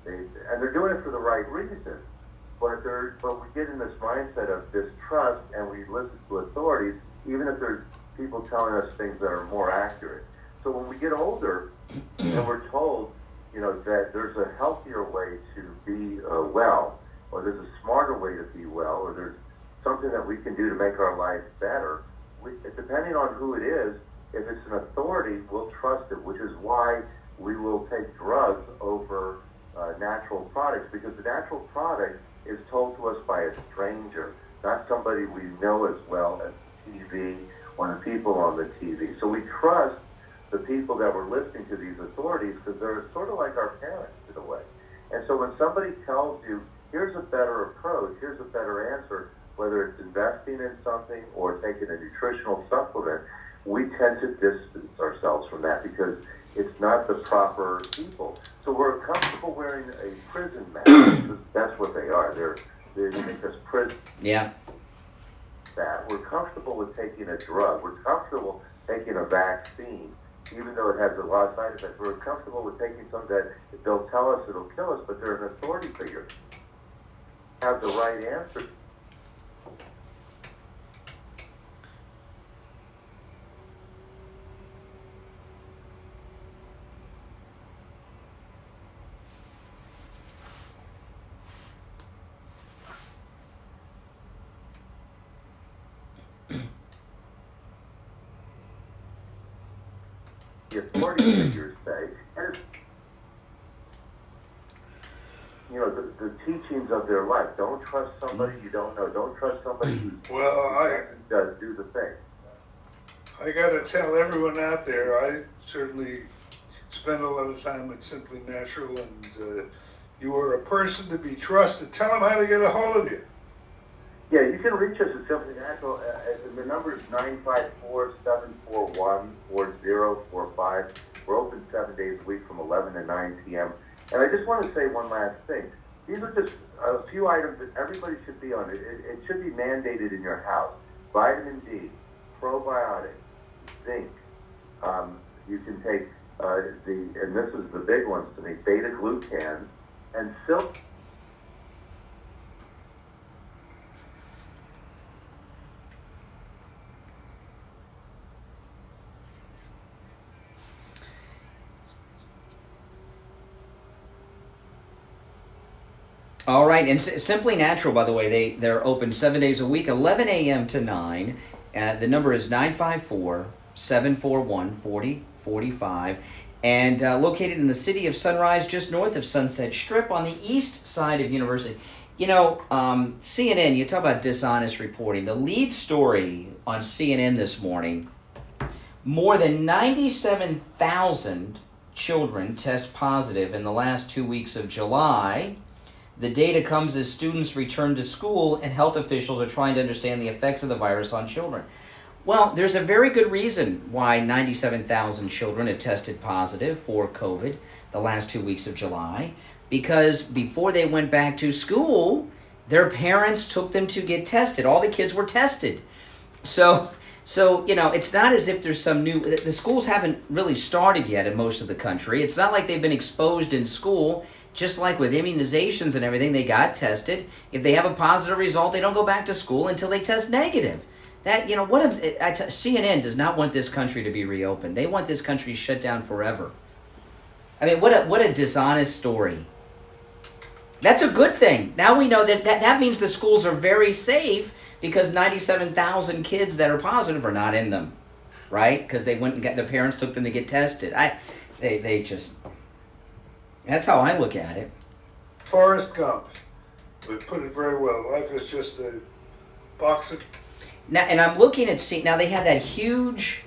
and they're doing it for the right reason, but we get in this mindset of distrust and we listen to authorities, even if there's people telling us things that are more accurate. So when we get older and we're told, that there's a healthier way to be well, or there's a smarter way to be well, or there's something that we can do to make our lives better, depending on who it is, if it's an authority, we'll trust it, which is why we will take drugs over natural products, because the natural product is told to us by a stranger, not somebody we know as well as TV or the people on the TV. So we trust the people that were listening to these authorities because they're sort of like our parents in a way. And so when somebody tells you, here's a better approach, here's a better answer, whether it's investing in something or taking a nutritional supplement, we tend to distance ourselves from that because it's not the proper people. So we're comfortable wearing a prison mask because that's what they are. They make us prison. Yeah. That we're comfortable with taking a drug. We're comfortable taking a vaccine, even though it has a lot of side effects. We're comfortable with taking something that they'll tell us it'll kill us, but they're an authority figure. Have the right answer. The authority figures say, and the teachings of their life. Don't trust somebody you don't know. Don't trust somebody who does do the thing. I got to tell everyone out there, I certainly spend a lot of time at Simply Natural, and you are a person to be trusted. Tell them how to get a hold of you. Yeah, you can reach us at Simply Natural. The number is 954-741-4045. We're open 7 days a week from 11 to 9 p.m. And I just want to say one last thing. These are just a few items that everybody should be on. It should be mandated in your house. Vitamin D, probiotics, zinc. You can take and this is the big ones to me, beta-glucan and silk. All right, and Simply Natural, by the way, they're open 7 days a week, 11 a.m. to 9. The number is 954-741-4045, and located in the city of Sunrise, just north of Sunset Strip on the east side of University. You know, CNN, you talk about dishonest reporting. The lead story on CNN this morning, more than 97,000 children test positive in the last 2 weeks of July. The data comes as students return to school and health officials are trying to understand the effects of the virus on children. Well, there's a very good reason why 97,000 children have tested positive for COVID the last 2 weeks of July, because before they went back to school, their parents took them to get tested. All the kids were tested. So you know, it's not as if there's some new... The schools haven't really started yet in most of the country. It's not like they've been exposed in school. Just like with immunizations and everything, they got tested. If they have a positive result, they don't go back to school until they test negative. That, you know, CNN does not want this country to be reopened. They want this country shut down forever. I mean, what a dishonest story. That's a good thing. Now we know that means the schools are very safe because 97,000 kids that are positive are not in them, right? Because they went and their parents took them to get tested. They just... That's how I look at it. Forrest Gump would put it very well. Life is just a box of... Now, and I'm looking at... Now, they had that huge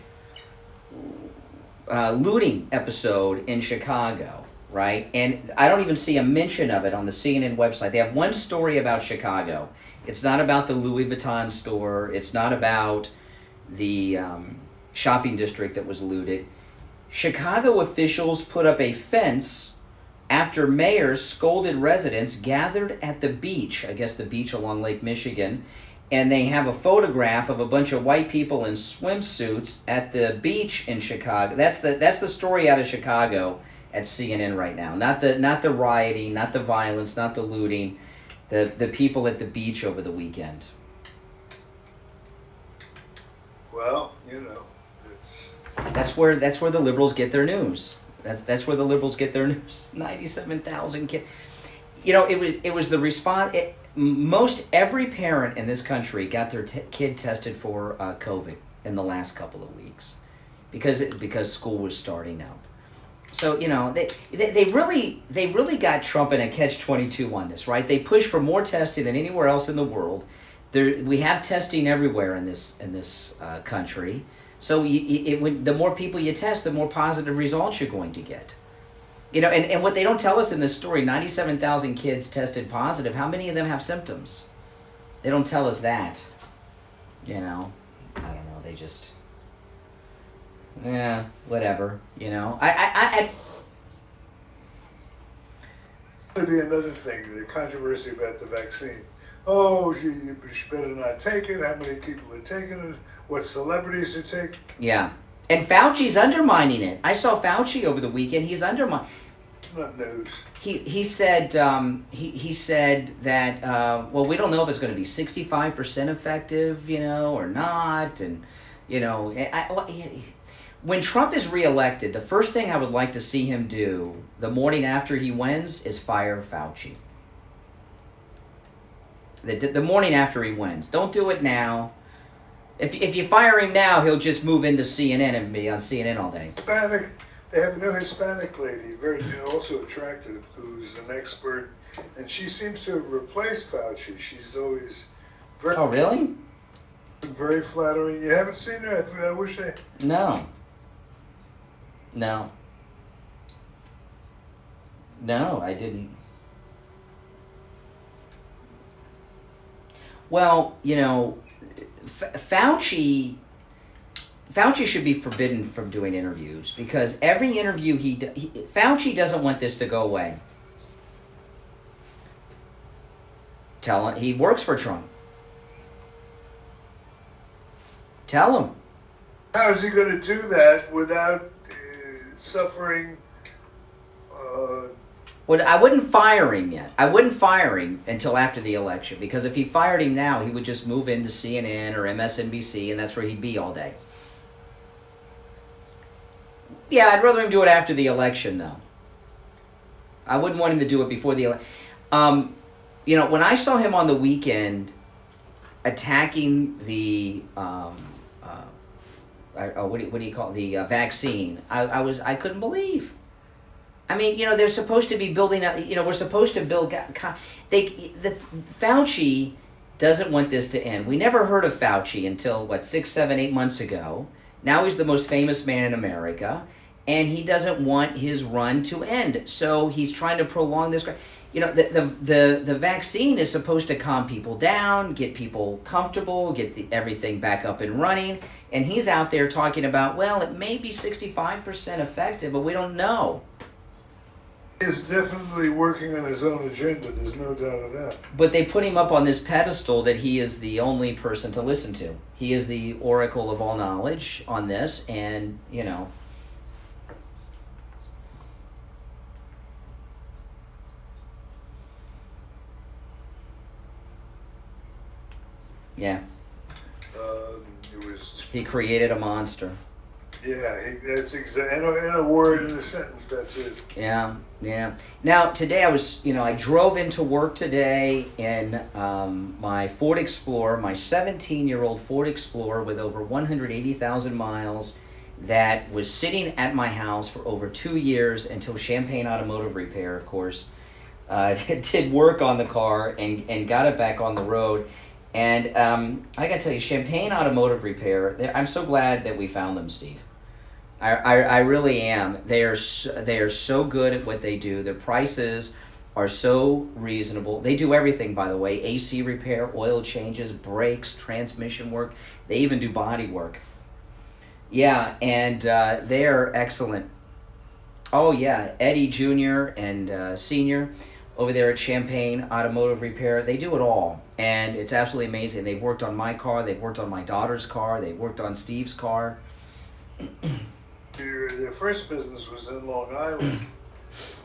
looting episode in Chicago, right? And I don't even see a mention of it on the CNN website. They have one story about Chicago. It's not about the Louis Vuitton store. It's not about the shopping district that was looted. Chicago officials put up a fence after mayors scolded residents gathered at the beach, I guess the beach along Lake Michigan, and they have a photograph of a bunch of white people in swimsuits at the beach in Chicago. That's the story out of Chicago at CNN right now. Not the rioting, not the violence, not the looting, the people at the beach over the weekend. Well, you know, that's where the liberals get their news. That's where the liberals get their news. 97,000 kids. You know, it was the response. Most every parent in this country got their kid tested for COVID in the last couple of weeks, because school was starting up. So you know they really got Trump in a catch-22 on this, right? They push for more testing than anywhere else in the world. We have testing everywhere in this country. So the more people you test, the more positive results you're going to get. You know, and what they don't tell us in this story, 97,000 kids tested positive. How many of them have symptoms? They don't tell us that. You know, I don't know. They just, whatever. You know, There'd be another thing, the controversy about the vaccine. Oh, you better not take it. How many people are taking it? What celebrities are taking? Yeah. And Fauci's undermining it. I saw Fauci over the weekend. He's undermining. It's not news. He said he said that well, we don't know if it's going to be 65% effective, you know, or not, and you know, when Trump is reelected, the first thing I would like to see him do the morning after he wins is fire Fauci. The morning after he wins. Don't do it now. If you fire him now, he'll just move into CNN and be on CNN all day. Hispanic. They have a new Hispanic lady, very also attractive, who's an expert, and she seems to have replaced Fauci. She's always very... Oh, really? Very flattering. You haven't seen her? I wish I... No, I didn't. Well, you know, Fauci should be forbidden from doing interviews, because every interview Fauci doesn't want this to go away. Tell him he works for Trump. Tell him. How is he going to do that without suffering? Well, I wouldn't fire him yet. I wouldn't fire him until after the election, because if he fired him now, he would just move into CNN or MSNBC, and that's where he'd be all day. Yeah, I'd rather him do it after the election, though. I wouldn't want him to do it before the election. when I saw him on the weekend attacking the what do you call it? The vaccine, I couldn't believe. I mean, they're supposed to be building up. We're supposed to build. Fauci doesn't want this to end. We never heard of Fauci until 6, 7, 8 months ago. Now he's the most famous man in America, and he doesn't want his run to end. So he's trying to prolong this. The vaccine is supposed to calm people down, get people comfortable, get everything back up and running. And he's out there talking about, well, it may be 65% effective, but we don't know. He's definitely working on his own agenda. There's no doubt of that. But they put him up on this pedestal that he is the only person to listen to. He is the oracle of all knowledge on this, and, Yeah. He created a monster. Yeah, that's exactly. In a word, in a sentence, that's it. Yeah. Now, today I drove into work today in my Ford Explorer, my 17-year-old Ford Explorer with over 180,000 miles that was sitting at my house for over 2 years until Champagne Automotive Repair, of course, did work on the car and got it back on the road. And I got to tell you, Champagne Automotive Repair, I'm so glad that we found them, Steve. I really am. They are so good at what they do. Their prices are so reasonable. They do everything, by the way. AC repair, oil changes, brakes, transmission work. They even do body work. Yeah, and they are excellent. Oh, yeah, Eddie Jr. and Sr. over there at Champagne Automotive Repair. They do it all, and it's absolutely amazing. They've worked on my car. They've worked on my daughter's car. They've worked on Steve's car. Their first business was in Long Island,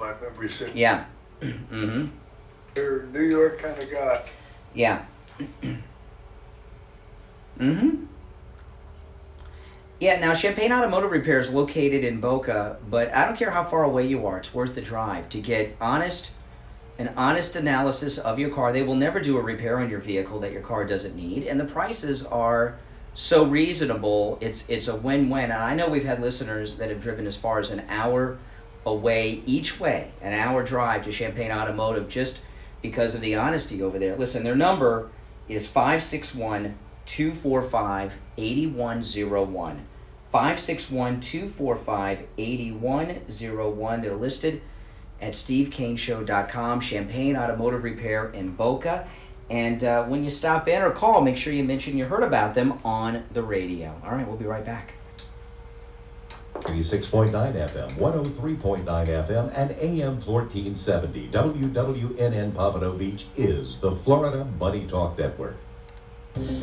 my memory serves. Yeah. Mm-hmm. They're a New York kind of guy. Yeah. Mm-hmm. Yeah, now Champagne Automotive Repair is located in Boca, but I don't care how far away you are, it's worth the drive to get an honest analysis of your car. They will never do a repair on your vehicle that your car doesn't need, and the prices are so reasonable. It's a win-win. And I know we've had listeners that have driven as far as an hour away each way, an hour drive to Champagne Automotive just because of the honesty over there. Listen, their number is 561-245-8101. 561-245-8101. They're listed at SteveKaneShow.com. Champagne Automotive Repair in Boca. And when you stop in or call, make sure you mention you heard about them on the radio. All right, we'll be right back. 86.9 FM, 103.9 FM, and AM 1470. WWNN Pompano Beach is the Florida Money Talk Network.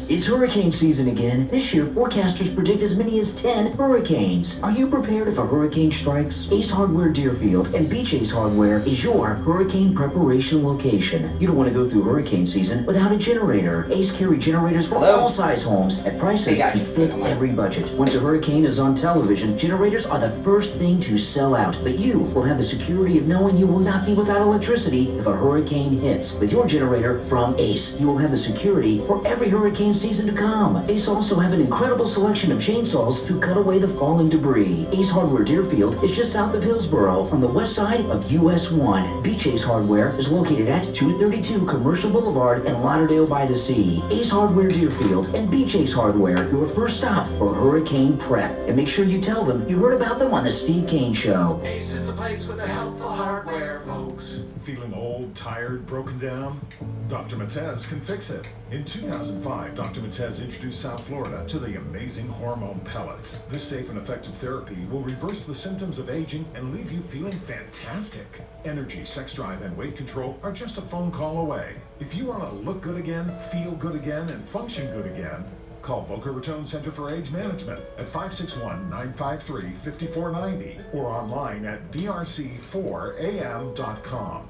It's hurricane season again. This year, forecasters predict as many as 10 hurricanes. Are you prepared if a hurricane strikes? Ace Hardware Deerfield and Beach Ace Hardware is your hurricane preparation location. You don't want to go through hurricane season without a generator. Ace carry generators for all size homes at prices to fit every budget. Once a hurricane is on television, generators are the first thing to sell out. But you will have the security of knowing you will not be without electricity if a hurricane hits. With your generator from Ace, you will have the security for every hurricane season to come. Ace also have an incredible selection of chainsaws to cut away the fallen debris. Ace Hardware Deerfield is just south of Hillsborough on the west side of US 1. Beach Ace Hardware is located at 232 Commercial Boulevard in Lauderdale by the Sea. Ace Hardware Deerfield and Beach Ace Hardware, your first stop for hurricane prep. And make sure you tell them you heard about them on the Steve Kane Show. Ace is the place with the helpful hardware, folks. Feeling old, tired, broken down? Dr. Matez can fix it. In 2005, Dr. Matez introduced South Florida to the amazing hormone pellets. This safe and effective therapy will reverse the symptoms of aging and leave you feeling fantastic. Energy, sex drive, and weight control are just a phone call away. If you want to look good again, feel good again, and function good again, call Boca Raton Center for Age Management at 561-953-5490 or online at drc4am.com.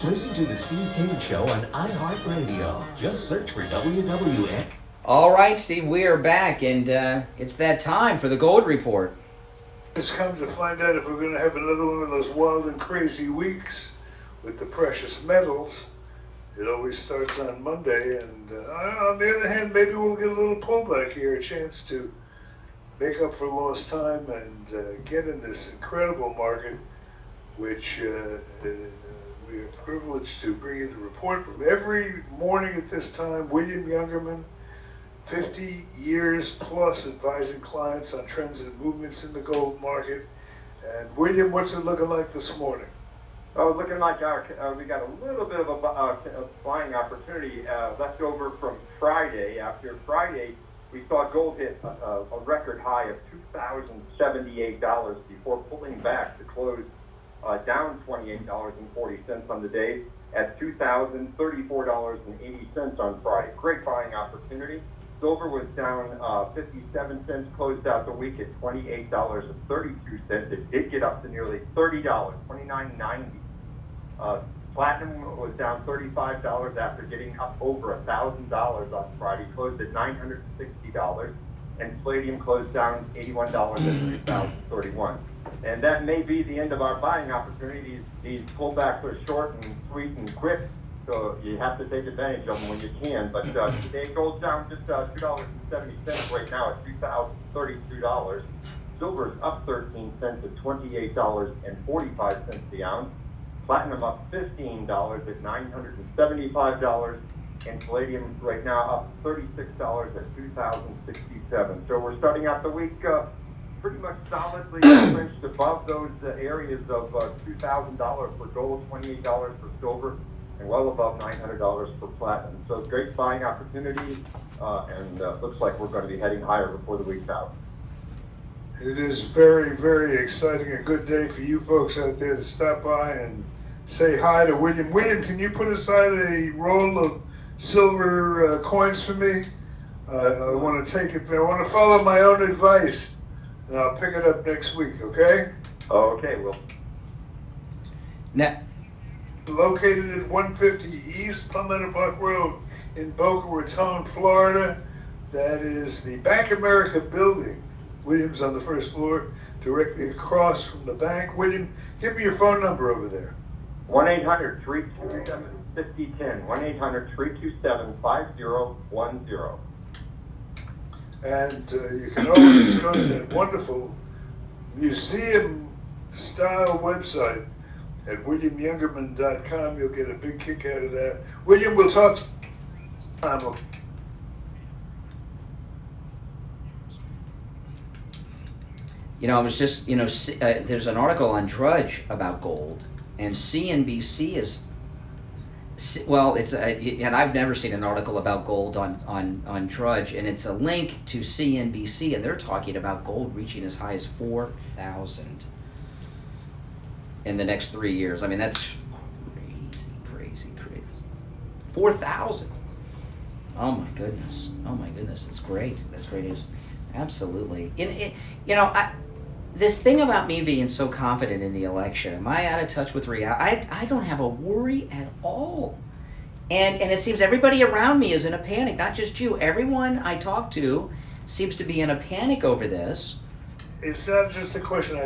Listen to the Steve Kane Show on iHeartRadio. Just search for WWN. All right, Steve, we are back, and it's that time for the Gold Report. It's come to find out if we're going to have another one of those wild and crazy weeks with the precious metals. It always starts on Monday, and on the other hand, maybe we'll get a little pullback here, a chance to make up for lost time and get in this incredible market, which we are privileged to bring you the report from every morning at this time. William Youngerman, 50 years plus advising clients on trends and movements in the gold market. And William, what's it looking like this morning? Oh, looking like we got a little bit of a buying opportunity left over from Friday. After Friday, we saw gold hit a record high of $2,078 before pulling back to close down $28.40 on the day at $2,034.80 on Friday. Great buying opportunity. Silver was down 57 cents, closed out the week at $28.32. It did get up to nearly $30, $29.90. Platinum was down $35 after getting up over $1,000 on Friday, closed at $960, and palladium closed down $81 at $2,031. And that may be the end of our buying opportunity. These pullbacks are short and sweet and quick, so you have to take advantage of them when you can. But today gold's down just $2.70 right now at $2,032. Silver's up 13 cents at $28.45 the ounce. Platinum up $15 at $975, and palladium right now up $36 at $2,067. So we're starting out the week pretty much solidly entrenched above those areas of $2,000 for gold, $28 for silver, and well above $900 for platinum. So great buying opportunity, and looks like we're going to be heading higher before the week's out. It is very, very exciting. A good day for you folks out there to stop by and say hi to William. William, can you put aside a roll of silver coins for me? I want to take it. I want to follow my own advice, and I'll pick it up next week. Okay? Okay, well. Now, located at 150 East Palmetto Buck Road in Boca Raton, Florida. That is the Bank of America building. William's on the first floor, directly across from the bank. William, give me your phone number over there. 1-800-327-5010. 1-800-327-5010. And you can always go to that wonderful museum-style website at WilliamYoungerman.com. You'll get a big kick out of that. William, we'll talk to you this time. Okay. You know, I was just, there's an article on Drudge about gold, and CNBC is, well, it's, and I've never seen an article about gold on Drudge, and it's a link to CNBC, and they're talking about gold reaching as high as 4,000 in the next 3 years. I mean, that's crazy. 4,000. Oh my goodness. That's great. That's great news. Absolutely. This thing about me being so confident in the election, am I out of touch with reality? I don't have a worry at all. And it seems everybody around me is in a panic, not just you. Everyone I talk to seems to be in a panic over this. It's not just a question.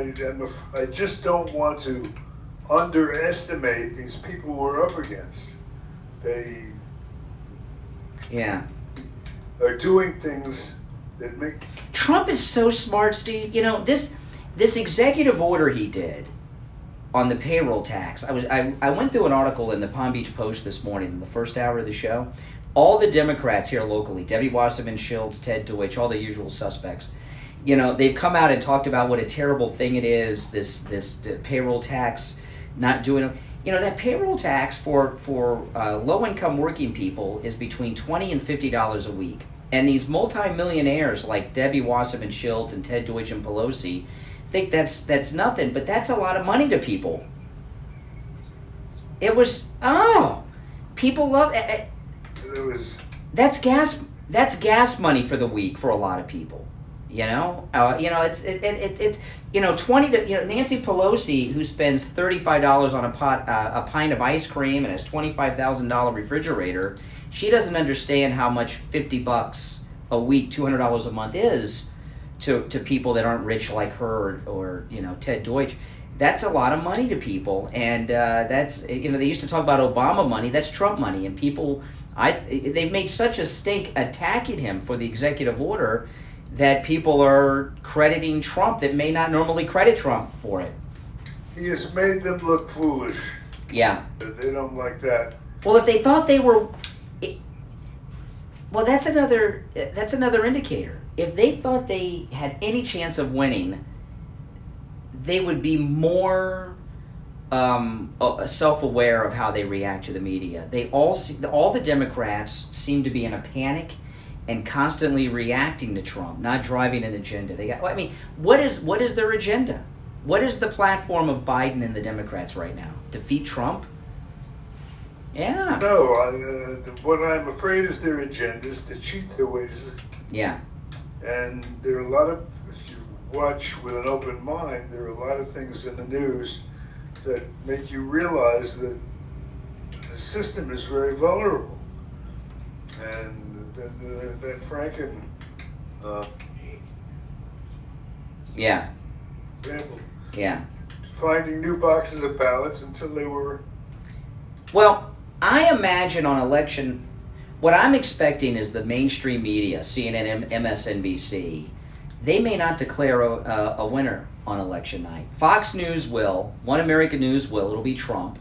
I just don't want to underestimate these people we're up against. They are doing things that make... Trump is so smart, Steve. This executive order he did on the payroll tax. I went through an article in the Palm Beach Post this morning in the first hour of the show. All the Democrats here locally, Debbie Wasserman Schultz, Ted Deutsch, all the usual suspects, they've come out and talked about what a terrible thing it is, this payroll tax not doing it. That payroll tax for low-income working people is between $20 and $50 a week. And these multimillionaires like Debbie Wasserman Schultz and Ted Deutsch and Pelosi think that's nothing, but that's a lot of money to people. It was, people love it. That's gas money for the week for a lot of people. It's 20 to, Nancy Pelosi, who spends $35 on a pint of ice cream and has $25,000 refrigerator, she doesn't understand how much $50 a week, $200 a month is to people that aren't rich like her or Ted Deutsch. That's a lot of money to people, and that's, they used to talk about Obama money. That's Trump money, and people, they've made such a stink attacking him for the executive order that people are crediting Trump that may not normally credit Trump for it. He has made them look foolish. Yeah. They don't like that. Well, if they thought they were, well, that's another indicator. If they thought they had any chance of winning, they would be more self-aware of how they react to the media. All the Democrats seem to be in a panic and constantly reacting to Trump, not driving an agenda. What is their agenda? What is the platform of Biden and the Democrats right now? Defeat Trump? Yeah. No, what I'm afraid is their agenda is to cheat their ways. Yeah. And there are a lot of, if you watch with an open mind, there are a lot of things in the news that make you realize that the system is very vulnerable. And that Franken yeah. example. Yeah. Finding new boxes of ballots until they were... Well, I imagine on election, what I'm expecting is the mainstream media, CNN, MSNBC, they may not declare a winner on election night. Fox News will, One American News will, it'll be Trump,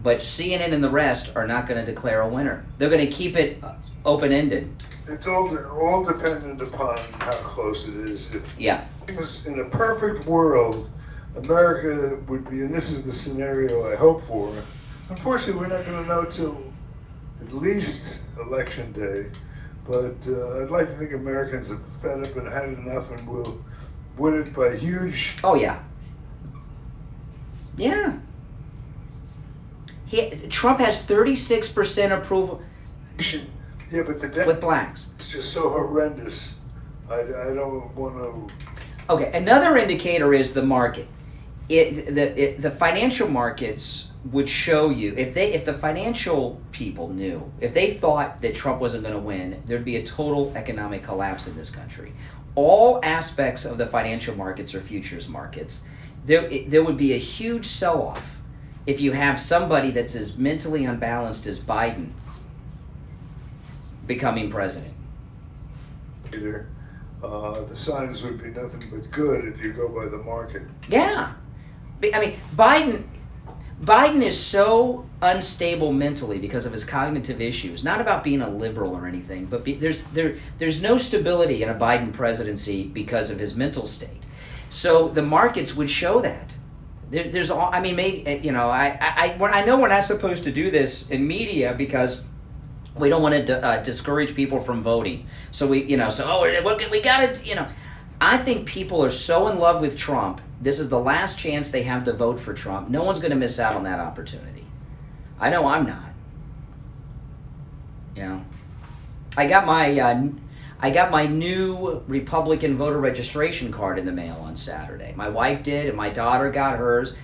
but CNN and the rest are not going to declare a winner. They're going to keep it open-ended. It's all dependent upon how close it is. Yeah. Because in a perfect world, America would be, and this is the scenario I hope for. Unfortunately, we're not going to know till at least Election Day. But I'd like to think Americans have fed up and had enough and will win it by huge... Oh, yeah. Yeah. Trump has 36% approval. Yeah, but with blacks. It's just so horrendous. I don't want to... Okay, another indicator is the market. The financial markets would show you, if the financial people knew, if they thought that Trump wasn't going to win, there'd be a total economic collapse in this country. All aspects of the financial markets are futures markets. There would be a huge sell-off if you have somebody that's as mentally unbalanced as Biden becoming president. The signs would be nothing but good if you go by the market. Yeah. I mean, Biden is so unstable mentally because of his cognitive issues. Not about being a liberal or anything, but there's no stability in a Biden presidency because of his mental state. So the markets would show that. Maybe, I know we're not supposed to do this in media because we don't want to discourage people from voting. So we gotta, I think people are so in love with Trump. This is the last chance they have to vote for Trump. No one's going to miss out on that opportunity. I know I'm not. I got my new Republican voter registration card in the mail on Saturday. My wife did, and my daughter got hers.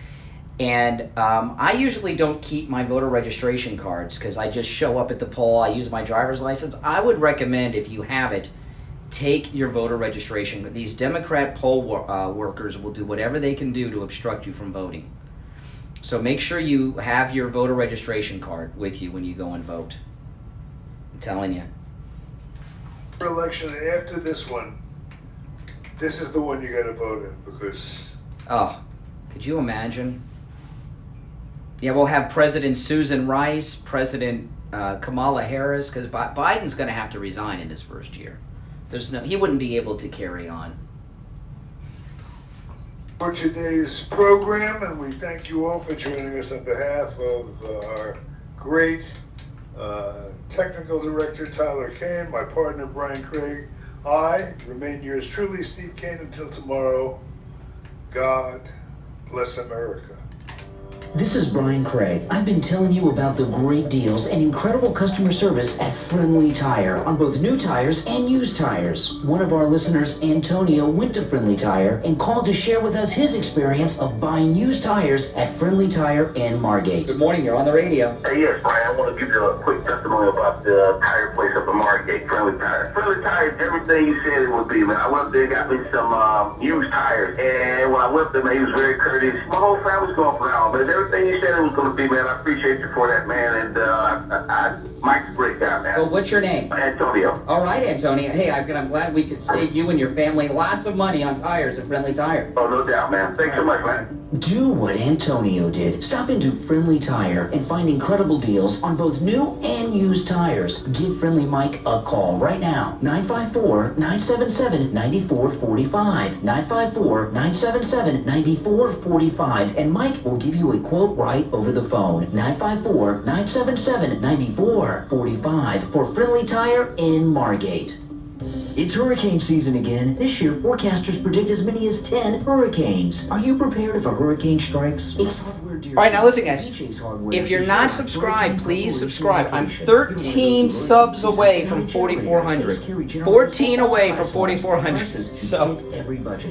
And I usually don't keep my voter registration cards because I just show up at the poll. I use my driver's license. I would recommend, if you have it, take your voter registration. These Democrat poll workers will do whatever they can do to obstruct you from voting. So make sure you have your voter registration card with you when you go and vote. I'm telling you. Election after this one, this is the one you got to vote in because... Oh, could you imagine? Yeah, we'll have President Susan Rice, President Kamala Harris, because Biden's going to have to resign in his first year. He wouldn't be able to carry on. For today's program, and we thank you all for joining us on behalf of our great technical director, Tyler Kane, my partner, Brian Craig. I remain yours truly, Steve Kane. Until tomorrow, God bless America. This is Brian Craig. I've been telling you about the great deals and incredible customer service at Friendly Tire on both new tires and used tires. One of our listeners, Antonio, went to Friendly Tire and called to share with us his experience of buying used tires at Friendly Tire in Margate. Good morning, you're on the radio. Hey, yes, Brian, I want to give you a quick testimony about the tire place up in Margate, Friendly Tire. Friendly Tire is everything you said it would be, man. I went up there, got me some used tires, and when I went there, man, he was very courteous. My whole family's going for now, but everything you said it was going to be, man. I appreciate you for that, man, and Mike's a great guy, man. Well, what's your name? Antonio. All right, Antonio. Hey, I'm glad we could save you and your family lots of money on tires at Friendly Tire. Oh, no doubt, man. Thanks so much, man. Do what Antonio did. Stop into Friendly Tire and find incredible deals on both new and used tires. Give Friendly Mike a call right now. 954-977-9445. 954-977-9445. And Mike will give you a quote right over the phone. 954-977-9445 for Friendly Tire in Margate. It's hurricane season again. This year, forecasters predict as many as 10 hurricanes. Are you prepared if a hurricane strikes? All right, now listen, guys. If you're not subscribed, please subscribe. I'm 13 subs away from 4,400. 14 away from 4,400. So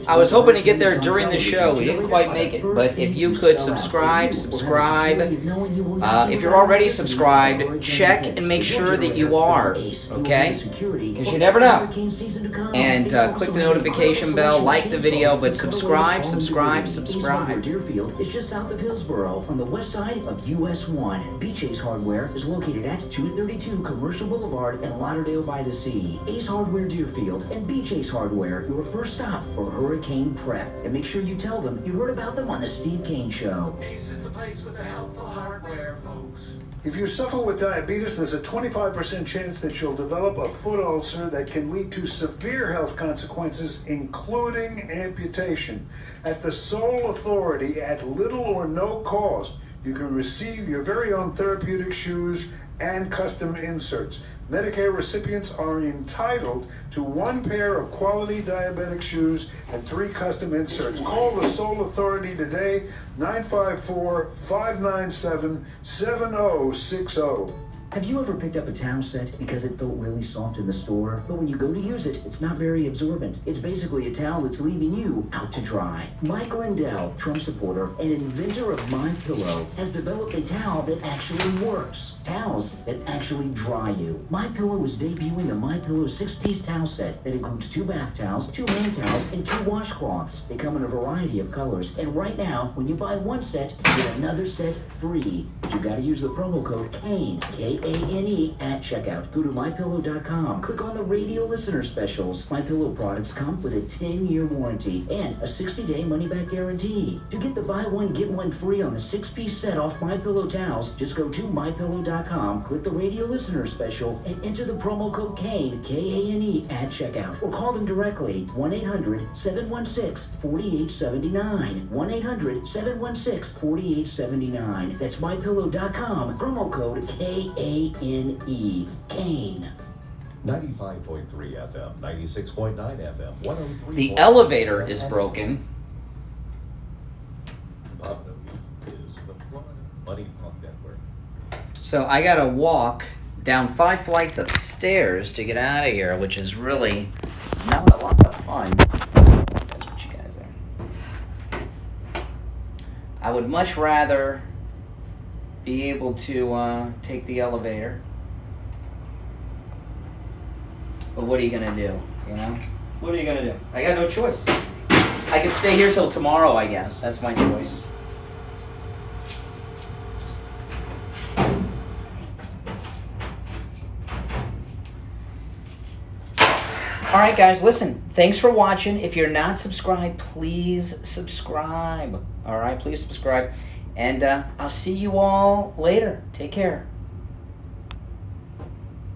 I was hoping to get there during the show. We didn't quite make it. But if you could subscribe. If you're already subscribed, check and make sure that you are. Okay? Because you never know. And click the notification bell, like the video, but subscribe. Deerfield is just south of Hillsborough on the west side of US 1. Beach Ace Hardware is located at 232 Commercial Boulevard in Lauderdale by the Sea. Ace Hardware Deerfield and Beach Ace Hardware, your first stop for hurricane prep. And make sure you tell them you heard about them on the Steve Kane Show. Ace is the place with the helpful hardware, folks. If you suffer with diabetes, there's a 25% chance that you'll develop a foot ulcer that can lead to severe health consequences, including amputation. At the sole authority, at little or no cost, you can receive your very own therapeutic shoes and custom inserts. Medicare recipients are entitled to 1 pair of quality diabetic shoes and 3 custom inserts. Call the sole authority today, 954-597-7060. Have you ever picked up a towel set because it felt really soft in the store, but when you go to use it, it's not very absorbent? It's basically a towel that's leaving you out to dry. Mike Lindell, Trump supporter and inventor of MyPillow, has developed a towel that actually works. Towels that actually dry you. MyPillow is debuting the MyPillow 6-piece towel set that includes 2 bath towels, 2 hand towels, and 2 washcloths. They come in a variety of colors, and right now, when you buy one set, you get another set free. But you gotta use the promo code KANE, K-A-N-E, at checkout. Go to MyPillow.com. Click on the radio listener specials. MyPillow products come with a 10-year warranty and a 60-day money-back guarantee. To get the buy one, get one free on the 6-piece set off MyPillow towels, just go to MyPillow.com, click the radio listener special, and enter the promo code KANE, K-A-N-E, at checkout. Or call them directly, 1-800-716-4879. 1-800-716-4879. That's MyPillow.com, promo code KANE, Kane. 95.3 FM, 96.9 FM, 103. The elevator is broken. So I gotta walk down 5 flights of stairs to get out of here, which is really not a lot of fun. That's what you guys are. I would much rather be able to take the elevator. But what are you gonna do, you know? What are you gonna do? I got no choice. I could stay here till tomorrow, I guess. That's my choice. All right, guys, listen. Thanks for watching. If you're not subscribed, please subscribe. All right, please subscribe. And I'll see you all later. Take care.